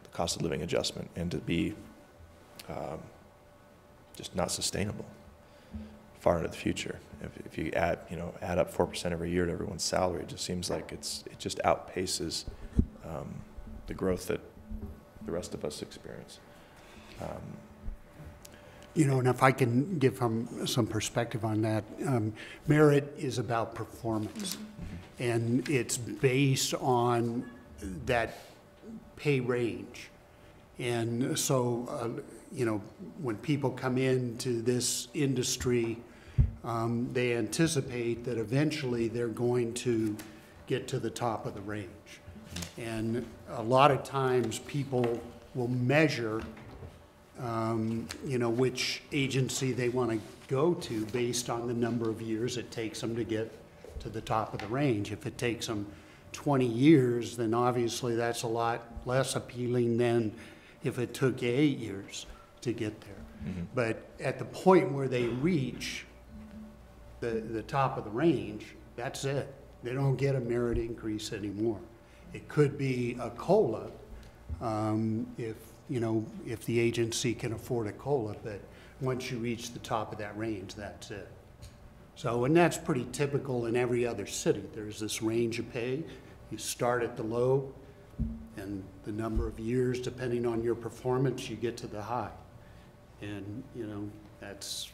the cost of living adjustment and to be just not sustainable far into the future. If you add up 4% every year to everyone's salary, it just seems like it just outpaces the growth that the rest of us experience. You know, and if I can give some perspective on that, merit is about performance, and it's based on that pay range. And so, you know, when people come into this industry, they anticipate that eventually they're going to get to the top of the range. And a lot of times people will measure, you know, which agency they want to go to based on the number of years it takes them to get to the top of the range. If it takes them 20 years, then obviously that's a lot less appealing than if it took you 8 years to get there. But at the point where they reach the top of the range, that's it. They don't get a merit increase anymore. It could be a COLA, if the agency can afford a COLA, but once you reach the top of that range, that's it. So, and that's pretty typical in every other city. There's this range of pay. You start at the low, and the number of years, depending on your performance, you get to the high. And, you know, that's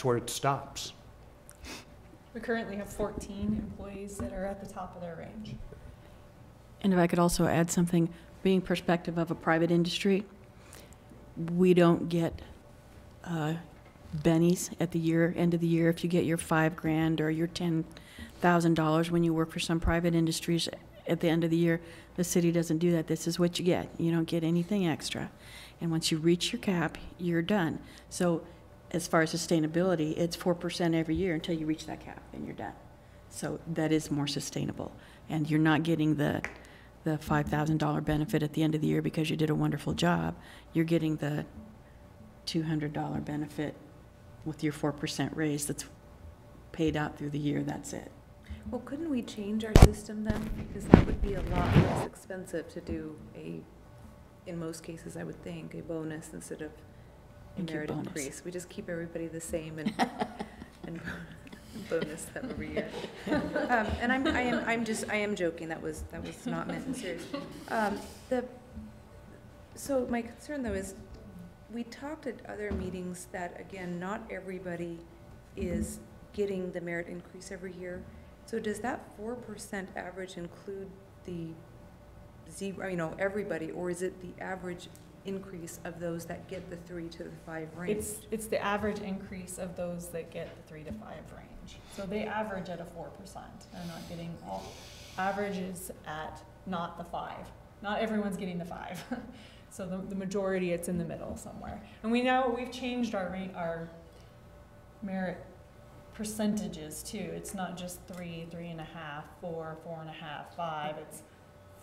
where it stops. We currently have 14 employees that are at the top of their range. And if I could also add something, being perspective of a private industry, we don't get bennies at the end of the year. If you get your $5,000 or your $10,000 when you work for some private industries at the end of the year, the city doesn't do that. This is what you get. You don't get anything extra. And once you reach your cap, you're done. So as far as sustainability, it's 4% every year until you reach that cap and you're done. So that is more sustainable. And you're not getting the $5,000 benefit at the end of the year because you did a wonderful job. You're getting the $200 benefit with your 4% raise that's paid out through the year. That's it. Well, couldn't we change our system then? Because that would be a lot less expensive to do in most cases, I would think, a bonus instead of a merit increase. We just keep everybody the same and bonus them every year. And I am joking. That was not meant in serious. So my concern though is, we talked at other meetings that, again, not everybody is getting the merit increase every year, So does that 4% average include the zero, everybody, or is it the average increase of those that get the 3 to the 5 range? It's the average increase of those that get the 3 to 5 range. So they average at a 4%. They're not getting all, average is at not the 5. Not everyone's getting the 5. So the majority, it's in the middle somewhere. And we've changed our merit percentages too. It's not just 3, 3.5, 4, 4.5, 5. It's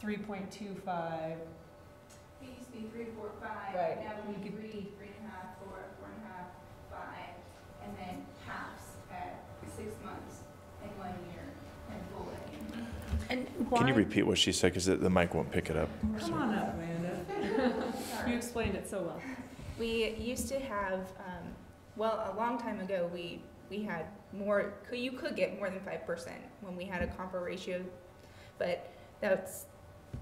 3.25. It used to be 3, 4, 5. Right. Now we 3, 3.5, 4, 4.5, 5, and then halves at 6 months and 1 year and full day. And Can you repeat what she said, because the mic won't pick it up? Come on up, Amanda. You explained it so well. We used to have, a long time ago, we had more, you could get more than 5% when we had a compa ratio, but that's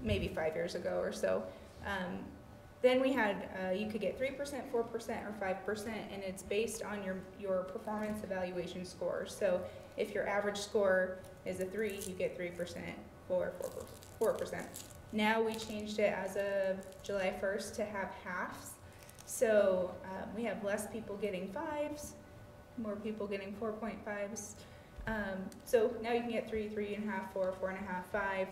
maybe 5 years ago or so. Then we had, you could get 3%, 4%, or 5%, and it's based on your performance evaluation scores. So if your average score is a 3, you get 3%, 4%. Now we changed it as of July 1st to have halves. So we have less people getting 5s, more people getting 4.5s. So now you can get 3, 3.5, 4, 4.5, 5.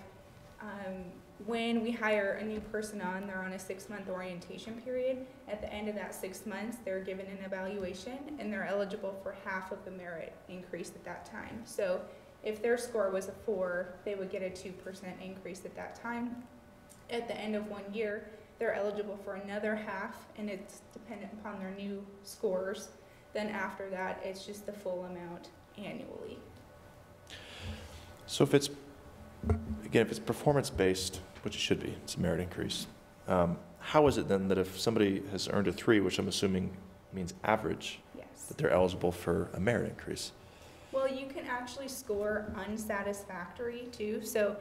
When we hire a new person on, they're on a 6-month orientation period. At the end of that 6 months, they're given an evaluation and they're eligible for half of the merit increase at that time. So if their score was a 4, they would get a 2% increase at that time. At the end of 1 year, they're eligible for another half, and it's dependent upon their new scores. Then after that, it's just the full amount annually. So if it's performance-based, which it should be, it's a merit increase, how is it then that if somebody has earned a 3, which I'm assuming means average, yes, that they're eligible for a merit increase? Well, you can actually score unsatisfactory too. So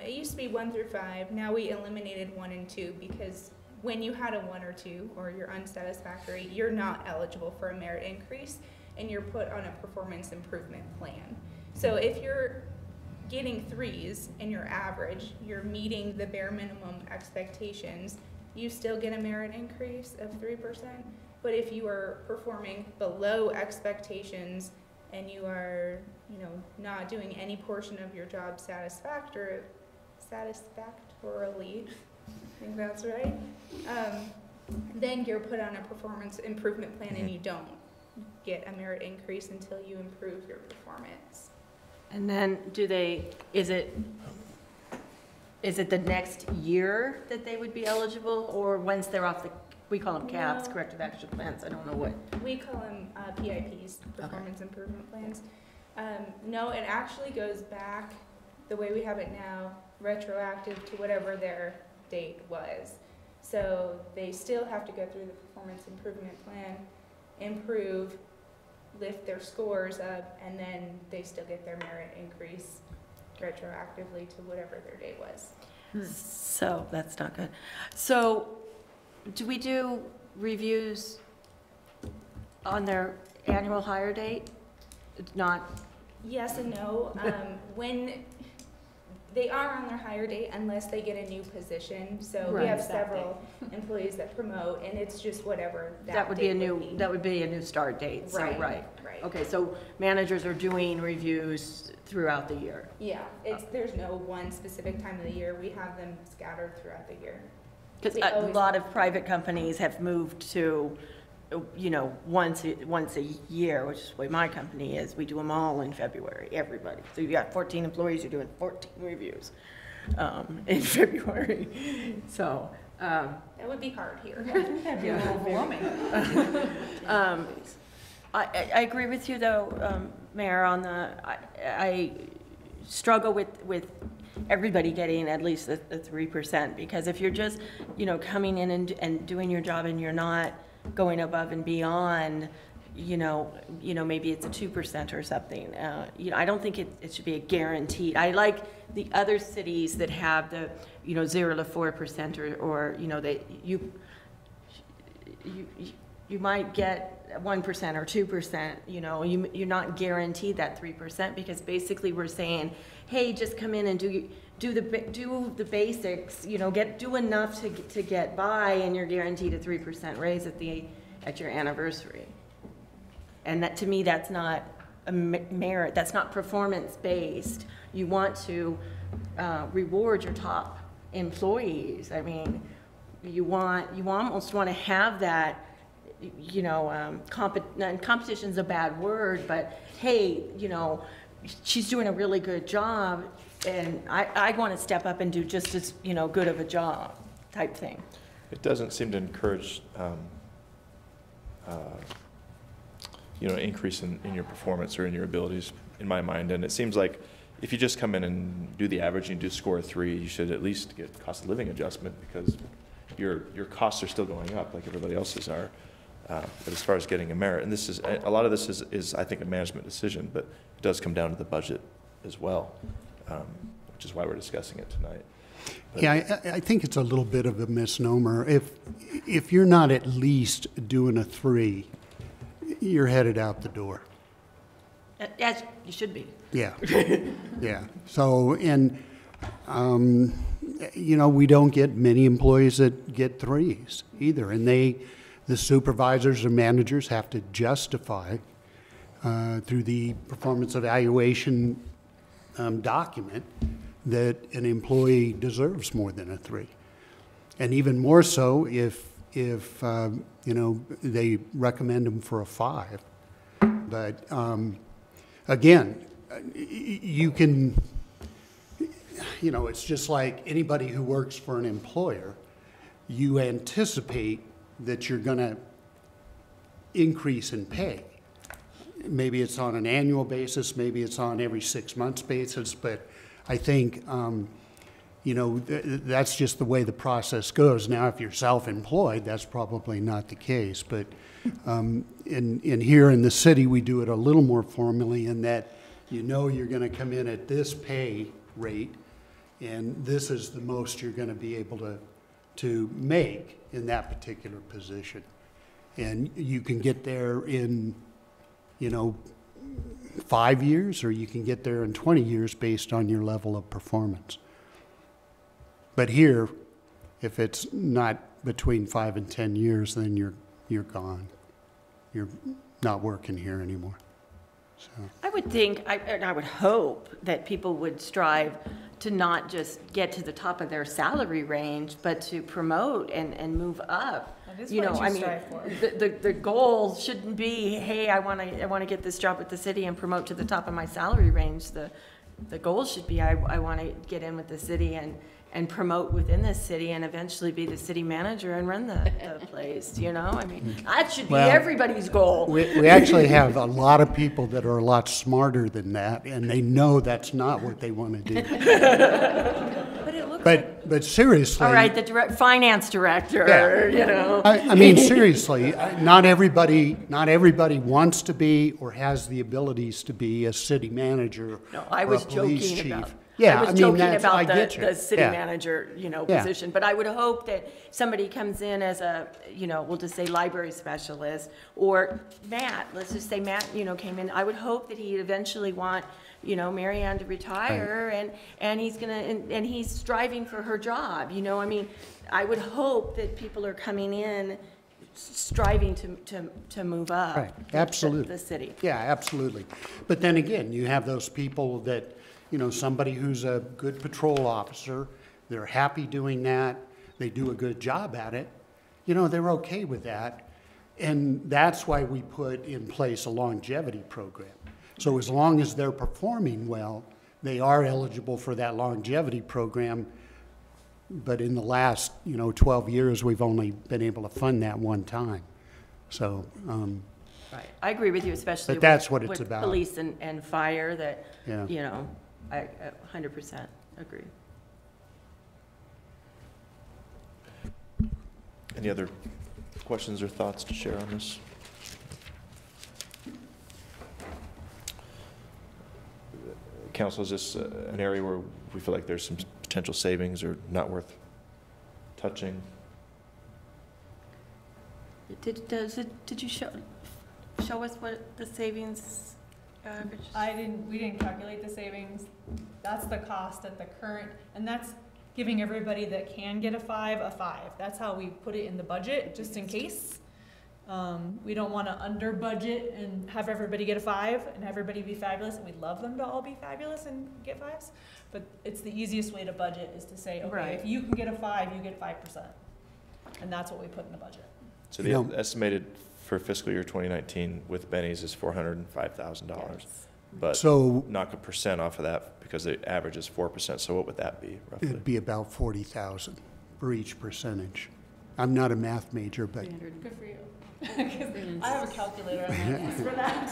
it used to be 1 through 5. Now we eliminated 1 and 2 because when you had a 1 or 2 or you're unsatisfactory, you're not eligible for a merit increase and you're put on a performance improvement plan. So if you're getting 3s and you're average, you're meeting the bare minimum expectations, you still get a merit increase of 3%. But if you are performing below expectations and you are, not doing any portion of your job satisfactorily, I think that's right, then you're put on a performance improvement plan and you don't get a merit increase until you improve your performance. And then is it the next year that they would be eligible, or once they're off we call them CAPs, No. corrective action plans, I don't know what. We call them PIPs, performance improvement plans. No, it actually goes back, the way we have it now, retroactive to whatever their date was. So they still have to go through the performance improvement plan, improve, lift their scores up, and then they still get their merit increase retroactively to whatever their date was. So that's not good. So do we do reviews on their annual hire date? It's not. Yes and no. When they are on their hire date unless they get a new position. So we have several employees that promote, and it's just whatever that would be a new that would be a new start date. So, right. Okay, so managers are doing reviews throughout the year. Yeah, there's no one specific time of the year. We have them scattered throughout the year. Because a lot of private companies have moved to, once a year, which is the way my company is. We do them all in February, everybody. So you got 14 employees, you're doing 14 reviews in February. So that would be hard here. That'd be overwhelming. I agree with you though, Mayor, on I struggle with everybody getting at least the 3%, because if you're just, coming in and doing your job and you're not going above and beyond, maybe it's a 2% or something. I don't think it should be a guaranteed. I like the other cities that have the, 0 to 4% or you might get 1% or 2%, you know, you're not guaranteed that 3% because basically we're saying, hey, just come in and do the basics, you know, do enough to get by, and you're guaranteed a 3% raise at your anniversary. And that, to me, that's not a merit. That's not performance based. You want to reward your top employees. I mean, you almost want to have that. You know, competition's a bad word, but hey, you know, she's doing a really good job, and I want to step up and do just as, you know, good of a job, type thing. It doesn't seem to encourage, you know, increase in your performance or in your abilities, in my mind. And it seems like if you just come in and do the average and you do score a 3, you should at least get cost of living adjustment, because your costs are still going up like everybody else's are. But as far as getting a merit, and this is a lot of this is I think a management decision, but it does come down to the budget as well, which is why we're discussing it tonight. But yeah, I think it's a little bit of a misnomer. If you're not at least doing a 3, you're headed out the door. As you should be. Yeah, yeah. So, and you know, we don't get many employees that get 3s either, and the supervisors or managers have to justify through the performance evaluation document that an employee deserves more than a 3. And even more so if you know, they recommend them for a 5. But again, you can, you know, it's just like anybody who works for an employer. You anticipate that you're going to increase in pay. Maybe it's on an annual basis, maybe it's on every 6 months basis, but I think, you know, that's just the way the process goes. Now, if you're self-employed, that's probably not the case, but in here in the city, we do it a little more formally in that, you know, you're going to come in at this pay rate, and this is the most you're going to be able to make in that particular position. And you can get there in, you know, 5 years, or you can get there in 20 years based on your level of performance. But here, if it's not between 5 and 10 years, then you're gone. You're not working here anymore. So I would think, and I would hope that people would strive to not just get to the top of their salary range, but to promote and move up. That is you know, what you I mean, strive for. the goal shouldn't be, hey, I want to get this job with the city and promote to the top of my salary range. The goal should be, I want to get in with the city and promote within the city and eventually be the city manager and run the place, you know? I mean, that should be everybody's goal. We actually have a lot of people that are a lot smarter than that, and they know that's not what they want to do. But it looks But seriously. All right, the finance director, you know. I mean, seriously, not everybody wants to be or has the abilities to be a city manager I or was a police joking chief. about. Yeah, I was mean, joking that's, about I get you. the city Yeah. manager, you know, Yeah. position. But I would hope that somebody comes in as a, you know, we'll just say library specialist, or Matt, let's just say Matt, you know, came in. I would hope that he'd eventually want, you know, Mary Ann to retire, and he's gonna, and he's striving for her job. You know, I mean, I would hope that people are coming in striving to move up. Right, absolutely. The city. Yeah, absolutely. But then again, you have those people that, you know, somebody who's a good patrol officer, they're happy doing that, they do a good job at it, you know, they're okay with that. And that's why we put in place a longevity program. So as long as they're performing well, they are eligible for that longevity program. But in the last, you know, 12 years, we've only been able to fund that one time. So, right. I agree with you, especially but that's what with it's about. Police and fire that, Yeah. you know, I 100% agree. any other questions or thoughts to share on this? Council, is this an area where we feel like there's some potential savings or not worth touching? Did you show us what the savings average? We didn't calculate the savings. That's the cost at the current, and that's giving everybody that can get a 5 a 5. That's how we put it in the budget, just in case. We don't want to under budget and have everybody get a 5 and everybody be fabulous, and we'd love them to all be fabulous and get 5s. But it's the easiest way to budget is to say, okay, Right. if you can get a 5, you get 5%. And that's what we put in the budget. So the estimated for fiscal year 2019 with Benny's is $405,000. But So- knock a percent off of that because the average is 4%. So what would that be roughly? It'd be about 40,000 for each percentage. I'm not a math major, but Good for you. I have a calculator on my desk for that.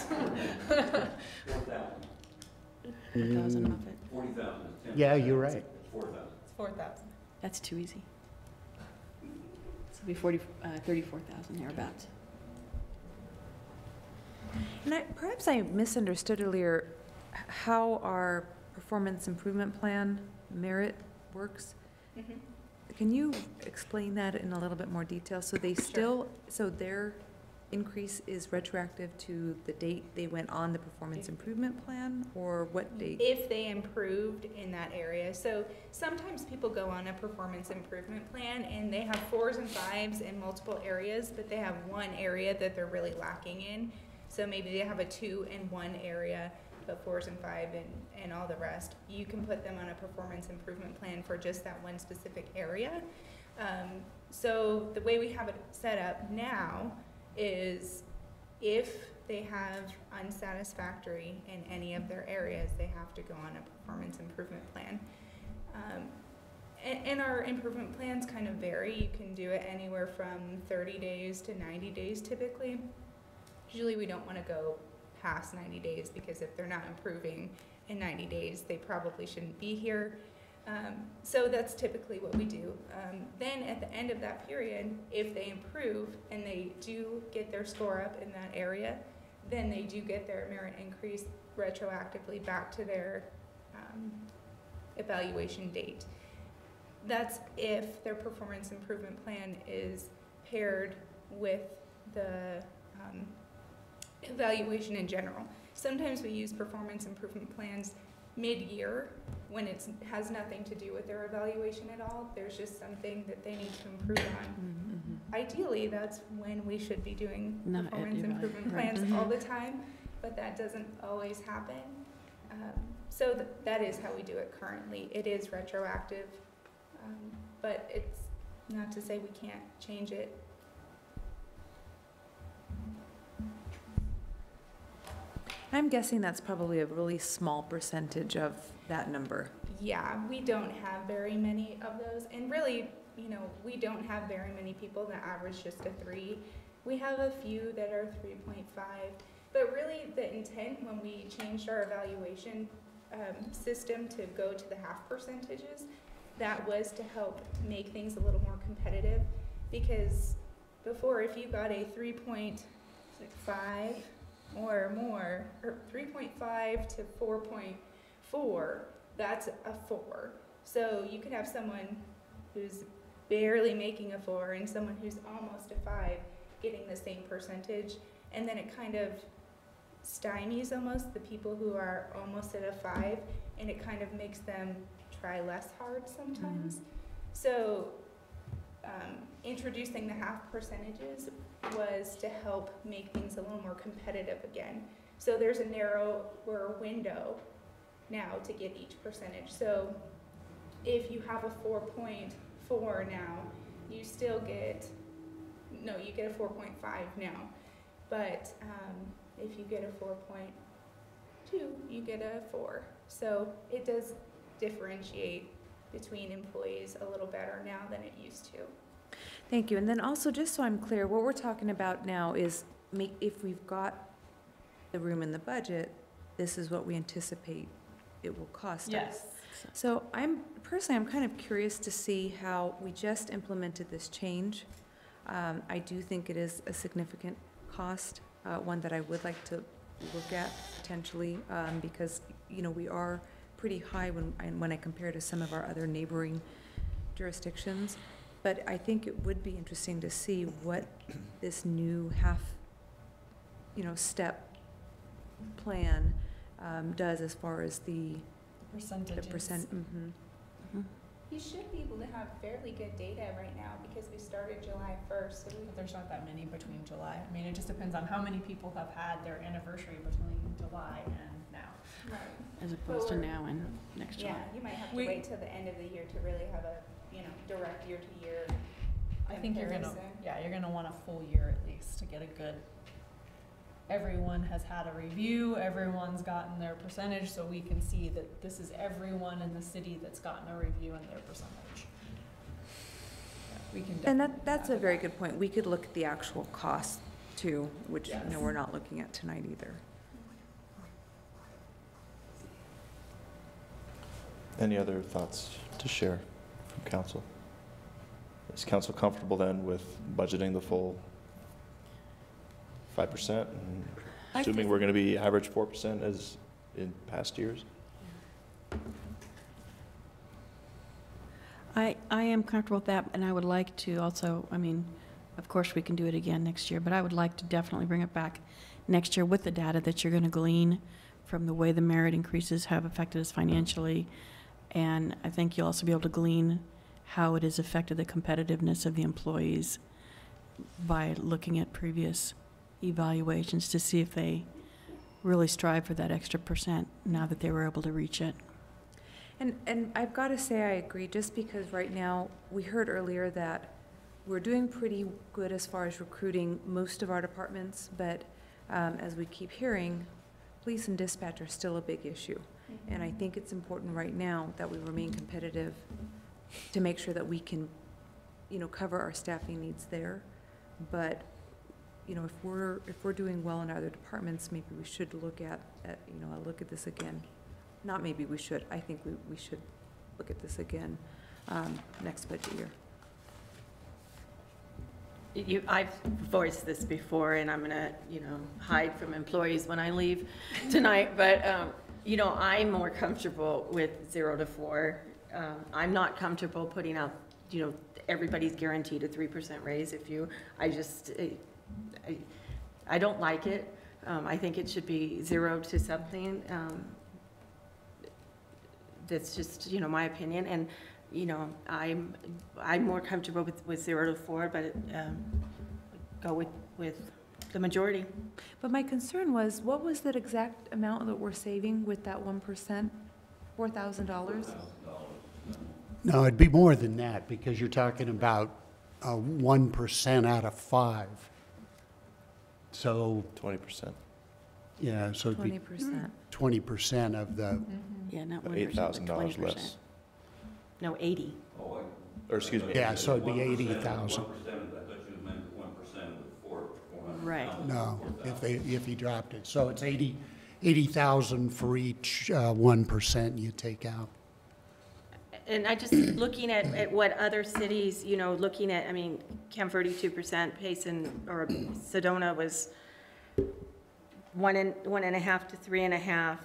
4,000 off it. 40,000. yeah, you're right. 4,000. It's 4,000. That's too easy. So it'll be 34,000 thereabouts. And perhaps I misunderstood earlier how our performance improvement plan merit works. Can you explain that in a little bit more detail? So they still, so their increase is retroactive to the date they went on the performance improvement plan, or what date? If they improved in that area. So sometimes people go on a performance improvement plan and they have 4s and 5s in multiple areas, but they have one area that they're really lacking in. So maybe they have a 2 in one area, but 4s and 5 and all the rest. You can put them on a performance improvement plan for just that one specific area. So the way we have it set up now is if they have unsatisfactory in any of their areas, they have to go on a performance improvement plan. And our improvement plans kind of vary. You can do it anywhere from 30 days to 90 days typically. Usually we don't want to go past 90 days because if they're not improving in 90 days, they probably shouldn't be here. So that's typically what we do. Then at the end of that period, if they improve and they do get their score up in that area, then they do get their merit increase retroactively back to their evaluation date. That's if their performance improvement plan is paired with the evaluation in general. Sometimes we use performance improvement plans mid-year when it has nothing to do with their evaluation at all. There's just something that they need to improve on. Ideally, that's when we should be doing performance improvement plans all the time, but that doesn't always happen. So that is how we do it currently. It is retroactive, but it's not to say we can't change it. I'm guessing that's probably a really small percentage of that number. Yeah, we don't have very many of those, and really, you know, we don't have very many people that average just a 3. We have a few that are 3.5, but really the intent when we changed our evaluation system to go to the half percentages, that was to help make things a little more competitive, because before, if you got a 3.5 or more, or 3.5 to 4.4, that's a 4. So you could have someone who's barely making a 4 and someone who's almost a 5 getting the same percentage, and then it kind of stymies almost the people who are almost at a 5, and it kind of makes them try less hard sometimes. So introducing the half percentages was to help make things a little more competitive again. So there's a narrower window now to get each percentage. So if you have a 4.4 now, you still get, no, you get a 4.5 now. But if you get a 4.2, you get a 4. So it does differentiate between employees a little better now than it used to. Thank you. And then also, just so I'm clear, what we're talking about now is if we've got the room in the budget, this is what we anticipate it will cost us. Yes. So I'm kind of curious to see how we just implemented this change. I do think it is a significant cost, one that I would like to look at potentially, because, you know, we are pretty high when I compare to some of our other neighboring jurisdictions. But I think it would be interesting to see what this new step plan does as far as the Percentages. You should be able to have fairly good data right now because we started July 1st. So But there's not that many between July. I mean, it just depends on how many people have had their anniversary between July and now. Right. As opposed to now and next July. Yeah, you might have to wait till the end of the year to really have a, direct year-to-year I think you're gonna, comparison. you're gonna want a full year at least to get a good, everyone has had a review, everyone's gotten their percentage, so we can see that this is everyone in the city that's gotten a review and their percentage. We can And definitely that's do a very good point. We could look at the actual cost too, which, Yes. we're not looking at tonight either. Any other thoughts to share from council? Is council comfortable then with budgeting the full 5%? And assuming we're going to be average 4% as in past years? I am comfortable with that, and I would like to also, I mean, of course, we can do it again next year, but I would like to definitely bring it back next year with the data that you're going to glean from the way the merit increases have affected us financially. And I think you'll also be able to glean how it has affected the competitiveness of the employees by looking at previous evaluations to see if they really strive for that extra percent now that they were able to reach it. And I've got to say I agree, just because right now, we heard earlier that we're doing pretty good as far as recruiting most of our departments, but as we keep hearing, police and dispatch are still a big issue. And I think it's important right now that we remain competitive to make sure that we can, cover our staffing needs there. But, if we're doing well in other departments, maybe we should look at look at this again. Not maybe we should, I think we should look at this again next budget year. I've voiced this before, and I'm gonna, hide from employees when I leave tonight, but, I'm more comfortable with 0 to 4. I'm not comfortable putting out, everybody's guaranteed a 3% raise I don't like it. I think it should be 0 to something. That's just, my opinion, and, I'm more comfortable with 0 to 4, but go with the majority. But my concern was, what was that exact amount that we're saving with that 1%? $4,000? No, it'd be more than that, because you're talking about 1% out of 5. So 20%. Yeah, so it'd be 20%. 20% of the. Yeah, not 1%, $8,000 less. No, 80. Or excuse me. Yeah, so it'd be 80,000. Right. No, if he dropped it. So it's 80,000 for each 1% you take out. And I just, looking at what other cities, looking at, Camp 32%, Payson, or Sedona was 1.5 to 3.5.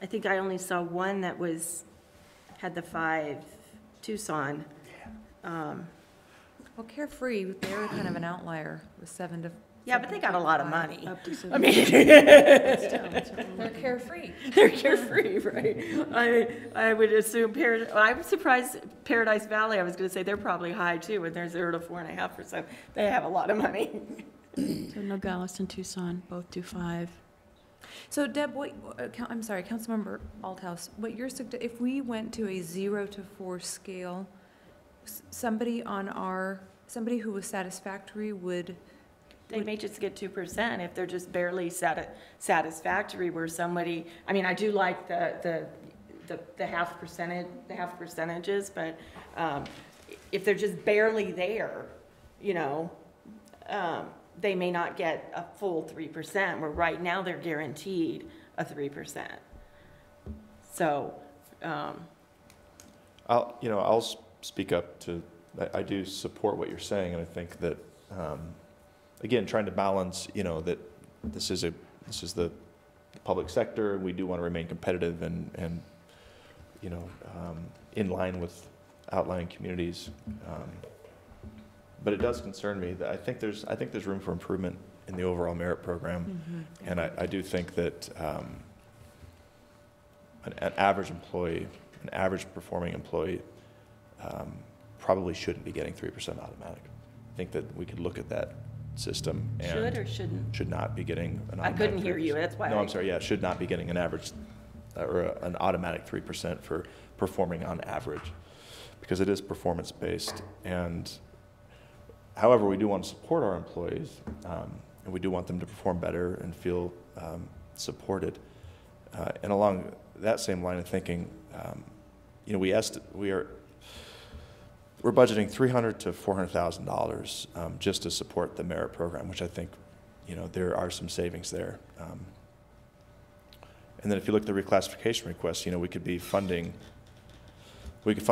I think I only saw one that had the 5, Tucson. Well, Carefree, they were kind of an outlier with 7 to. Yeah, but they got a lot of money. Up to 7. I mean, They're carefree. They're carefree, right? I would assume I'm surprised Paradise Valley. I was going to say they're probably high too, when they're 0 to 4.5%. They have a lot of money. So Nogales and Tucson both do 5. So Deb, I'm sorry, Councilmember Althouse, what you're if we went to a 0 to 4 scale, somebody who was satisfactory would. They may just get 2% if they're just barely satisfactory. Where somebody, I do like the half percentages, but if they're just barely there, they may not get a full 3%. Where right now they're guaranteed a 3%. So, I'll speak up to. I do support what you're saying, and I think that. Again, trying to balance, that this is the public sector, and we do want to remain competitive and you know, in line with outlying communities. But it does concern me that I think there's room for improvement in the overall merit program. And I do think that an average employee, an average performing employee, probably shouldn't be getting 3% automatic. I think that we could look at that system and Should or shouldn't? should not be getting an I automatic couldn't hear 3%. you, that's why No, I- I'm sorry, yeah, should not be getting an average or an automatic 3% for performing on average, because it is performance-based. And however, we do want to support our employees, and we do want them to perform better and feel supported. And along that same line of thinking, you know, we're budgeting $300,000 to $400,000 just to support the merit program, which I think, you know, there are some savings there. And then if you look at the reclassification requests, you know, we could fund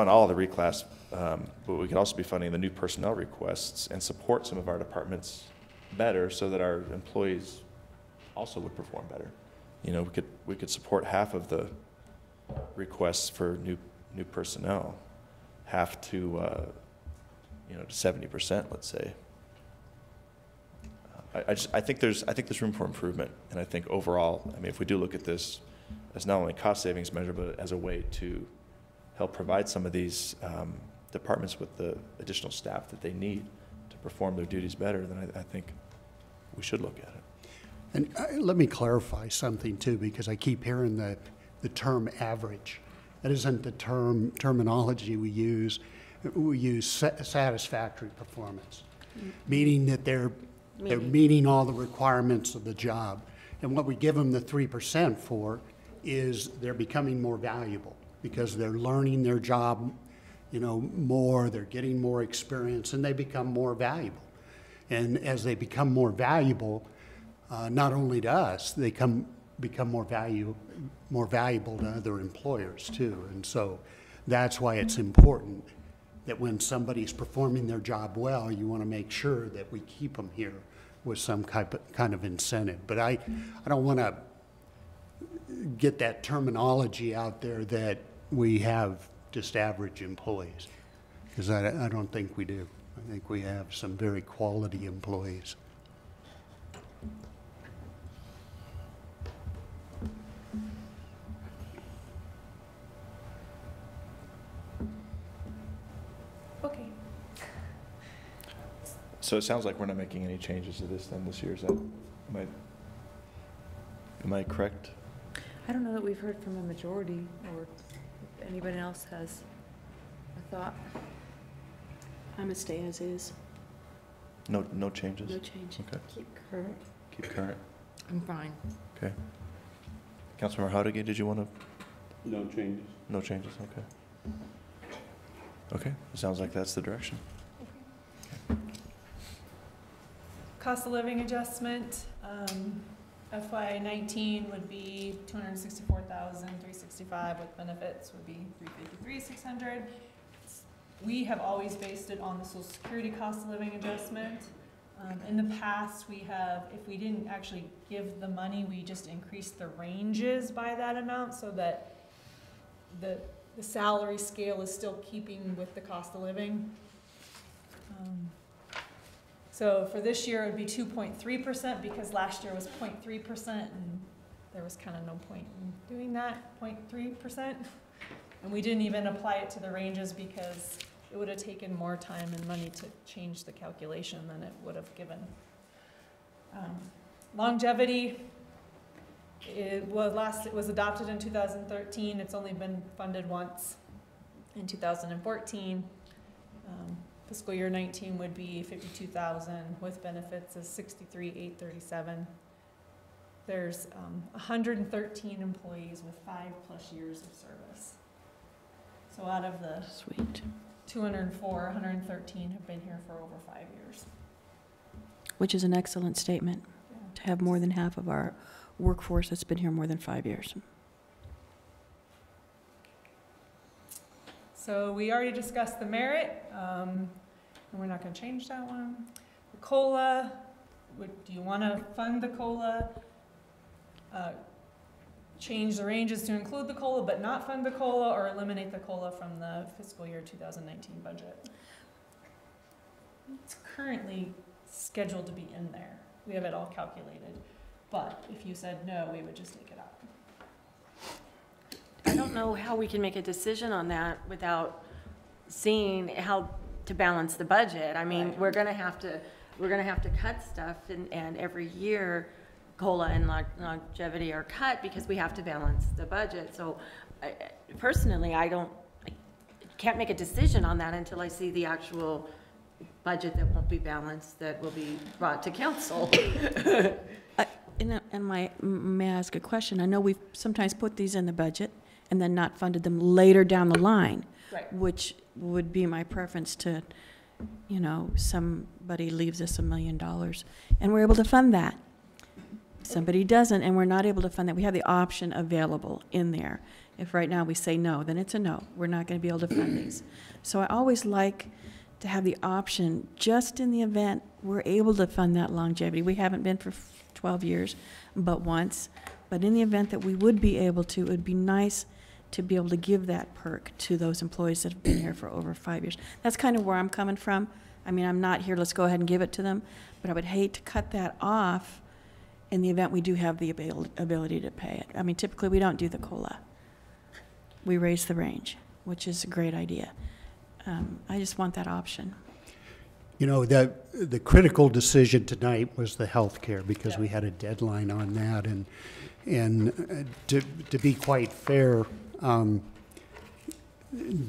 all the reclass, but we could also be funding the new personnel requests and support some of our departments better so that our employees also would perform better. You know, we could support half of the requests for new personnel, half to, you know, to 70%, let's say. I think there's room for improvement, and I think overall, I mean, if we do look at this as not only a cost savings measure, but as a way to help provide some of these departments with the additional staff that they need to perform their duties better, then I think we should look at it. And let me clarify something too, because I keep hearing the term average. That isn't the terminology we use. We use satisfactory performance, meaning that they're meeting all the requirements of the job. And what we give them the 3% for is they're becoming more valuable because they're learning their job, you know, more, they're getting more experience, and they become more valuable. And as they become more valuable, not only to us, they become more valuable to other employers too. And so that's why it's important that when somebody's performing their job well, you want to make sure that we keep them here with some kind of incentive. But I don't want to get that terminology out there that we have just average employees, because I don't think we do. I think we have some very quality employees. Okay. So it sounds like we're not making any changes to this then this year. Is that, am I correct? I don't know that we've heard from a majority, or if anybody else has a thought. I'm gonna stay as is. No changes? No change. Okay. Keep current. Keep current. I'm fine. Okay. Councilmember Howdige, did you want to? No changes. No changes, okay. Okay, it sounds like that's the direction. Cost of living adjustment, FY 19 would be $264,365 with benefits would be $353,600. We have always based it on the Social Security cost of living adjustment. In the past, we have, if we didn't actually give the money, we just increased the ranges by that amount so that the salary scale is still keeping with the cost of living. So for this year, it would be 2.3% because last year was 0.3%, and there was kind of no point in doing that, 0.3%. And we didn't even apply it to the ranges because it would have taken more time and money to change the calculation than it would have given. Longevity, it was adopted in 2013. It's only been funded once in 2014. Fiscal year 19 would be 52,000 with benefits is 63,837. There's 113 employees with 5+ years of service. So out of the 204, 113 have been here for over 5 years. Which is an excellent statement, to have more than half of our workforce that's been here more than 5 years. So we already discussed the merit, and we're not going to change that one. The COLA, do you want to fund the COLA? change the ranges to include the COLA but not fund the COLA, or eliminate the COLA from the fiscal year 2019 budget. It's currently scheduled to be in there. We have it all calculated. But if you said no, we would just take it out. I don't know how we can make a decision on that without seeing how to balance the budget. I mean, we're gonna have to cut stuff, and every year COLA and longevity are cut because we have to balance the budget. So personally, I can't make a decision on that until I see the actual budget that won't be balanced, that will be brought to council. May I ask a question? I know we've sometimes put these in the budget and then not funded them later down the line, right, which would be my preference to, you know, somebody leaves us $1 million and we're able to fund that. Somebody doesn't and we're not able to fund that. We have the option available in there. If right now we say no, then it's a no. We're not going to be able to fund these. So I always like to have the option, just in the event we're able to fund that longevity. We haven't been for 12 years, but once. But in the event that we would be able to, it would be nice to be able to give that perk to those employees that have been here for over 5 years. That's kind of where I'm coming from. I mean, I'm not here, let's go ahead and give it to them, but I would hate to cut that off in the event we do have the ability to pay it. I mean, typically we don't do the COLA. We raise the range, which is a great idea. I just want that option. You know, the critical decision tonight was the health care, because we had a deadline on that. And to be quite fair,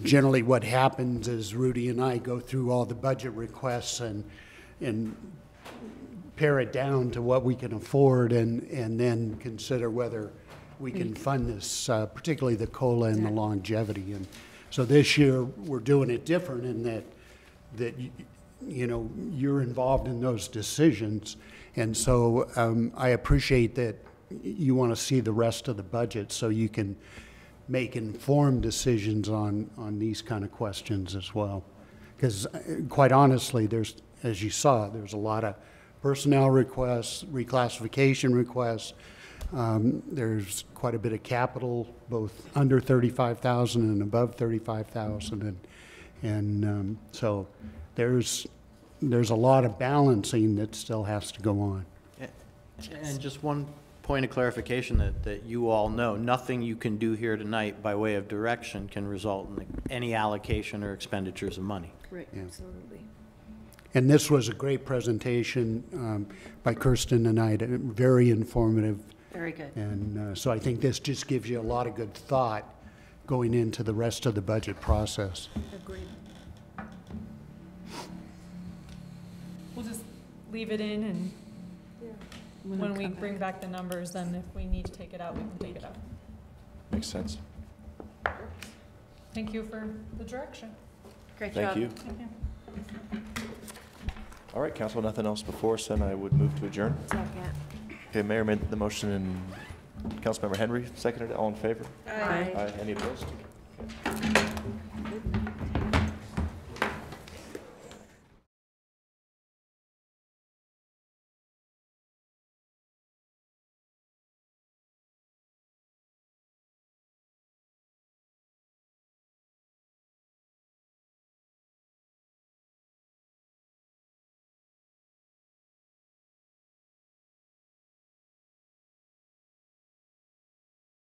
generally what happens is Rudy and I go through all the budget requests and pare it down to what we can afford, and then consider whether we can fund this, particularly the COLA and the longevity. And so this year we're doing it different in that you know, you're involved in those decisions. And so I appreciate that you want to see the rest of the budget so you can make informed decisions on these kind of questions as well. Because quite honestly, there's, as you saw, there's a lot of personnel requests, reclassification requests. There's quite a bit of capital, both under 35,000 and above 35,000, and so there's a lot of balancing that still has to go on. And just one point of clarification that you all know, nothing you can do here tonight by way of direction can result in any allocation or expenditures of money. Right, Yeah. absolutely. And this was a great presentation by Kirsten tonight, very informative. Very good. And so I think this just gives you a lot of good thought going into the rest of the budget process. Agreed. We'll just leave it in, and when we bring back the numbers, then if we need to take it out, we can take it out. Makes sense. Thank you for the direction. Great Thank job. you. Thank you. All right, council, nothing else before us, then I would move to adjourn. Second. Okay, Mayor made the motion and Councilmember Henry seconded it. All in favor? Aye. Aye. Any opposed? Okay.